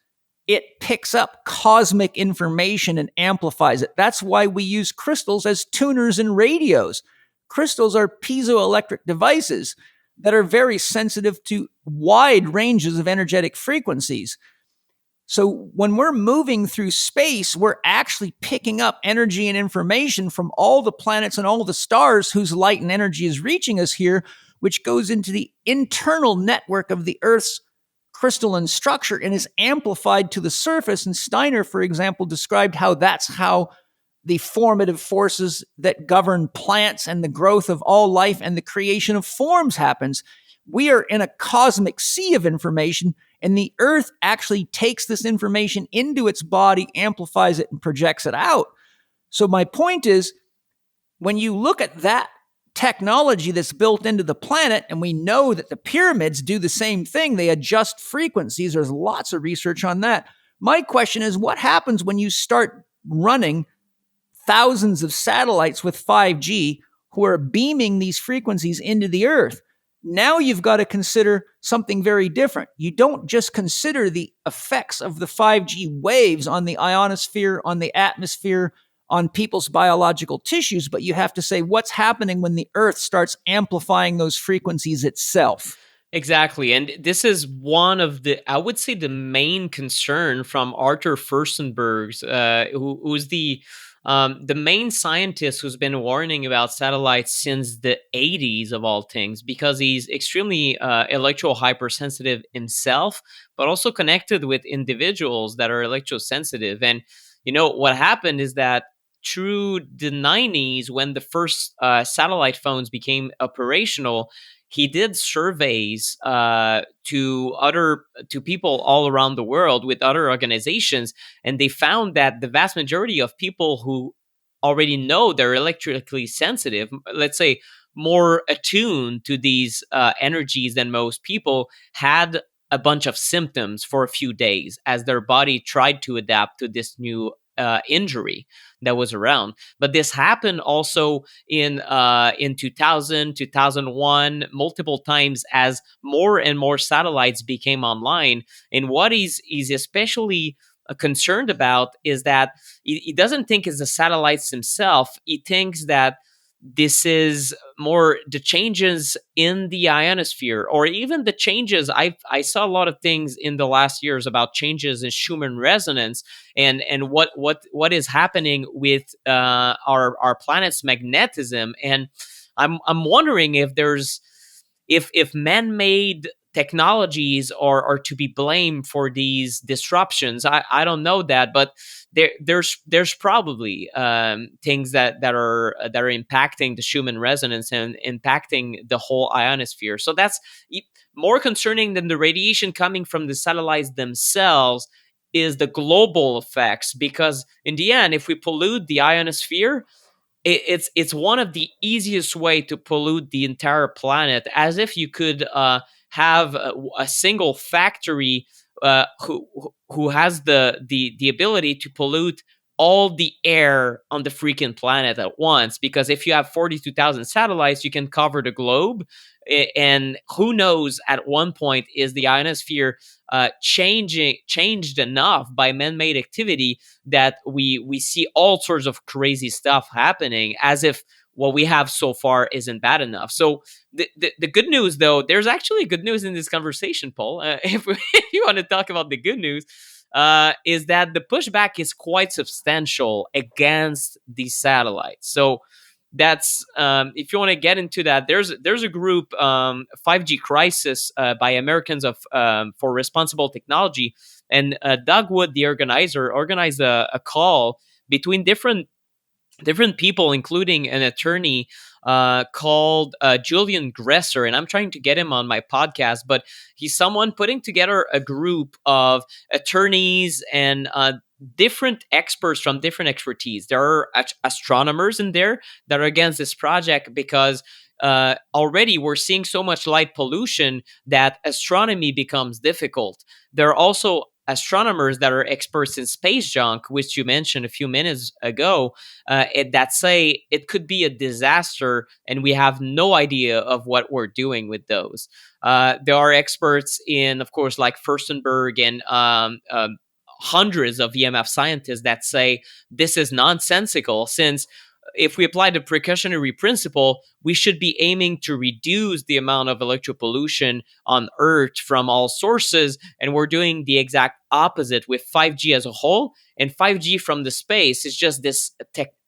it picks up cosmic information and amplifies it. That's why we use crystals as tuners in radios. Crystals are piezoelectric devices that are very sensitive to wide ranges of energetic frequencies. So when we're moving through space, we're actually picking up energy and information from all the planets and all the stars whose light and energy is reaching us here, which goes into the internal network of the Earth's crystalline structure and is amplified to the surface. And Steiner, for example, described how that's how the formative forces that govern plants and the growth of all life and the creation of forms happens. We are in a cosmic sea of information, and the Earth actually takes this information into its body, amplifies it, and projects it out. So my point is, when you look at that technology that's built into the planet, and we know that the pyramids do the same thing, they adjust frequencies. There's lots of research on that. My question is, what happens when you start running thousands of satellites with 5G who are beaming these frequencies into the Earth? Now you've got to consider something very different. You don't just consider the effects of the 5G waves on the ionosphere, on the atmosphere, on people's biological tissues, but you have to say what's happening when the Earth starts amplifying those frequencies itself. Exactly. And this is one of I would say, the main concern from Arthur Furstenberg's, who's the main scientist who's been warning about satellites since the 80s of all things, because he's extremely electro-hypersensitive himself, but also connected with individuals that are electrosensitive. And, what happened is that through the 90s, when the first satellite phones became operational, he did surveys to people all around the world with other organizations, and they found that the vast majority of people who already know they're electrically sensitive, let's say more attuned to these energies than most people, had a bunch of symptoms for a few days as their body tried to adapt to this new injury that was around. But this happened also in 2000, 2001, multiple times as more and more satellites became online. And what he's especially concerned about is that he doesn't think it's the satellites himself. He thinks that this is more the changes in the ionosphere, or even the changes. I saw a lot of things in the last years about changes in Schumann resonance, and what is happening with our planet's magnetism. And I'm wondering if man-made technologies are to be blamed for these disruptions. I don't know that, but there's probably things that are impacting the Schumann resonance and impacting the whole ionosphere. So that's more concerning than the radiation coming from the satellites themselves, is the global effects, because in the end, if we pollute the ionosphere, it's one of the easiest way to pollute the entire planet, as if you could have a single factory who has the ability to pollute all the air on the freaking planet at once, because if you have 42,000 satellites, you can cover the globe. And who knows, at one point, is the ionosphere changed enough by man-made activity that we see all sorts of crazy stuff happening, as if what we have so far isn't bad enough. So the good news, though, there's actually good news in this conversation, Paul. If you want to talk about the good news, is that the pushback is quite substantial against these satellites. So that's if you want to get into that, there's a group, 5G Crisis, by Americans for Responsible Technology, and Doug Wood, the organizer, organized a call between different people, including an attorney called Julian Gresser, and I'm trying to get him on my podcast, but he's someone putting together a group of attorneys and different experts from different expertise. There are astronomers in there that are against this project because already we're seeing so much light pollution that astronomy becomes difficult. There are also astronomers that are experts in space junk, which you mentioned a few minutes ago, that say it could be a disaster and we have no idea of what we're doing with those. There are experts in, of course, like Furstenberg and hundreds of EMF scientists that say this is nonsensical, since if we apply the precautionary principle, we should be aiming to reduce the amount of electro-pollution on Earth from all sources, and we're doing the exact opposite with 5G as a whole. And 5G from the space is just this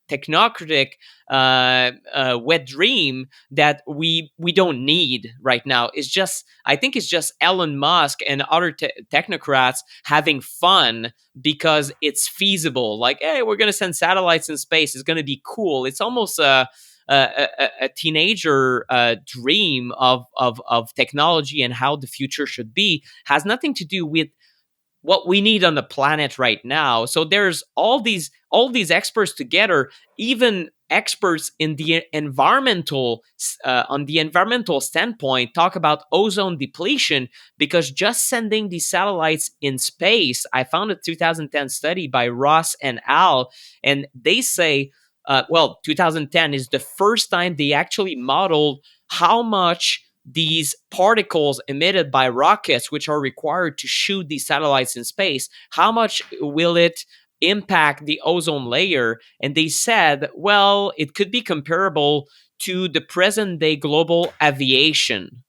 technocratic wet dream that we don't need right now. I think it's just Elon Musk and other technocrats having fun because it's feasible. Like, hey, we're going to send satellites in space. It's going to be cool. It's almost a teenager dream of technology and how the future should be. Has nothing to do with what we need on the planet right now. So there's all these experts together, even experts in the environmental on the environmental standpoint, talk about ozone depletion, because just sending these satellites in space, I found a 2010 study by Ross and Al, and they say 2010 is the first time they actually modeled how much these particles emitted by rockets, which are required to shoot these satellites in space, how much will it impact the ozone layer? And they said, well, it could be comparable to the present day global aviation.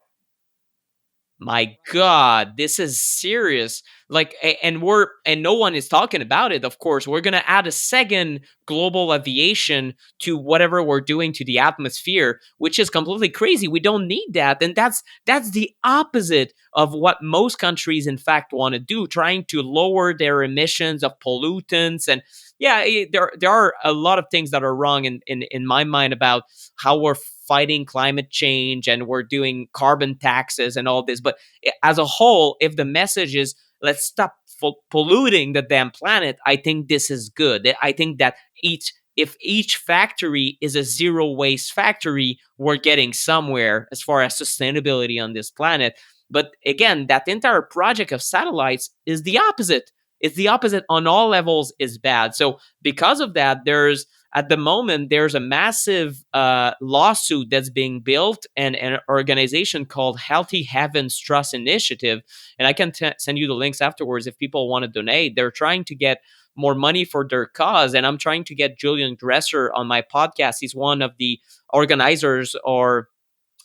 My God, this is serious. Like, and no one is talking about it. Of course, we're going to add a second global aviation to whatever we're doing to the atmosphere, which is completely crazy. We don't need that. And that's the opposite of what most countries, in fact, want to do, trying to lower their emissions of pollutants. And yeah, there are a lot of things that are wrong in my mind about how we're fighting climate change and we're doing carbon taxes and all this. But as a whole, if the message is let's stop polluting the damn planet, I think this is good. I think that if each factory is a zero waste factory, we're getting somewhere as far as sustainability on this planet. But again, that entire project of satellites is the opposite. It's the opposite on all levels, is bad. So because of that, at the moment, there's a massive lawsuit that's being built, and an organization called Healthy Heavens Trust Initiative. And I can send you the links afterwards if people want to donate. They're trying to get more money for their cause. And I'm trying to get Julian Gresser on my podcast. He's one of the organizers or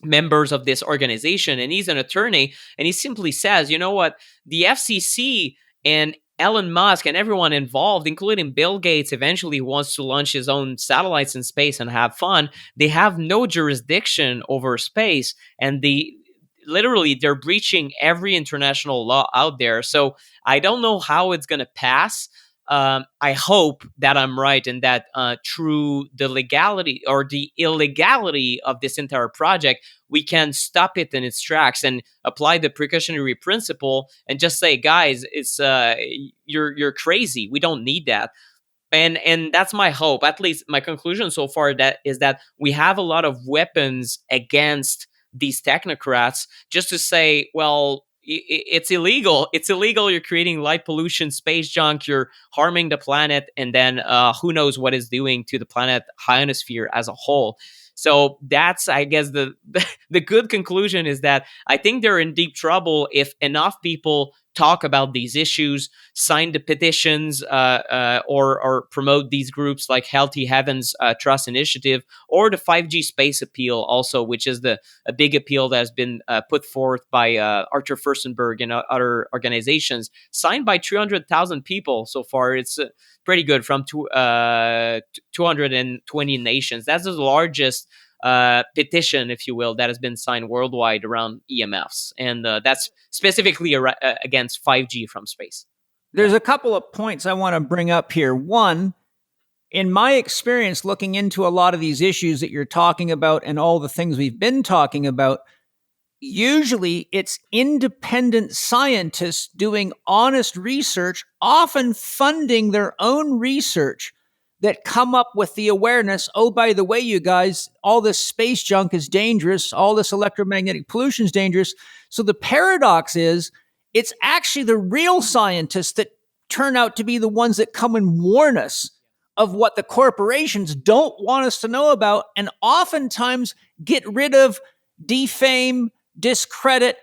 members of this organization, and he's an attorney. And he simply says, you know what, the FCC and Elon Musk and everyone involved, including Bill Gates, eventually wants to launch his own satellites in space and have fun. They have no jurisdiction over space, and they're breaching every international law out there. So I don't know how it's going to pass. I hope that I'm right, and that through the legality or the illegality of this entire project, we can stop it in its tracks and apply the precautionary principle and just say, guys, it's you're crazy. We don't need that. And that's my hope. At least my conclusion so far is that we have a lot of weapons against these technocrats, just to say, well, it's illegal. It's illegal. You're creating light pollution, space junk. You're harming the planet, and then who knows what it's doing to the planet ionosphere as a whole. So that's, I guess, the good conclusion is that I think they're in deep trouble if enough people talk about these issues, sign the petitions, or promote these groups like Healthy Heavens Trust Initiative, or the 5G Space Appeal also, which is a big appeal that has been put forth by Arthur Furstenberg and other organizations, signed by 300,000 people so far. It's pretty good, from 220 nations. That's the largest petition, if you will, that has been signed worldwide around EMFs, and that's specifically against 5G from space. There's a couple of points I want to bring up here. One, in my experience looking into a lot of these issues that you're talking about and all the things we've been talking about, usually it's independent scientists doing honest research, often funding their own research, that come up with the awareness, oh, by the way, you guys, all this space junk is dangerous, all this electromagnetic pollution is dangerous. So the paradox is, it's actually the real scientists that turn out to be the ones that come and warn us of what the corporations don't want us to know about, and oftentimes get rid of, defame, discredit,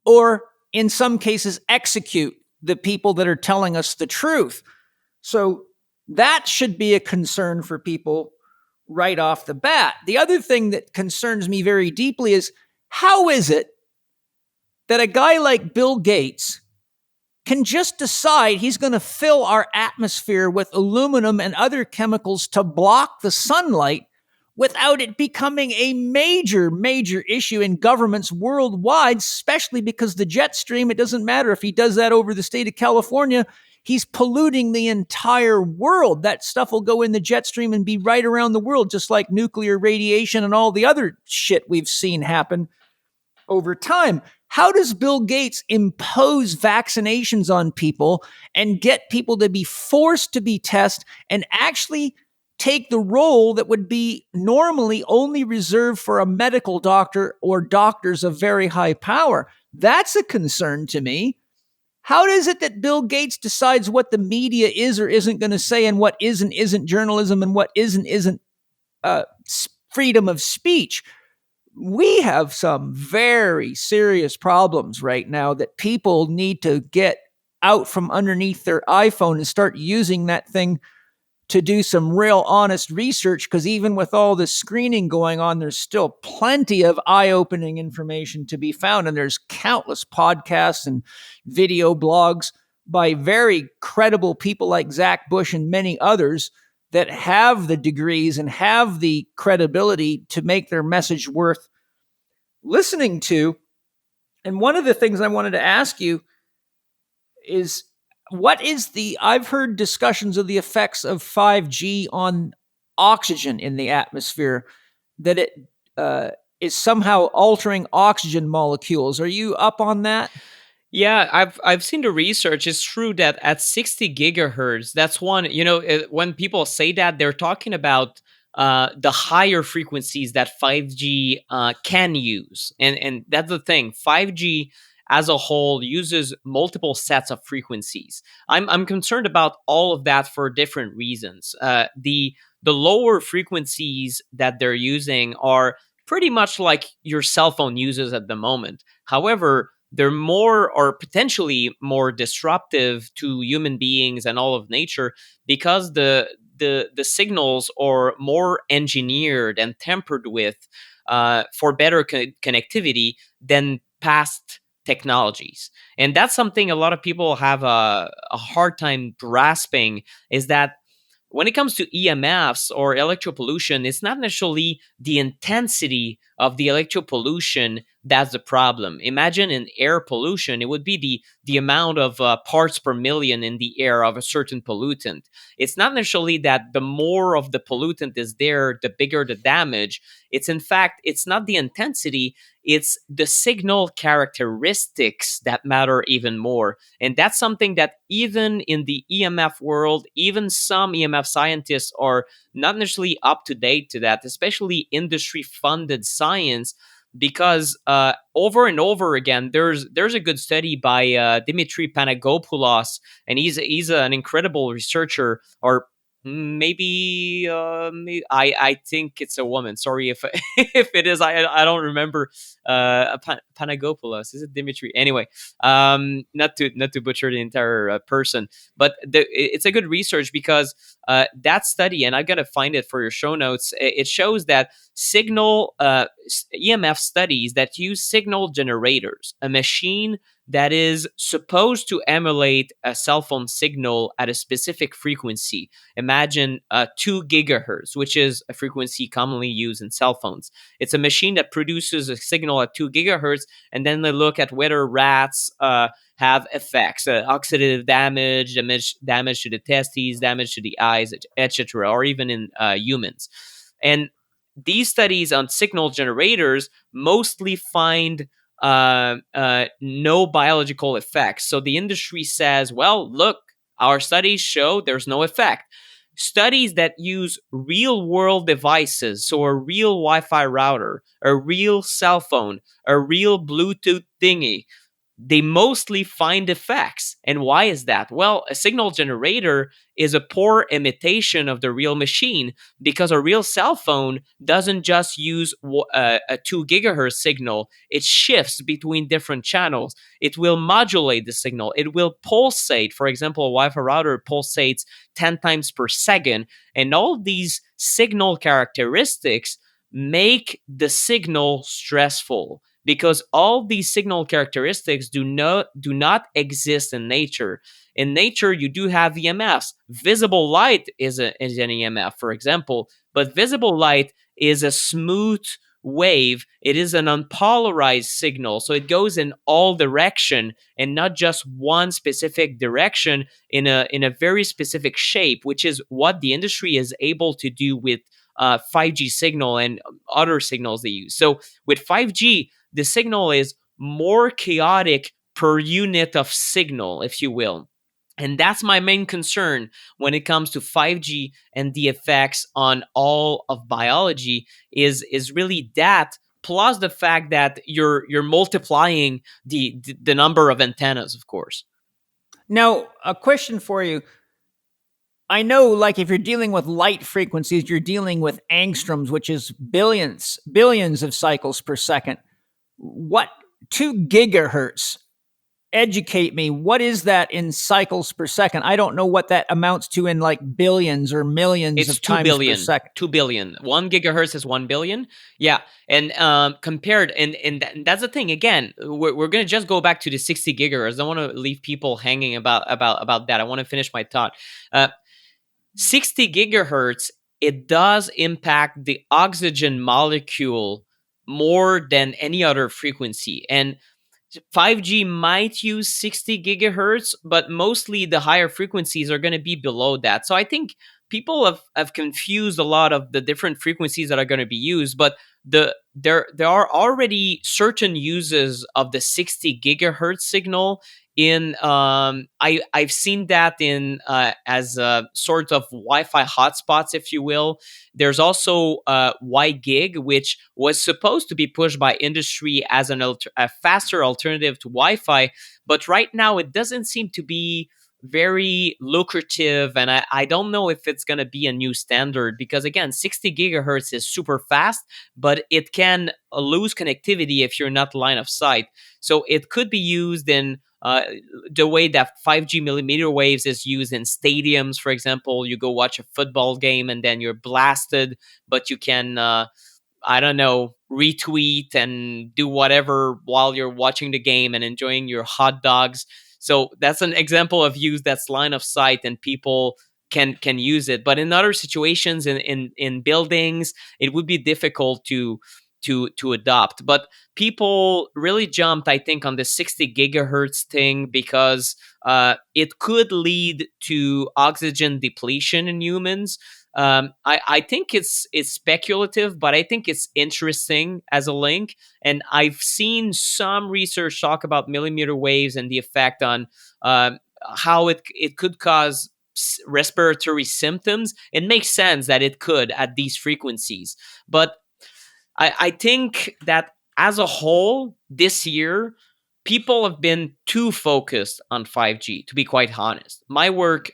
or in some cases execute the people that are telling us the truth. So that should be a concern for people right off the bat. The other thing that concerns me very deeply is, how is it that a guy like Bill Gates can just decide he's going to fill our atmosphere with aluminum and other chemicals to block the sunlight without it becoming a major, major issue in governments worldwide, especially because the jet stream, it doesn't matter if he does that over the state of California, he's polluting the entire world. That stuff will go in the jet stream and be right around the world, just like nuclear radiation and all the other shit we've seen happen over time. How does Bill Gates impose vaccinations on people and get people to be forced to be tested and actually take the role that would be normally only reserved for a medical doctor or doctors of very high power? That's a concern to me. How is it that Bill Gates decides what the media is or isn't going to say, and what isn't journalism, and what isn't freedom of speech? We have some very serious problems right now that people need to get out from underneath their iPhone and start using that thing to do some real honest research, because even with all this screening going on, there's still plenty of eye-opening information to be found. And there's countless podcasts and video blogs by very credible people like Zach Bush and many others that have the degrees and have the credibility to make their message worth listening to. And one of the things I wanted to ask you is, I've heard discussions of the effects of 5G on oxygen in the atmosphere, that it is somehow altering oxygen molecules. Are you up on that? Yeah, I've seen the research. It's true that at 60 gigahertz, that's one, when people say that, they're talking about the higher frequencies that 5G can use. And that's the thing. 5G as a whole uses multiple sets of frequencies. I'm concerned about all of that for different reasons. The lower frequencies that they're using are pretty much like your cell phone uses at the moment. However, they're more, or potentially more, disruptive to human beings and all of nature, because the signals are more engineered and tampered with for better connectivity than past technologies. And that's something a lot of people have a hard time grasping, is that when it comes to EMFs or electro-pollution, it's not necessarily the intensity of the electro-pollution that's the problem. Imagine in air pollution, it would be the amount of parts per million in the air of a certain pollutant. It's not necessarily that the more of the pollutant is there, the bigger the damage. It's not the intensity, it's the signal characteristics that matter even more. And that's something that even in the EMF world, even some EMF scientists are not necessarily up to date to that, especially industry-funded science. because over and over again, there's a good study by Dimitri Panagopoulos, and he's an incredible researcher, or I think it's a woman. Sorry if if it is. I don't remember. Panagopoulos, is it Dimitri? Anyway, not to butcher the entire person, but it's a good research because that study, and I'm gonna find it for your show notes. It shows that signal EMF studies that use signal generators, a machine that is supposed to emulate a cell phone signal at a specific frequency. Imagine 2 gigahertz, which is a frequency commonly used in cell phones. It's a machine that produces a signal at 2 gigahertz, and then they look at whether rats have effects, oxidative damage to the testes, damage to the eyes, etc., or even in humans. And these studies on signal generators mostly find no biological effects. So the industry says, well, look, our studies show there's no effect. Studies that use real world devices, so a real Wi-Fi router, a real cell phone, a real Bluetooth thingy, they mostly find effects. And why is that? Well, a signal generator is a poor imitation of the real machine, because a real cell phone doesn't just use a 2 gigahertz signal. It shifts between different channels. It will modulate the signal. It will pulsate. For example, a Wi-Fi router pulsates 10 times per second. And all these signal characteristics make the signal stressful, because all these signal characteristics do not exist in nature. In nature, you do have EMFs. Visible light is an EMF, for example, but visible light is a smooth wave. It is an unpolarized signal, so it goes in all direction and not just one specific direction in a very specific shape, which is what the industry is able to do with 5G signal and other signals they use. So with 5G, the signal is more chaotic per unit of signal, if you will. And that's my main concern when it comes to 5G and the effects on all of biology is really that, plus the fact that you're multiplying the number of antennas, of course. Now, a question for you. I know, like, if you're dealing with light frequencies, you're dealing with angstroms, which is billions of cycles per second. What 2 gigahertz? Educate me. What is that in cycles per second? I don't know what that amounts to in like billions or millions of times per second. 2 billion. 1 gigahertz is 1 billion. Yeah. And compared, and that's the thing. Again, we're going to just go back to the 60 gigahertz. I don't want to leave people hanging about that. I want to finish my thought. 60 gigahertz, it does impact the oxygen molecule more than any other frequency. And 5G might use 60 gigahertz, but mostly the higher frequencies are going to be below that. So I think people have confused a lot of the different frequencies that are going to be used, but there are already certain uses of the 60 gigahertz signal in I've seen that in as a sort of Wi-Fi hotspots, if you will. There's also Y-Gig, which was supposed to be pushed by industry as a faster alternative to Wi-Fi, but right now it doesn't seem to be very lucrative, and I don't know if it's going to be a new standard, because again, 60 gigahertz is super fast, but it can lose connectivity if you're not line of sight. So it could be used in the way that 5G millimeter waves is used in stadiums. For example, you go watch a football game and then you're blasted, but you can I don't know, retweet and do whatever while you're watching the game and enjoying your hot dogs. So that's an example of use that's line of sight and people can use it. But in other situations, in buildings, it would be difficult to adopt. But people really jumped, I think, on the 60 gigahertz thing because it could lead to oxygen depletion in humans. I think it's speculative, but I think it's interesting as a link. And I've seen some research talk about millimeter waves and the effect on how it could cause respiratory symptoms. It makes sense that it could at these frequencies. But I think that as a whole, this year, people have been too focused on 5G, to be quite honest. My work,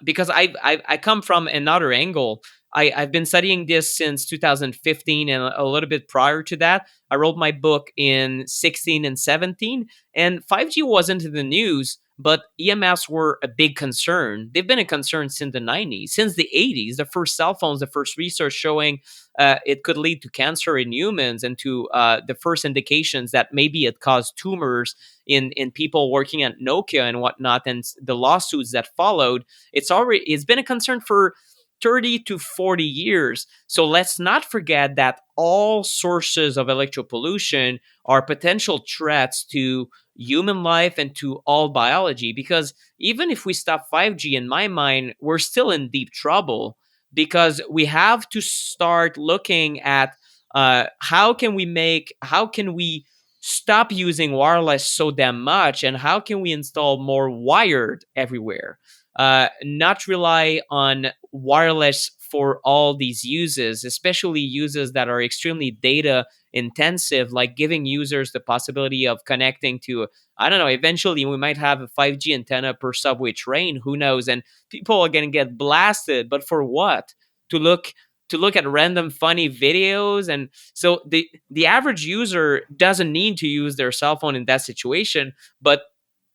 because I come from another angle. I've been studying this since 2015 and a little bit prior to that. I wrote my book in 16 and 17, and 5G wasn't in the news, but EMFs were a big concern. They've been a concern since the 90s, since the 80s. The first cell phones, the first research showing it could lead to cancer in humans, and to the first indications that maybe it caused tumors in people working at Nokia and whatnot, and the lawsuits that followed. It's been a concern for 30 to 40 years. So let's not forget that all sources of electropollution are potential threats to human life and to all biology. Because even if we stop 5G, in my mind, we're still in deep trouble, because we have to start looking at how can we stop using wireless so damn much, and how can we install more wired everywhere, not rely on wireless for all these uses, especially uses that are extremely data intensive, like giving users the possibility of connecting to, I don't know, eventually we might have a 5G antenna per subway train, who knows, and people are going to get blasted, but for what? To look at random funny videos. And so the average user doesn't need to use their cell phone in that situation, but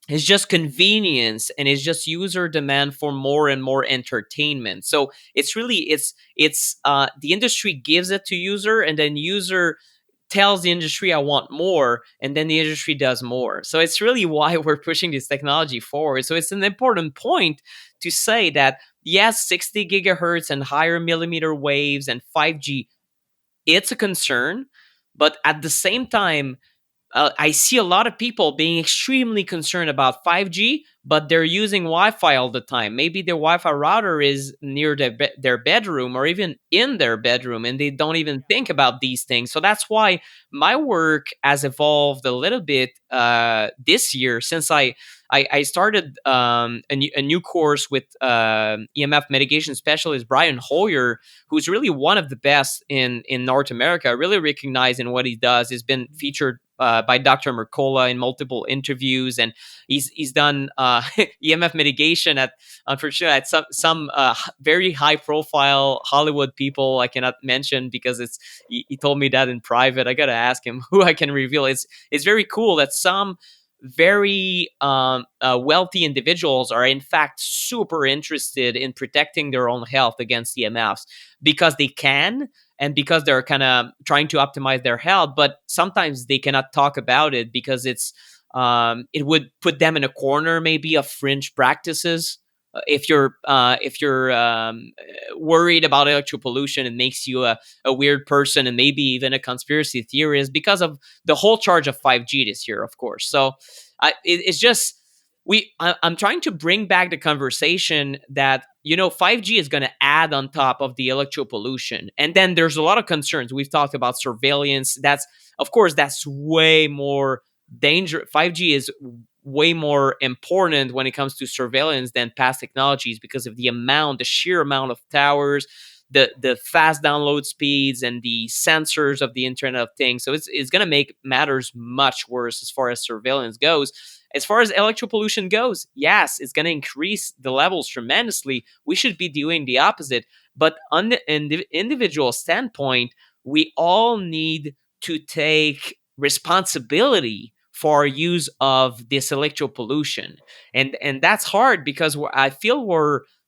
it's just convenience, and it's just user demand for more and more entertainment. So it's the industry gives it to user, and then user tells the industry, I want more, and then the industry does more. So it's really why we're pushing this technology forward. So it's an important point to say that yes, 60 gigahertz and higher millimeter waves and 5G, it's a concern, but at the same time, I see a lot of people being extremely concerned about 5G, but they're using Wi-Fi all the time. Maybe their Wi-Fi router is near their bedroom, or even in their bedroom, and they don't even think about these things. So that's why my work has evolved a little bit this year, since I started a new course with EMF mitigation specialist Brian Hoyer, who's really one of the best in North America, really recognized in what he does. He's been featured by Dr. Mercola in multiple interviews, and he's done EMF mitigation at, unfortunately, at some very high profile Hollywood people I cannot mention, because he told me that in private. I gotta ask him who I can reveal. It's very cool that some very wealthy individuals are in fact super interested in protecting their own health against EMFs, because they can, and because they're kind of trying to optimize their health, but sometimes they cannot talk about it because it would put them in a corner, maybe, of fringe practices. If you're worried about electropollution, it makes you a weird person, and maybe even a conspiracy theorist, because of the whole charge of 5G this year, of course. So it's just I'm trying to bring back the conversation that 5G is going to add on top of the electropollution, and then there's a lot of concerns. We've talked about surveillance. That's way more dangerous. 5G is way more important when it comes to surveillance than past technologies, because of the sheer amount of towers, the fast download speeds, and the sensors of the Internet of Things. So it's going to make matters much worse as far as surveillance goes. As far as electropollution goes, yes, it's going to increase the levels tremendously. We should be doing the opposite. But on the individual standpoint, we all need to take responsibility for our use of this electropollution. And that's hard, because I feel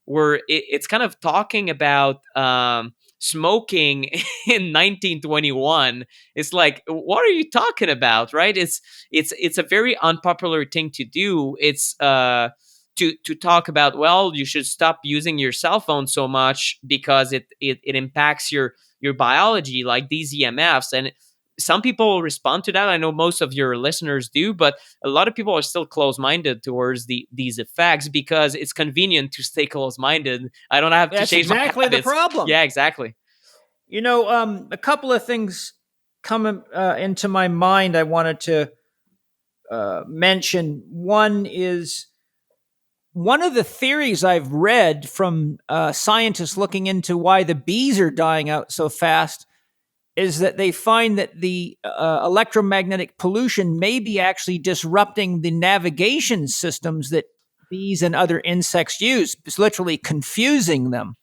it's kind of talking about smoking in 1921. It's like, what are you talking about, right? It's a very unpopular thing to do. It's to talk about, well, you should stop using your cell phone so much because it impacts your biology, like these EMFs. And some people will respond to that. I know most of your listeners do, but a lot of people are still close-minded towards these effects, because it's convenient to stay close-minded. I don't have to change my habits. That's exactly the problem. Yeah, exactly. A couple of things come into my mind I wanted to mention. One is, one of the theories I've read from scientists looking into why the bees are dying out so fast is that they find that the electromagnetic pollution may be actually disrupting the navigation systems that bees and other insects use. It's literally confusing them.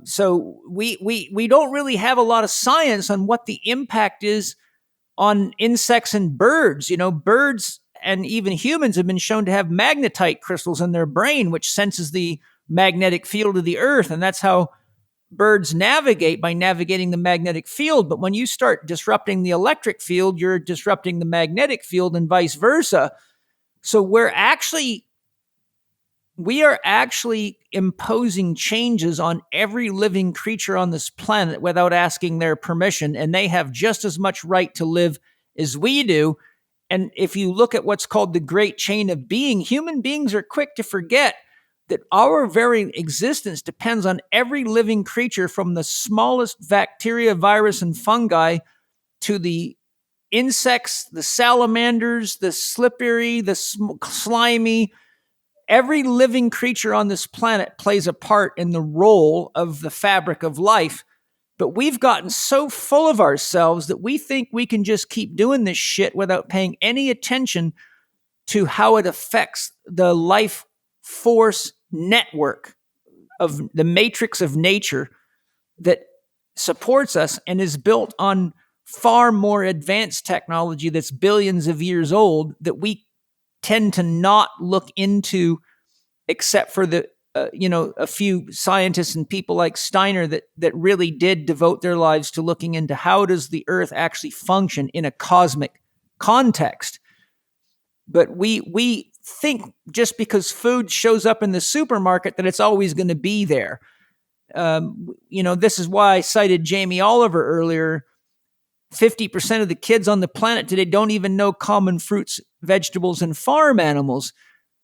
So we don't really have a lot of science on what the impact is on insects and birds. Birds and even humans have been shown to have magnetite crystals in their brain, which senses the magnetic field of the earth. And that's how birds navigate, by navigating the magnetic field. But when you start disrupting the electric field, you're disrupting the magnetic field and vice versa. So we are actually imposing changes on every living creature on this planet without asking their permission, and they have just as much right to live as we do. And if you look at what's called the great chain of being, human beings are quick to forget that our very existence depends on every living creature, from the smallest bacteria, virus, and fungi to the insects, the salamanders, the slippery, the slimy. Every living creature on this planet plays a part in the role of the fabric of life. But we've gotten so full of ourselves that we think we can just keep doing this shit without paying any attention to how it affects the life force network of the matrix of nature that supports us and is built on far more advanced technology that's billions of years old, that we tend to not look into, except for the a few scientists and people like Steiner that really did devote their lives to looking into how does the earth actually function in a cosmic context. But we think just because food shows up in the supermarket that it's always going to be there. This is why I cited Jamie Oliver earlier. 50% of the kids on the planet today don't even know common fruits, vegetables, and farm animals.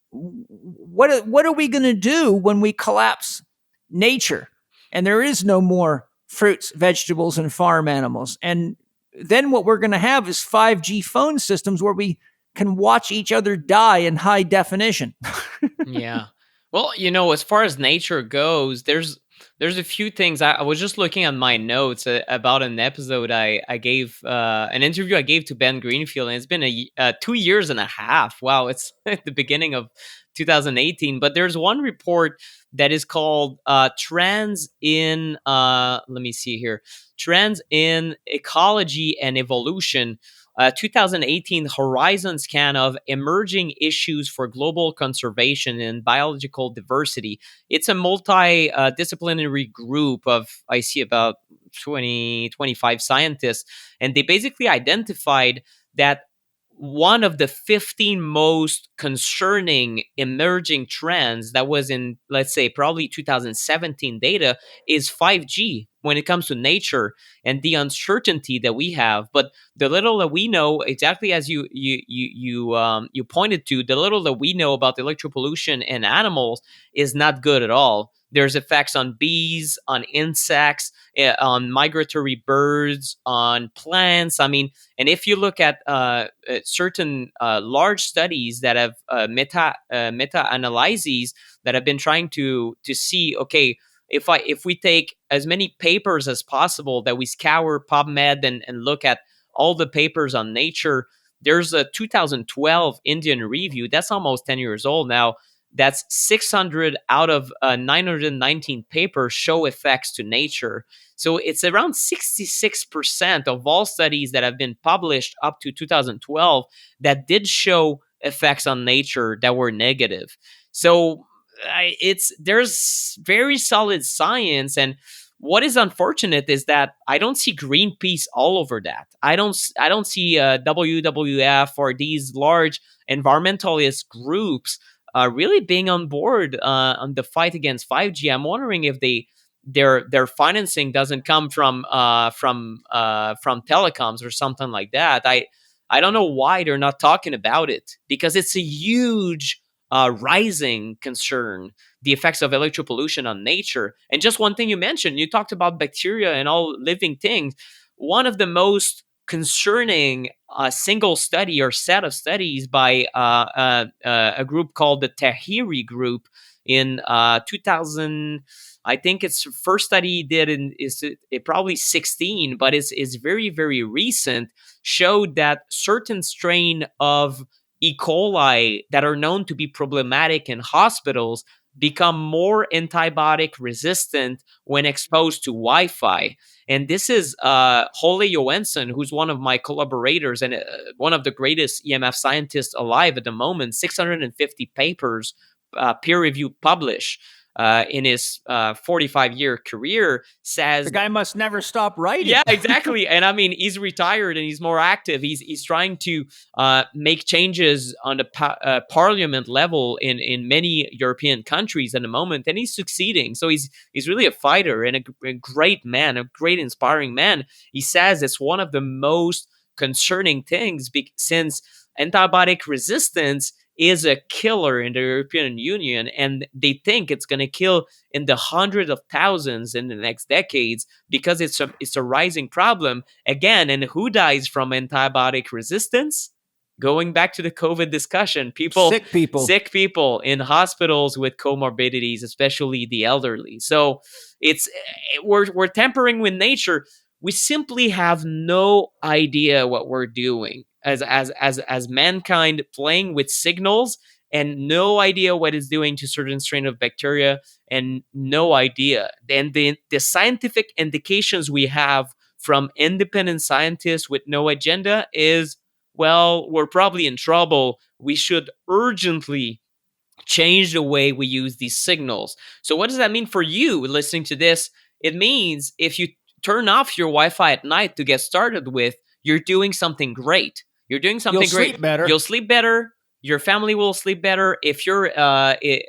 What are we going to do when we collapse nature and there is no more fruits, vegetables, and farm animals? And then what we're going to have is 5G phone systems where we can watch each other die in high definition. Yeah. Well, as far as nature goes, there's a few things. I was just looking at my notes about an episode I gave, an interview I gave to Ben Greenfield, and it's been 2 years and a half. Wow, it's at the beginning of 2018. But there's one report that is called Trends in, let me see here, Trends in Ecology and Evolution, 2018 horizon scan of emerging issues for global conservation and biological diversity. It's a multidisciplinary group of, I see, about 25 scientists, and they basically identified that one of the 15 most concerning emerging trends that was in, let's say, probably 2017 data is 5G when it comes to nature and the uncertainty that we have. But the little that we know, exactly as you pointed to, the little that we know about the electro-pollution in animals is not good at all. There's effects on bees, on insects, on migratory birds, on plants. I mean, and if you look at certain large studies that have meta-analyses that have been trying to see, okay, if we take as many papers as possible, that we scour PubMed and look at all the papers on nature, there's a 2012 Indian review that's almost 10 years old now. That's 600 out of 919 papers show effects to nature. So it's around 66% of all studies that have been published up to 2012 that did show effects on nature that were negative. So there's very solid science, and what is unfortunate is that I don't see Greenpeace all over that. I don't see WWF or these large environmentalist groups really being on board on the fight against 5G. I'm wondering if their financing doesn't come from telecoms or something like that. I don't know why they're not talking about it, because it's a huge rising concern, the effects of electro-pollution on nature. And just one thing you mentioned, you talked about bacteria and all living things. One of the most concerning a single study or set of studies by a group called the Tahiri Group in 2000. I think its first study he did is probably 16, but it's very, very recent, showed that certain strain of E. coli that are known to be problematic in hospitals become more antibiotic resistant when exposed to Wi-Fi. And this is Ole Johansson, who's one of my collaborators and one of the greatest EMF scientists alive at the moment, 650 papers peer-reviewed published in his 45-year career, says The guy must never stop writing. yeah, exactly. And I mean, he's retired and he's more active. He's trying to make changes on the parliament level in many European countries at the moment, and he's succeeding. So he's really a fighter and a great man, a great inspiring man. He says it's one of the most concerning things since antibiotic resistance is a killer in the European Union, and they think it's going to kill in the hundreds of thousands in the next decades because it's a rising problem again. And who dies from antibiotic resistance? Going back to the COVID discussion, sick people in hospitals with comorbidities, especially the elderly. So we're tampering with nature. We simply have no idea what we're doing as mankind, playing with signals and no idea what it's doing to certain strain of bacteria, and no idea. And the scientific indications we have from independent scientists with no agenda is, well, we're probably in trouble. We should urgently change the way we use these signals. So what does that mean for you listening to this? It means if you turn off your Wi-Fi at night to get started with, you're doing something great. You're doing something You'll great. Sleep better. You'll sleep better. Your family will sleep better. If you're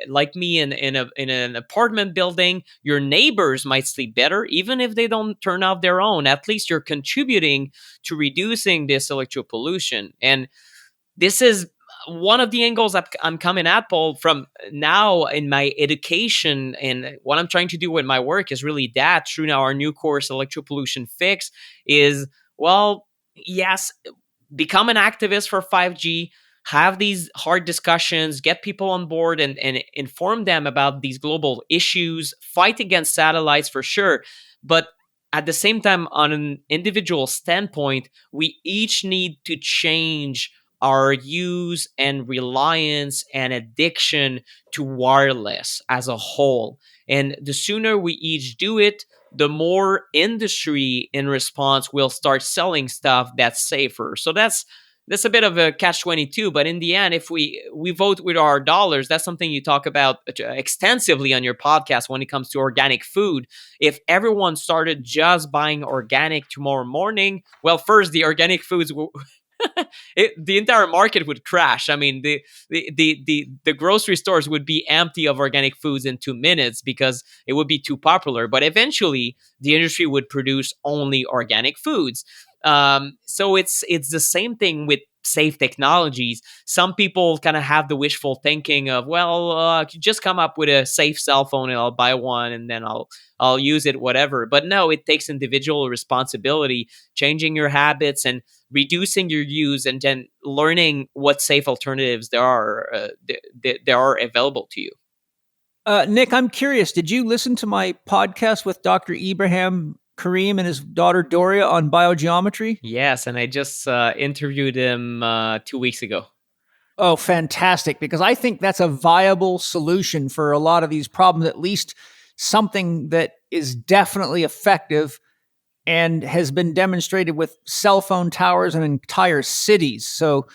like me in an apartment building, your neighbors might sleep better, even if they don't turn off their own. At least you're contributing to reducing this electro-pollution. And this is one of the angles I'm coming at, Paul, from now in my education, and what I'm trying to do with my work is really that through now our new course, Electro-Pollution Fix, is, well, yes, become an activist for 5G, have these hard discussions, get people on board and inform them about these global issues, fight against satellites for sure. But at the same time, on an individual standpoint, we each need to change our use and reliance and addiction to wireless as a whole. And the sooner we each do it, the more industry in response will start selling stuff that's safer. So that's a bit of a catch-22. But in the end, if we vote with our dollars, that's something you talk about extensively on your podcast when it comes to organic food. If everyone started just buying organic tomorrow morning, well, first, the organic foods will the entire market would crash. I mean, the grocery stores would be empty of organic foods in 2 minutes because it would be too popular. But eventually, the industry would produce only organic foods. So it's the same thing with safe technologies. Some people kind of have the wishful thinking of, well, just come up with a safe cell phone and I'll buy one and then I'll use it, whatever. But no, it takes individual responsibility, changing your habits and reducing your use, and then learning what safe alternatives there are available to you. Nick, I'm curious. Did you listen to my podcast with Dr. Ibrahim Karim and his daughter Doria on biogeometry? Yes, and I just interviewed him 2 weeks ago. Oh, fantastic. Because I think that's a viable solution for a lot of these problems, at least something that is definitely effective and has been demonstrated with cell phone towers and entire cities. So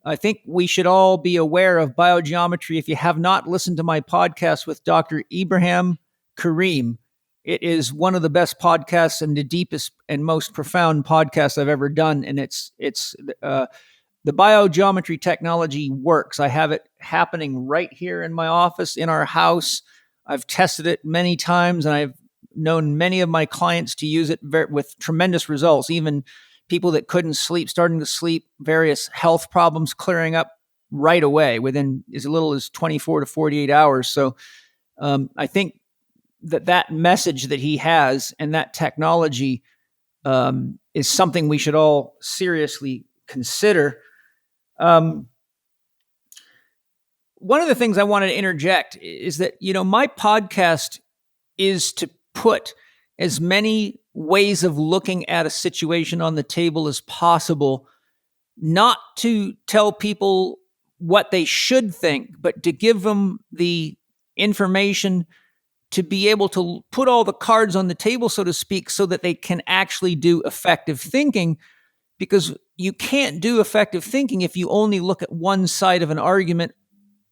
I think we should all be aware of biogeometry. If you have not listened to my podcast with Dr. Ibrahim Karim, it is one of the best podcasts and the deepest and most profound podcasts I've ever done. And it's the biogeometry technology works. I have it happening right here in my office, in our house. I've tested it many times, and I've known many of my clients to use it with tremendous results. Even people that couldn't sleep, starting to sleep, various health problems clearing up right away within as little as 24 to 48 hours. So I think that message that he has and that technology is something we should all seriously consider. One of the things I wanted to interject is that, my podcast is to put as many ways of looking at a situation on the table as possible, not to tell people what they should think, but to give them the information to be able to put all the cards on the table, so to speak, so that they can actually do effective thinking, because you can't do effective thinking if you only look at one side of an argument.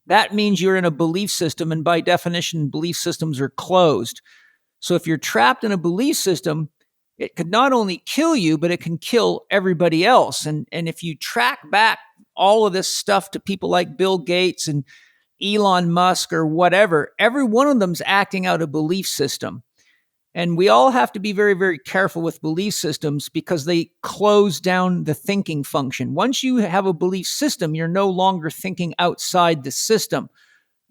That means you're in a belief system, and by definition, belief systems are closed. So if you're trapped in a belief system, it could not only kill you, but it can kill everybody else. And if you track back all of this stuff to people like Bill Gates and Elon Musk or whatever, every one of them's acting out a belief system. And we all have to be very, very careful with belief systems because they close down the thinking function. Once you have a belief system, you're no longer thinking outside the system.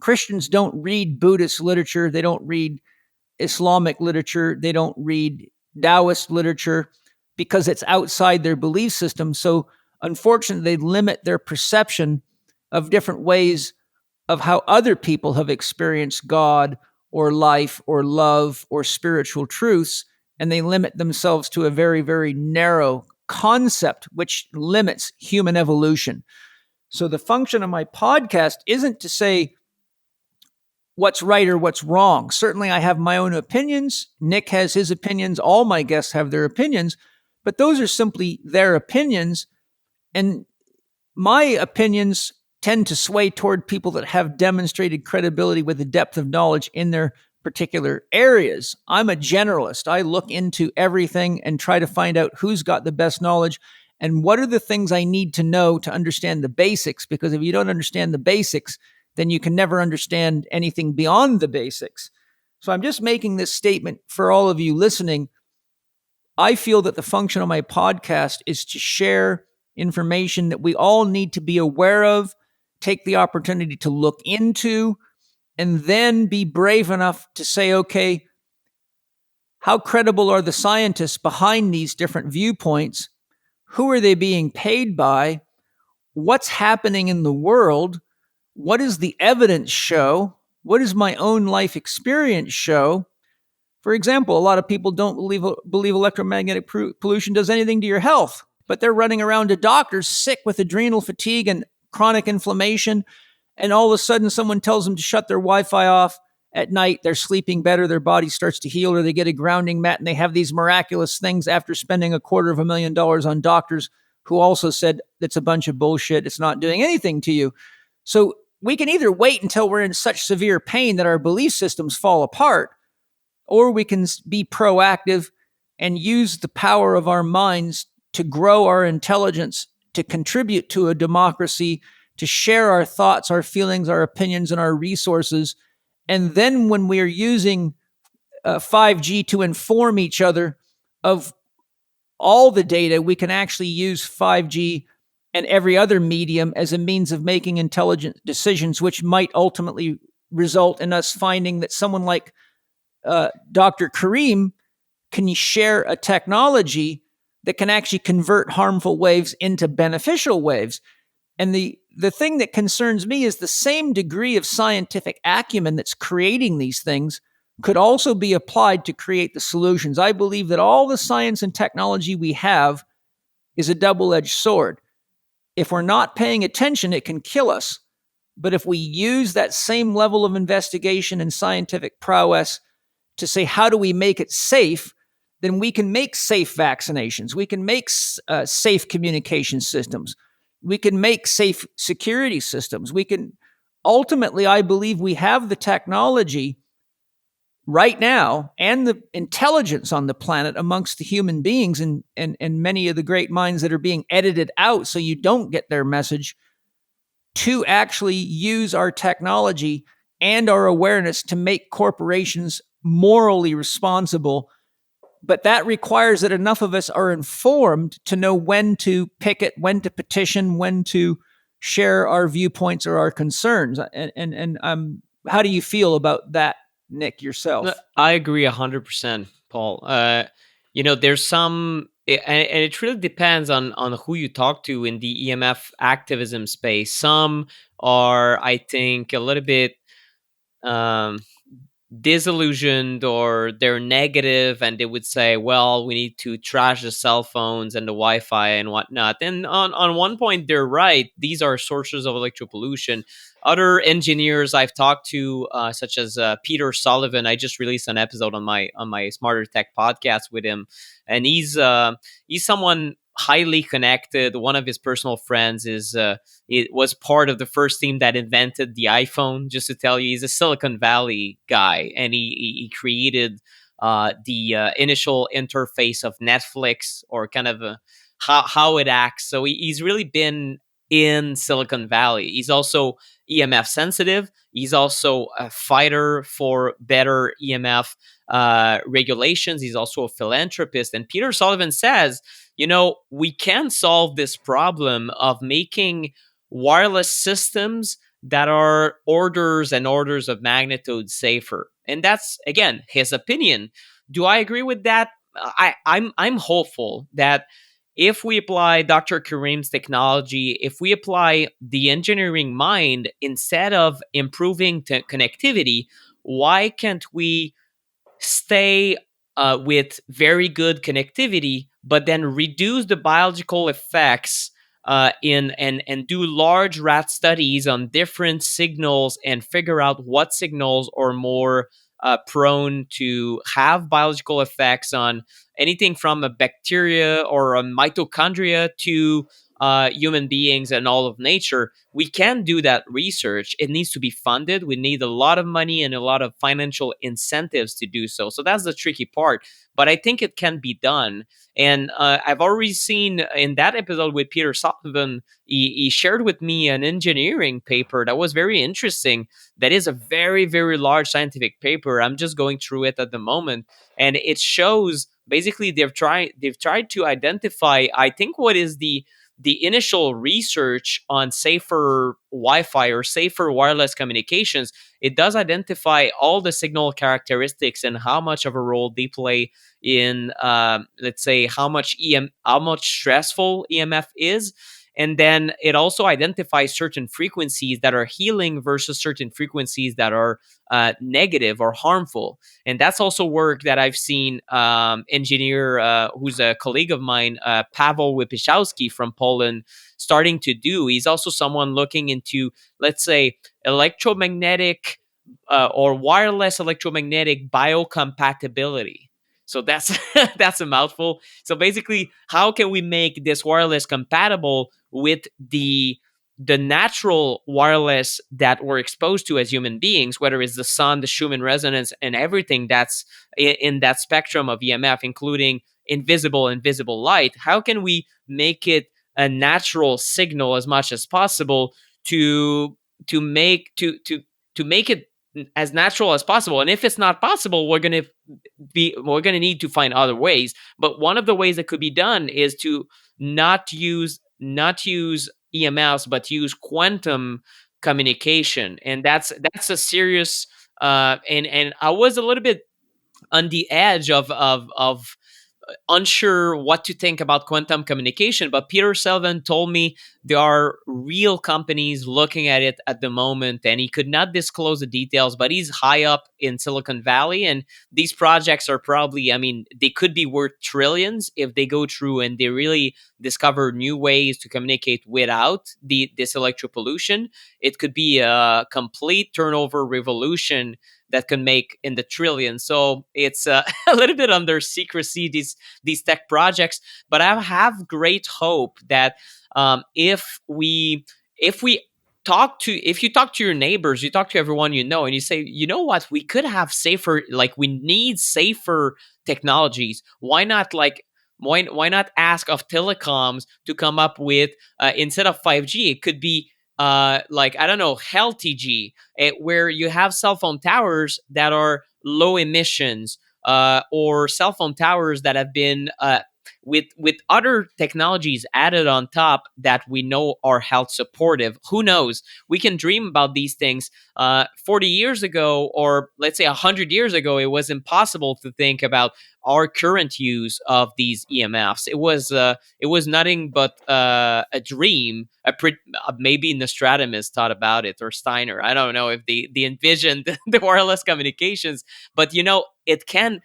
Christians don't read Buddhist literature. They don't read Islamic literature. They don't read Taoist literature because it's outside their belief system. So unfortunately, they limit their perception of different ways of how other people have experienced God or life or love or spiritual truths, and they limit themselves to a very, very narrow concept, which limits human evolution. So the function of my podcast isn't to say what's right or what's wrong. Certainly I have my own opinions. Nick has his opinions. All my guests have their opinions, but those are simply their opinions. And my opinions tend to sway toward people that have demonstrated credibility with a depth of knowledge in their particular areas. I'm a generalist. I look into everything and try to find out who's got the best knowledge and what are the things I need to know to understand the basics. Because if you don't understand the basics, then you can never understand anything beyond the basics. So I'm just making this statement for all of you listening. I feel that the function of my podcast is to share information that we all need to be aware of, take the opportunity to look into, and then be brave enough to say, okay, how credible are the scientists behind these different viewpoints? Who are they being paid by? What's happening in the world? What does the evidence show? What does my own life experience show? For example, a lot of people don't believe electromagnetic pollution does anything to your health, but they're running around to doctors sick with adrenal fatigue and chronic inflammation, and all of a sudden someone tells them to shut their Wi-Fi off at night. They're sleeping better, their body starts to heal, or they get a grounding mat, and they have these miraculous things after spending $250,000 on doctors who also said that's a bunch of bullshit, it's not doing anything to you. So we can either wait until we're in such severe pain that our belief systems fall apart, or we can be proactive and use the power of our minds to grow our intelligence, to contribute to a democracy, to share our thoughts, our feelings, our opinions, and our resources. And then when we are using 5G to inform each other of all the data, we can actually use 5G and every other medium as a means of making intelligent decisions, which might ultimately result in us finding that someone like Dr. Kareem can share a technology that can actually convert harmful waves into beneficial waves. And the thing that concerns me is the same degree of scientific acumen that's creating these things could also be applied to create the solutions. I believe that all the science and technology we have is a double-edged sword. If we're not paying attention, it can kill us. But if we use that same level of investigation and scientific prowess to say, how do we make it safe, then we can make safe vaccinations. We can make safe communication systems. We can make safe security systems. We can, ultimately, I believe we have the technology right now and the intelligence on the planet amongst the human beings and many of the great minds that are being edited out so you don't get their message, to actually use our technology and our awareness to make corporations morally responsible. But that requires that enough of us are informed to know when to picket, when to petition, when to share our viewpoints or our concerns. And how do you feel about that, Nick, yourself? I agree 100%, Paul. There's some And it really depends on who you talk to in the EMF activism space. Some are, I think, a little bit um, disillusioned, or they're negative, and they would say, well, we need to trash the cell phones and the Wi-Fi and whatnot. And on one point, they're right. These are sources of electro-pollution. Other engineers I've talked to, such as Peter Sullivan, I just released an episode on my Smarter Tech podcast with him, and he's someone highly connected. One of his personal friends is it was part of the first team that invented the iPhone. Just to tell you, he's a Silicon Valley guy, and he created the initial interface of Netflix, or kind of how it acts. So he's really been in Silicon Valley. He's also EMF sensitive. He's also a fighter for better EMF regulations. He's also a philanthropist. And Peter Sullivan says, we can solve this problem of making wireless systems that are orders and orders of magnitude safer. And that's, again, his opinion. Do I agree with that? I'm hopeful that if we apply Dr. Karim's technology, if we apply the engineering mind instead of improving connectivity, why can't we stay with very good connectivity, but then reduce the biological effects and do large rat studies on different signals and figure out what signals are more prone to have biological effects on anything from a bacteria or a mitochondria to human beings and all of nature. We can do that research. It needs to be funded. We need a lot of money and a lot of financial incentives to do so. So that's the tricky part. But I think it can be done. And I've already seen in that episode with Peter Sullivan, he shared with me an engineering paper that was very interesting. That is a very, very large scientific paper. I'm just going through it at the moment. And it shows basically they've tried to identify, I think, what is the initial research on safer Wi-Fi or safer wireless communications. It does identify all the signal characteristics and how much of a role they play in, let's say, how much stressful EMF is. And then it also identifies certain frequencies that are healing versus certain frequencies that are negative or harmful. And that's also work that I've seen engineer who's a colleague of mine, Paweł Wypiszowski from Poland, starting to do. He's also someone looking into, let's say, electromagnetic or wireless electromagnetic biocompatibility. So that's that's a mouthful. So basically, how can we make this wireless compatible with the natural wireless that we're exposed to as human beings, whether it's the sun, the Schumann resonance, and everything that's in that spectrum of EMF, including invisible and visible light? How can we make it a natural signal as much as possible to make it as natural as possible? And if it's not possible, we're going to need to find other ways. But one of the ways that could be done is to not use EMFs, but use quantum communication. And that's a serious and I was a little bit on the edge of unsure what to think about quantum communication. But Peter Sullivan told me there are real companies looking at it at the moment, and he could not disclose the details, but he's high up in Silicon Valley. And these projects are probably, they could be worth trillions if they go through and they really discover new ways to communicate without this electro-pollution. It could be a complete turnover revolution that can make in the trillions. So it's a little bit under secrecy, these tech projects. But I have great hope that if you talk to your neighbors, you talk to everyone you know, and you say, you know what, we could have safer, we need safer technologies. Why not ask of telecoms to come up with instead of 5G, it could be I don't know, LTG, where you have cell phone towers that are low emissions, or cell phone towers that have been with other technologies added on top that we know are health supportive. Who knows? We can dream about these things. 40 years ago, or let's say 100 years ago, it was impossible to think about our current use of these EMFs. It was nothing but a dream. Maybe Nostradamus thought about it, or Steiner. I don't know if they envisioned the wireless communications, but it can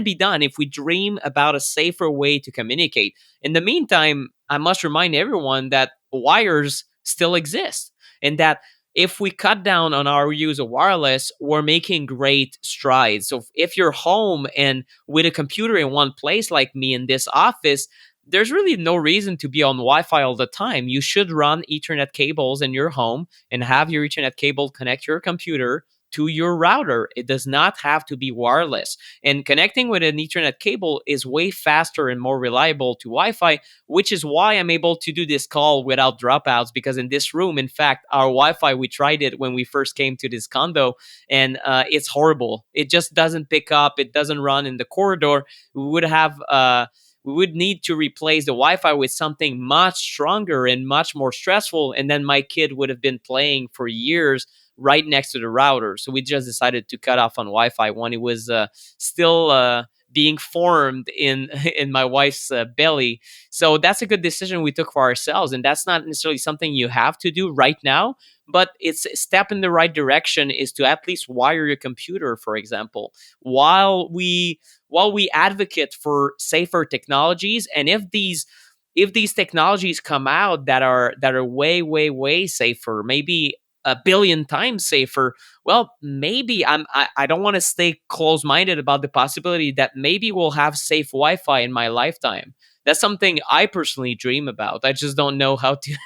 be done if we dream about a safer way to communicate. In the meantime, I must remind everyone that wires still exist, and that if we cut down on our use of wireless, we're making great strides. So if you're home and with a computer in one place, like me in this office, there's really no reason to be on Wi-Fi all the time. You should run Ethernet cables in your home and have your Ethernet cable connect your computer to your router. It does not have to be wireless. And connecting with an Ethernet cable is way faster and more reliable to Wi-Fi, which is why I'm able to do this call without dropouts. Because in this room, in fact, our Wi-Fi, we tried it when we first came to this condo, and it's horrible. It just doesn't pick up. It doesn't run in the corridor. We would need to replace the Wi-Fi with something much stronger and much more stressful. And then my kid would have been playing for years right next to the router. So we just decided to cut off on Wi-Fi when it was still being formed in my wife's belly. So that's a good decision we took for ourselves. And that's not necessarily something you have to do right now, but it's a step in the right direction, is to at least wire your computer, for example, while we advocate for safer technologies. And if these technologies come out that are way safer, maybe a billion times safer, well, maybe I don't want to stay close-minded about the possibility that maybe we'll have safe Wi-Fi in my lifetime. That's something I personally dream about. I just don't know how to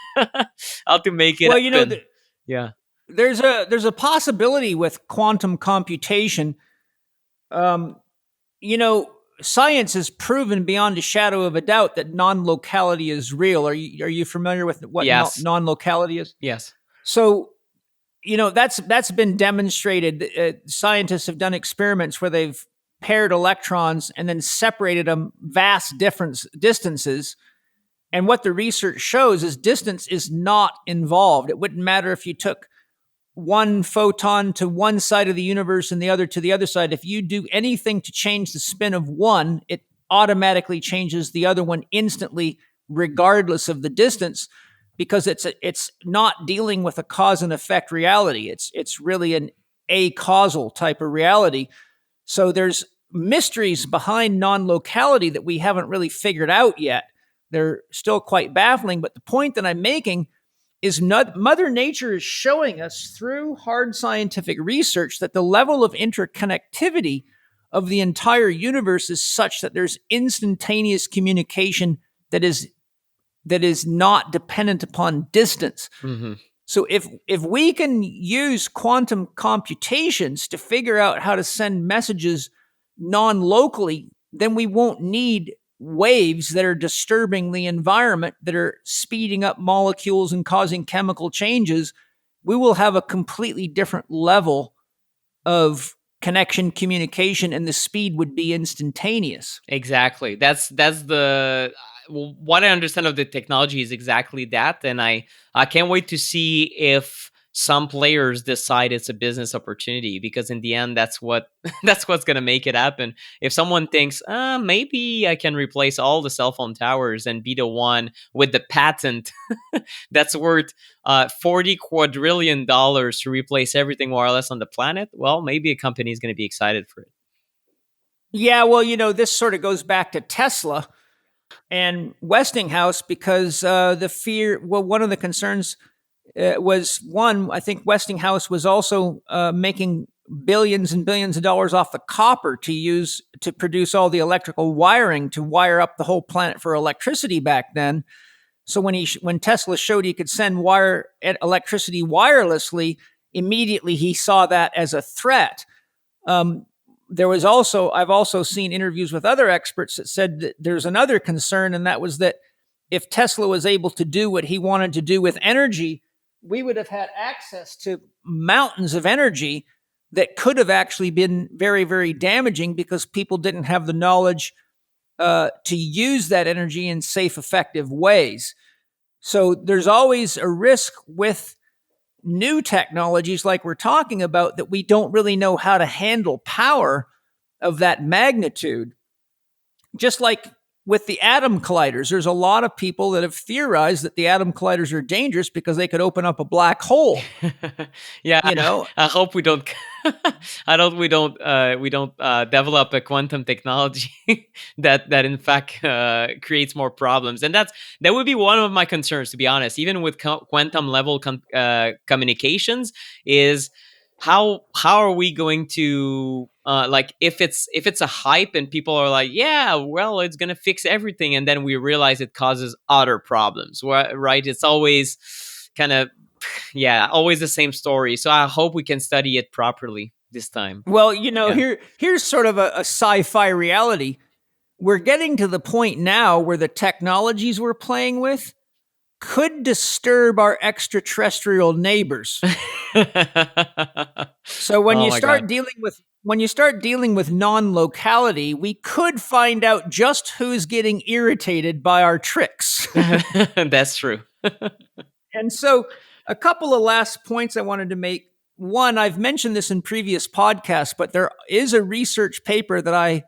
how to make it happen. Yeah. There's a possibility with quantum computation. Science has proven beyond a shadow of a doubt that non-locality is real. Are you familiar with what Yes. non-locality is? Yes. So, that's been demonstrated. Scientists have done experiments where they've paired electrons and then separated them vast distances. And what the research shows is distance is not involved. It wouldn't matter if you took one photon to one side of the universe and the other to the other side. If you do anything to change the spin of one, it automatically changes the other one instantly, regardless of the distance, because it's not dealing with a cause and effect reality. It's really an acausal type of reality. So there's mysteries behind non-locality that we haven't really figured out yet. They're still quite baffling, but the point that I'm making is Mother Nature is showing us through hard scientific research that the level of interconnectivity of the entire universe is such that there's instantaneous communication that is not dependent upon distance. Mm-hmm. So if we can use quantum computations to figure out how to send messages non-locally, then we won't need waves that are disturbing the environment, that are speeding up molecules and causing chemical changes. We will have a completely different level of connection, communication, and the speed would be instantaneous. Exactly. That's the what I understand of the technology is exactly that, and I can't wait to see if some players decide it's a business opportunity, because in the end, that's what's going to make it happen. If someone thinks, maybe I can replace all the cell phone towers and be the one with the patent that's worth $40 quadrillion to replace everything wireless on the planet, well, maybe a company is going to be excited for it. Yeah, well, this sort of goes back to Tesla and Westinghouse, because one of the concerns was, I think Westinghouse was also making billions and billions of dollars off the copper to use to produce all the electrical wiring to wire up the whole planet for electricity back then. So when Tesla showed he could send electricity wirelessly, immediately he saw that as a threat. I've also seen interviews with other experts that said that there's another concern, and that was that if Tesla was able to do what he wanted to do with energy, we would have had access to mountains of energy that could have actually been very, very damaging, because people didn't have the knowledge to use that energy in safe, effective ways. So there's always a risk with new technologies like we're talking about, that we don't really know how to handle power of that magnitude. just like with the atom colliders, there's a lot of people that have theorized that the atom colliders are dangerous because they could open up a black hole. Yeah, You know, I hope we don't. we don't develop a quantum technology that in fact creates more problems, and that would be one of my concerns, to be honest. Even with quantum level communications, is how are we going to like if it's a hype and people are like, yeah, well, it's gonna fix everything, and then we realize it causes other problems, right? It's always kind of always the same story. So I hope we can study it properly this time. well, here's sort of a sci-fi reality. We're getting to the point now where the technologies we're playing with could disturb our extraterrestrial neighbors. So when you start dealing with non-locality, we could find out just who's getting irritated by our tricks. That's true. And so a couple of last points I wanted to make. One, I've mentioned this in previous podcasts, but there is a research paper that I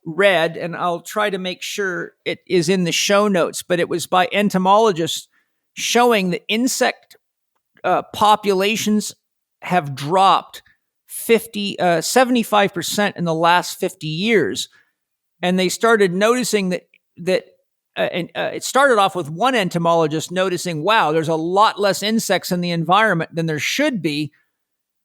read, and I'll try to make sure it is in the show notes, but it was by entomologists showing that insect populations have dropped 75% in the last 50 years. And they started noticing that it started off with one entomologist noticing, wow, there's a lot less insects in the environment than there should be.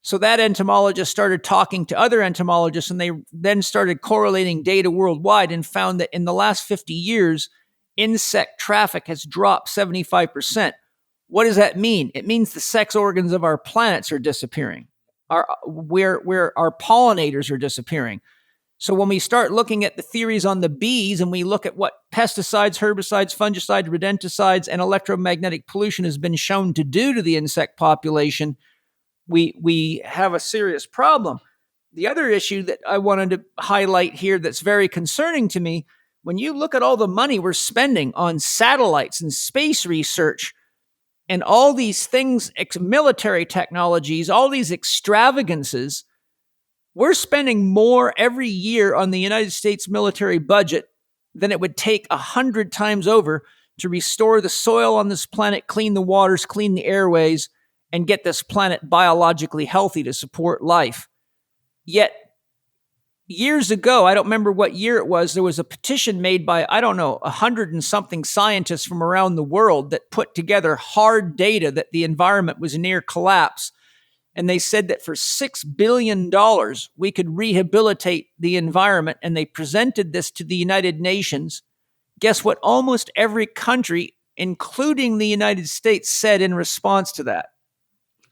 So that entomologist started talking to other entomologists, and they then started correlating data worldwide and found that in the last 50 years, insect traffic has dropped 75%. What does that mean? It means the sex organs of our planets are disappearing. Our pollinators are disappearing. So when we start looking at the theories on the bees and we look at what pesticides, herbicides, fungicides, rodenticides, and electromagnetic pollution has been shown to do to the insect population, we have a serious problem. The other issue that I wanted to highlight here that's very concerning to me, when you look at all the money we're spending on satellites and space research and all these things, military technologies, all these extravagances, we're spending more every year on the United States military budget than it would take 100 times over to restore the soil on this planet, clean the waters, clean the airways, and get this planet biologically healthy to support life. Yet, years ago, I don't remember what year it was, there was a petition made by, 100 and something scientists from around the world that put together hard data that the environment was near collapse. And they said that for $6 billion, we could rehabilitate the environment. And they presented this to the United Nations. Guess what? Almost every country, including the United States, said in response to that.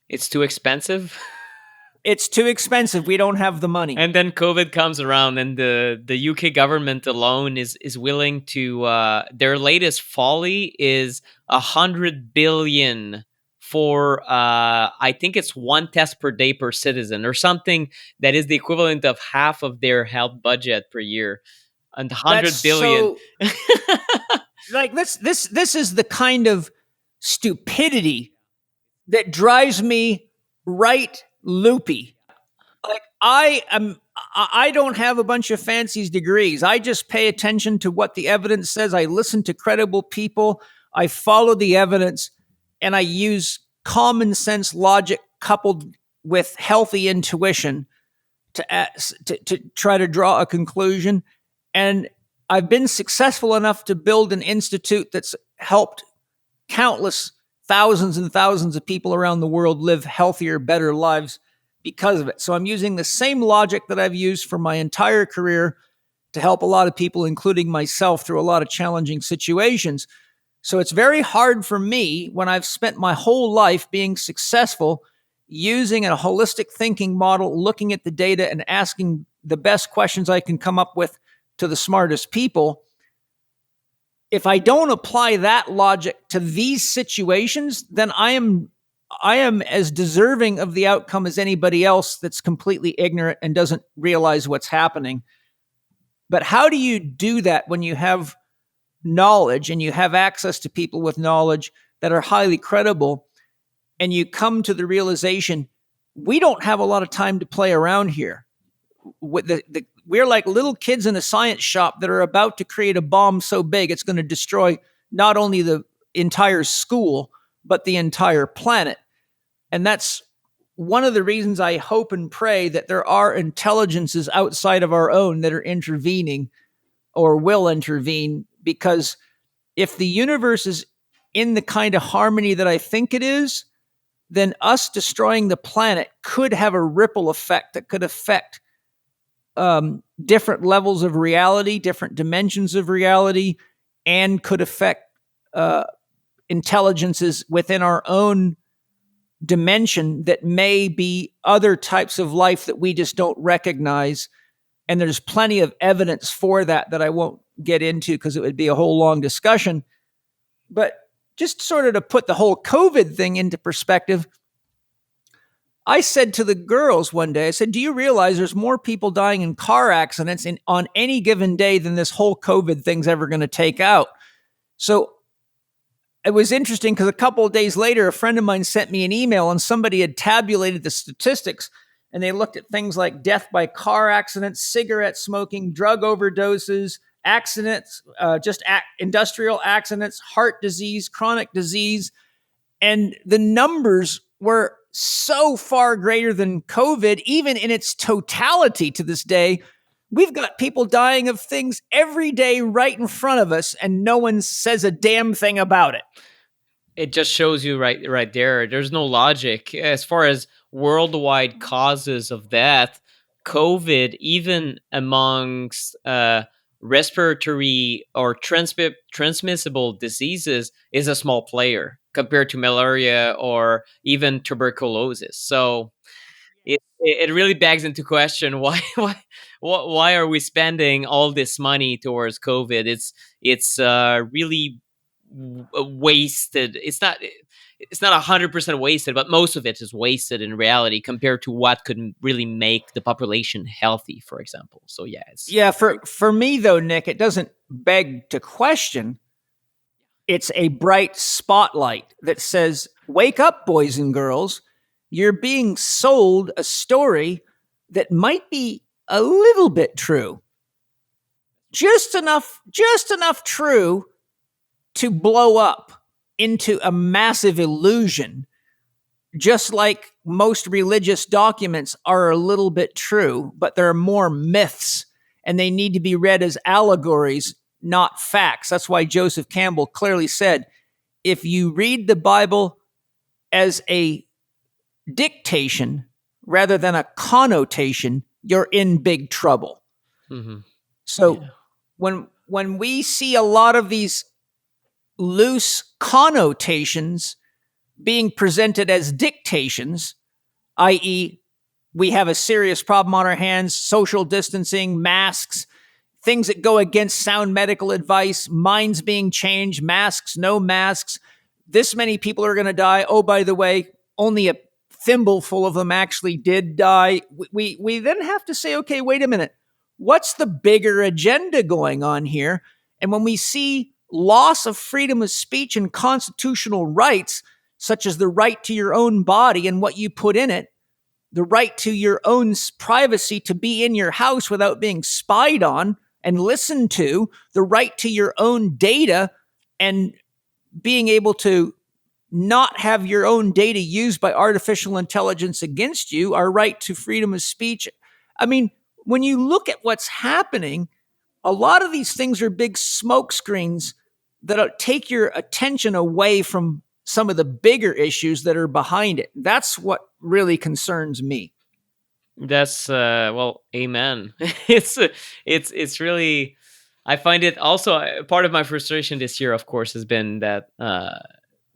It's too expensive. It's too expensive. We don't have the money. And then COVID comes around, and the UK government alone is willing to. Their latest folly is 100 billion for I think it's one test per day per citizen, or something that is the equivalent of half of their health budget per year. And 100 billion. So, like this is the kind of stupidity that drives me right loopy. Like I don't have a bunch of fancy degrees. I just pay attention to what the evidence says. I listen to credible people. I follow the evidence, and I use common sense logic coupled with healthy intuition to try to draw a conclusion. And I've been successful enough to build an institute that's helped countless thousands and thousands of people around the world live healthier, better lives because of it. So I'm using the same logic that I've used for my entire career to help a lot of people, including myself, through a lot of challenging situations. So it's very hard for me when I've spent my whole life being successful using a holistic thinking model, looking at the data and asking the best questions I can come up with to the smartest people. If I don't apply that logic to these situations, then I am as deserving of the outcome as anybody else that's completely ignorant and doesn't realize what's happening. But how do you do that when you have knowledge and you have access to people with knowledge that are highly credible, and you come to the realization, we don't have a lot of time to play around here. we're like little kids in a science shop that are about to create a bomb so big it's going to destroy not only the entire school, but the entire planet. And that's one of the reasons I hope and pray that there are intelligences outside of our own that are intervening or will intervene, because if the universe is in the kind of harmony that I think it is, then us destroying the planet could have a ripple effect that could affect different levels of reality, different dimensions of reality, and could affect intelligences within our own dimension that may be other types of life that we just don't recognize. And there's plenty of evidence for that I won't get into because it would be a whole long discussion. But just sort of to put the whole COVID thing into perspective, I said to the girls one day, I said, do you realize there's more people dying in car accidents on any given day than this whole COVID thing's ever going to take out? So it was interesting because a couple of days later, a friend of mine sent me an email and somebody had tabulated the statistics, and they looked at things like death by car accidents, cigarette smoking, drug overdoses, accidents, industrial accidents, heart disease, chronic disease. And the numbers were so far greater than COVID, even in its totality to this day. We've got people dying of things every day right in front of us, and no one says a damn thing about it. It just shows you right there. There's no logic as far as worldwide causes of death. COVID, even amongst respiratory or transmissible diseases, is a small player compared to malaria or even tuberculosis. So it really begs into question why are we spending all this money towards COVID? It's really wasted. It's not 100% wasted, but most of it is wasted in reality compared to what could really make the population healthy, for example. So for me though, Nick, it doesn't beg to question. It's a bright spotlight that says, wake up, boys and girls. You're being sold a story that might be a little bit true. Just enough true to blow up into a massive illusion, just like most religious documents are a little bit true, but there are more myths, and they need to be read as allegories, not facts. That's why Joseph Campbell clearly said, if you read the Bible as a dictation rather than a connotation, you're in big trouble. Mm-hmm. So when we see a lot of these loose connotations being presented as dictations, i.e., we have a serious problem on our hands, social distancing, masks, things that go against sound medical advice, minds being changed, masks, no masks, this many people are going to die. Oh, by the way, only a thimbleful of them actually did die. We then have to say, okay, wait a minute. What's the bigger agenda going on here? And when we see loss of freedom of speech and constitutional rights, such as the right to your own body and what you put in it, the right to your own privacy to be in your house without being spied on and listened to, the right to your own data and being able to not have your own data used by artificial intelligence against you, our right to freedom of speech. I mean, when you look at what's happening, a lot of these things are big smoke screens that take your attention away from some of the bigger issues that are behind it. That's what really concerns me. That's amen. It's really, I find it also part of my frustration this year, of course, has been that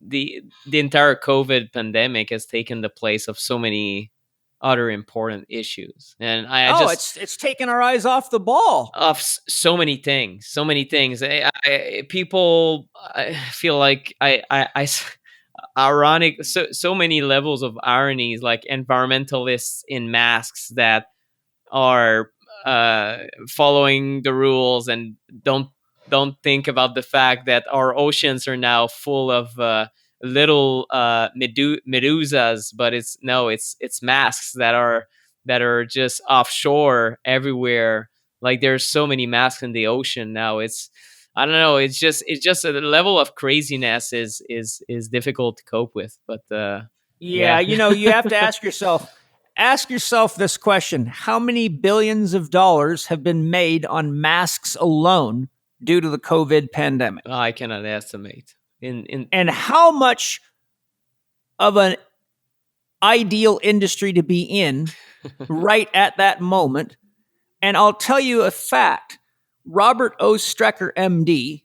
the entire COVID pandemic has taken the place of so many other important issues, and it's taken our eyes off the ball of so many things. People, I feel like I ironic, so many levels of ironies, like environmentalists in masks that are following the rules and don't think about the fact that our oceans are now full of little medusas, but it's masks that are that are just offshore everywhere. Like there's so many masks in the ocean now. I don't know. It's just the level of craziness is difficult to cope with. But Yeah, you have to ask yourself this question: how many billions of dollars have been made on masks alone due to the COVID pandemic? I cannot estimate. And how much of an ideal industry to be in right at that moment? And I'll tell you a fact. Robert O. Strecker, MD,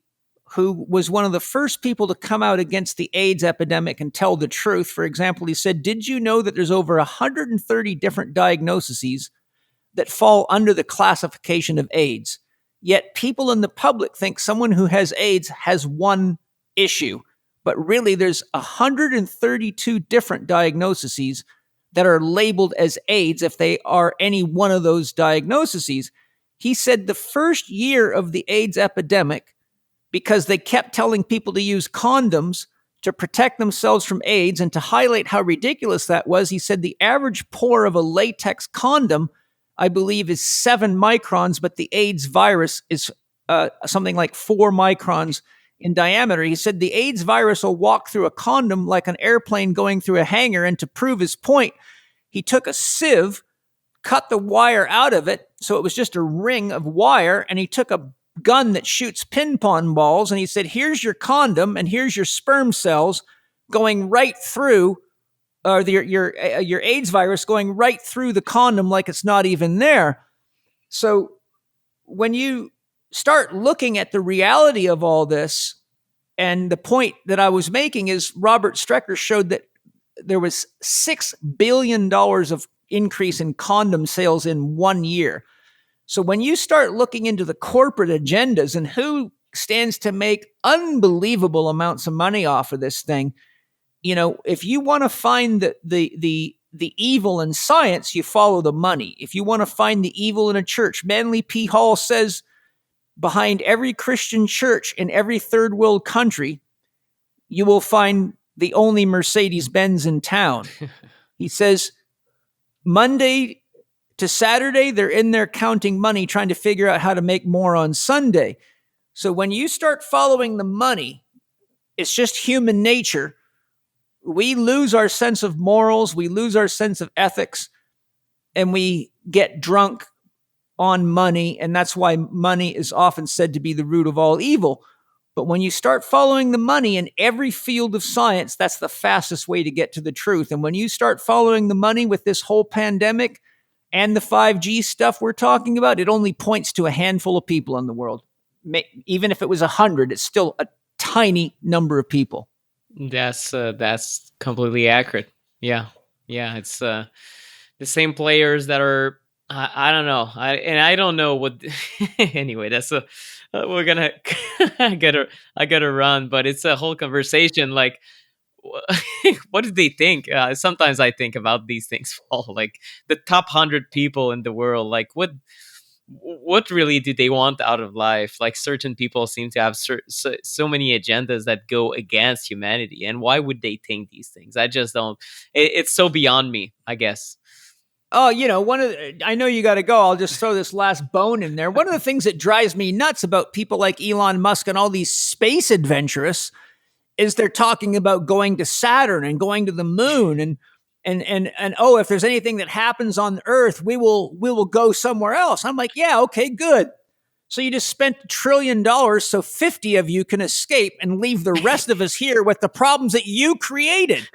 who was one of the first people to come out against the AIDS epidemic and tell the truth. For example, he said, did you know that there's over 130 different diagnoses that fall under the classification of AIDS? Yet people in the public think someone who has AIDS has one issue. But really, there's 132 different diagnoses that are labeled as AIDS if they are any one of those diagnoses. He said the first year of the AIDS epidemic, because they kept telling people to use condoms to protect themselves from AIDS and to highlight how ridiculous that was, he said the average pore of a latex condom, I believe, is 7 microns, but the AIDS virus is something like 4 microns in diameter. He said the AIDS virus will walk through a condom like an airplane going through a hangar. And to prove his point, he took a sieve, cut the wire out of it, so it was just a ring of wire, and he took a gun that shoots ping pong balls, and he said, here's your condom, and here's your sperm cells going right through, or your AIDS virus going right through the condom like it's not even there. So when you start looking at the reality of all this, and the point that I was making is Robert Strecker showed that there was $6 billion of increase in condom sales in 1 year. So when you start looking into the corporate agendas and who stands to make unbelievable amounts of money off of this thing, if you want to find the evil in science, you follow the money. If you want to find the evil in a church, Manly P. Hall says behind every Christian church in every third world country, you will find the only Mercedes-Benz in town. He says Monday to Saturday, they're in there counting money, trying to figure out how to make more on Sunday. So when you start following the money, it's just human nature. We lose our sense of morals, we lose our sense of ethics, and we get drunk on money. And that's why money is often said to be the root of all evil. But when you start following the money in every field of science, that's the fastest way to get to the truth. And when you start following the money with this whole pandemic and the 5G stuff we're talking about, it only points to a handful of people in the world. Even if it was 100, it's still a tiny number of people. That's completely accurate. Yeah. It's the same players that are. I don't know. I don't know what. Anyway, that's we're gonna. I gotta run, but it's a whole conversation. Like, what do they think? Sometimes I think about these things, Paul. Like the top 100 people in the world. Like what really do they want out of life? Like certain people seem to have so many agendas that go against humanity, and why would they think these things? I just don't. It's so beyond me, I guess. Oh, I know you got to go. I'll just throw this last bone in there. One of the things that drives me nuts about people like Elon Musk and all these space adventurous is they're talking about going to Saturn and going to the moon and oh, if there's anything that happens on Earth, we will go somewhere else. I'm like, yeah, okay, good. So you just spent $1 trillion so 50 of you can escape and leave the rest of us here with the problems that you created.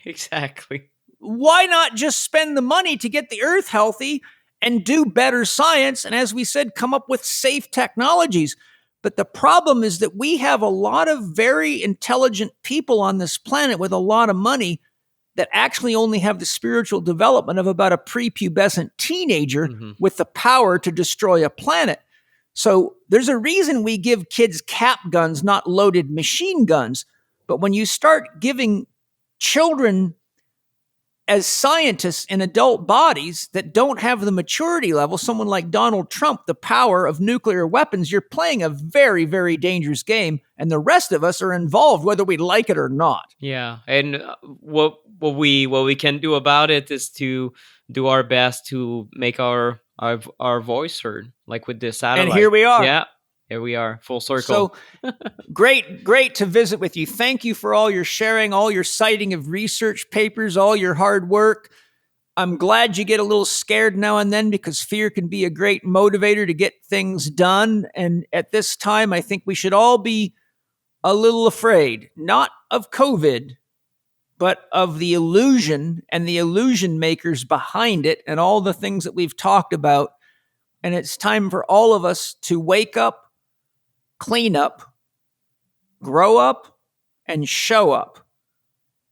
Exactly. Why not just spend the money to get the Earth healthy and do better science? And as we said, come up with safe technologies. But the problem is that we have a lot of very intelligent people on this planet with a lot of money that actually only have the spiritual development of about a prepubescent teenager with the power to destroy a planet. So there's a reason we give kids cap guns, not loaded machine guns. But when you start giving children as scientists in adult bodies that don't have the maturity level, someone like Donald Trump, the power of nuclear weapons, you're playing a very, very dangerous game, and the rest of us are involved whether we like it or not. Yeah, and what we can do about it is to do our best to make our voice heard, like with the satellite. And here we are. Yeah, here we are, full circle. So great to visit with you. Thank you for all your sharing, all your citing of research papers, all your hard work. I'm glad you get a little scared now and then, because fear can be a great motivator to get things done. And at this time, I think we should all be a little afraid, not of COVID, but of the illusion and the illusion makers behind it and all the things that we've talked about. And it's time for all of us to wake up, clean up, grow up, and show up,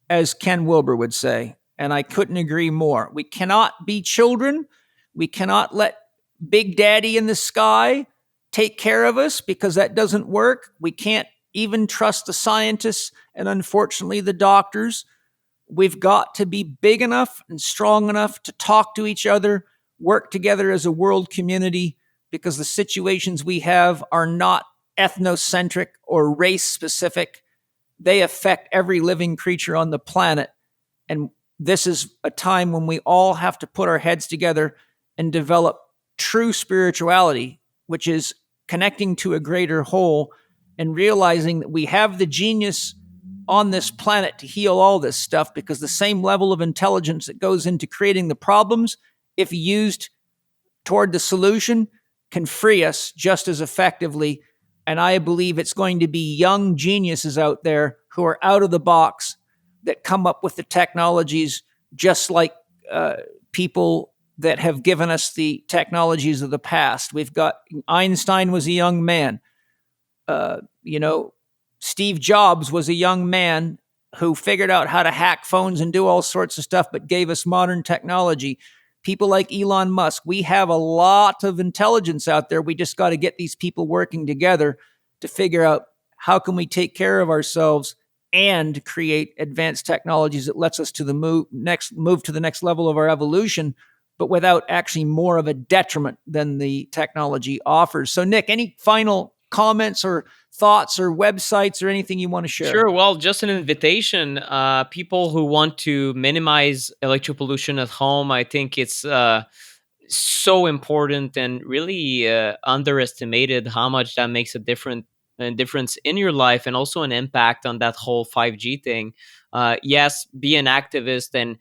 as Ken Wilber would say. And I couldn't agree more. We cannot be children. We cannot let Big Daddy in the sky take care of us, because that doesn't work. We can't even trust the scientists and, unfortunately, the doctors. We've got to be big enough and strong enough to talk to each other, work together as a world community, because the situations we have are not ethnocentric or race specific. They affect every living creature on the planet. And this is a time when we all have to put our heads together and develop true spirituality, which is connecting to a greater whole and realizing that we have the genius on this planet to heal all this stuff, because the same level of intelligence that goes into creating the problems, if used toward the solution, can free us just as effectively. And I believe it's going to be young geniuses out there who are out of the box that come up with the technologies, just like people that have given us the technologies of the past. We've got Einstein was a young man. Steve Jobs was a young man who figured out how to hack phones and do all sorts of stuff, but gave us modern technology. People like Elon Musk. We have a lot of intelligence out there. We just got to get these people working together to figure out how can we take care of ourselves and create advanced technologies that lets us to the move to the next level of our evolution, but without actually more of a detriment than the technology offers. So, Nick, any final comments or thoughts or websites or anything you want to share? Sure. Well, just an invitation. People who want to minimize electro-pollution at home, I think it's so important and really underestimated how much that makes a difference in your life, and also an impact on that whole 5G thing. Yes, be an activist and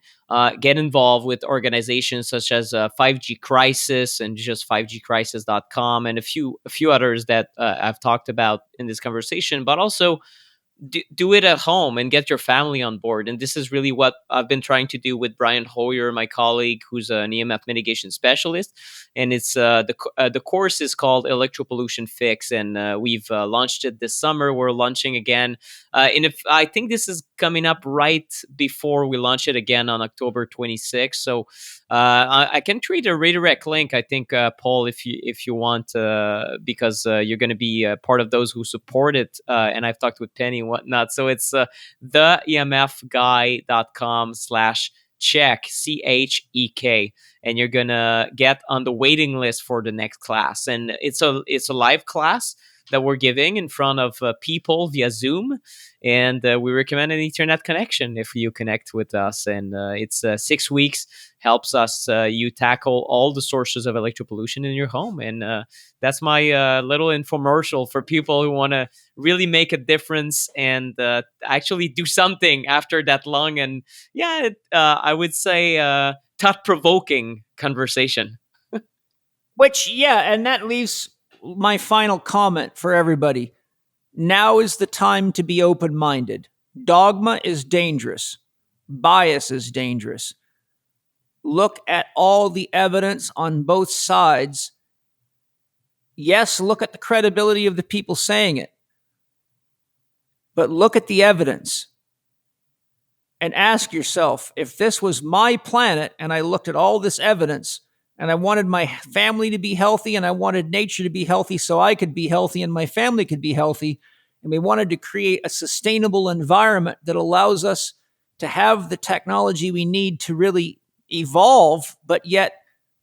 get involved with organizations such as 5G Crisis and just 5gcrisis.com and a few others that I've talked about in this conversation, but also do it at home and get your family on board. And this is really what I've been trying to do with Brian Hoyer, my colleague, who's an EMF mitigation specialist. And it's the course is called Electro-Pollution Fix, and we've launched it this summer. We're launching again. I think this is coming up right before we launch it again on October 26th. So I can create a redirect link, I think, Paul, if you want, because you're going to be part of those who support it. And I've talked with Penny and whatnot. So it's theemfguy.com/Chek, Chek, and you're going to get on the waiting list for the next class. And it's a live class that we're giving in front of people via Zoom. And we recommend an Ethernet connection if you connect with us. And it's 6 weeks, helps us you tackle all the sources of electropollution in your home. And that's my little infomercial for people who want to really make a difference and actually do something after that long and, I would say, thought-provoking conversation. And that leaves my final comment for everybody. Now is the time to be open-minded. Dogma is dangerous. Bias is dangerous. Look at all the evidence on both sides. Yes, look at the credibility of the people saying it. But look at the evidence and ask yourself, if this was my planet and I looked at all this evidence and I wanted my family to be healthy and I wanted nature to be healthy so I could be healthy and my family could be healthy, and we wanted to create a sustainable environment that allows us to have the technology we need to really evolve, but yet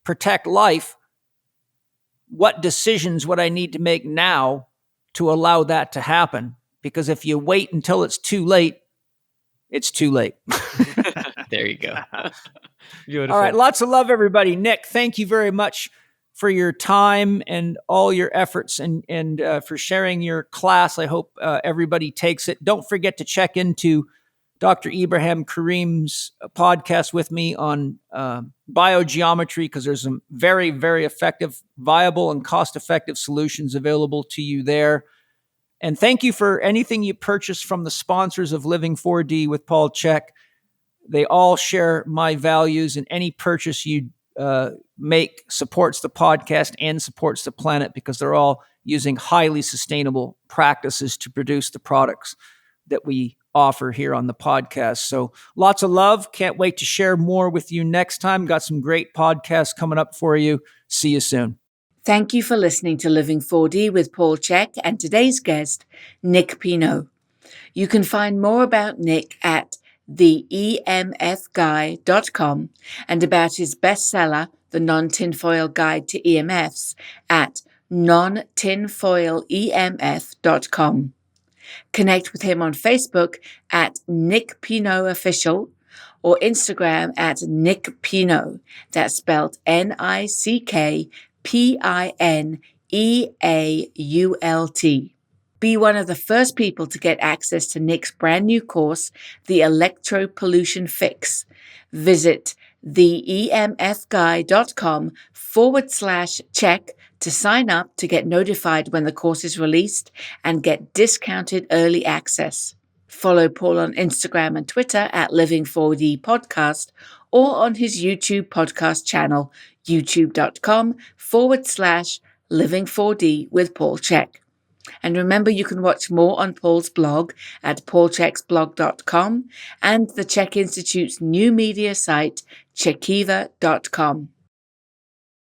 protect life, what decisions would I need to make now to allow that to happen? Because if you wait until it's too late, it's too late. There you go. Beautiful. All right. Lots of love, everybody. Nick, thank you very much for your time and all your efforts and for sharing your class. I hope everybody takes it. Don't forget to check into Dr. Ibrahim Karim's podcast with me on biogeometry, because there's some very, very effective, viable, and cost-effective solutions available to you there. And thank you for anything you purchase from the sponsors of Living 4D with Paul Chek. They all share my values, and any purchase you make supports the podcast and supports the planet, because they're all using highly sustainable practices to produce the products that we offer here on the podcast. So lots of love. Can't wait to share more with you next time. Got some great podcasts coming up for you. See you soon. Thank you for listening to Living 4D with Paul Chek and today's guest, Nick Pineault. You can find more about Nick at theemfguy.com and about his bestseller, The Non-Tinfoil Guide to EMFs, at non-tinfoilemf.com. Connect with him on Facebook at Nick Pineault Official or Instagram at Nick Pineault. That's spelled NickPineault. Be one of the first people to get access to Nick's brand new course, The Electro-Pollution Fix. Visit theemfguy.com/Chek to sign up to get notified when the course is released and get discounted early access. Follow Paul on Instagram and Twitter at Living4D Podcast or on his YouTube podcast channel, youtube.com/Living4D with Paul Chek. And remember, you can watch more on Paul's blog at paulcheksblog.com and the Chek Institute's new media site, chekiva.com.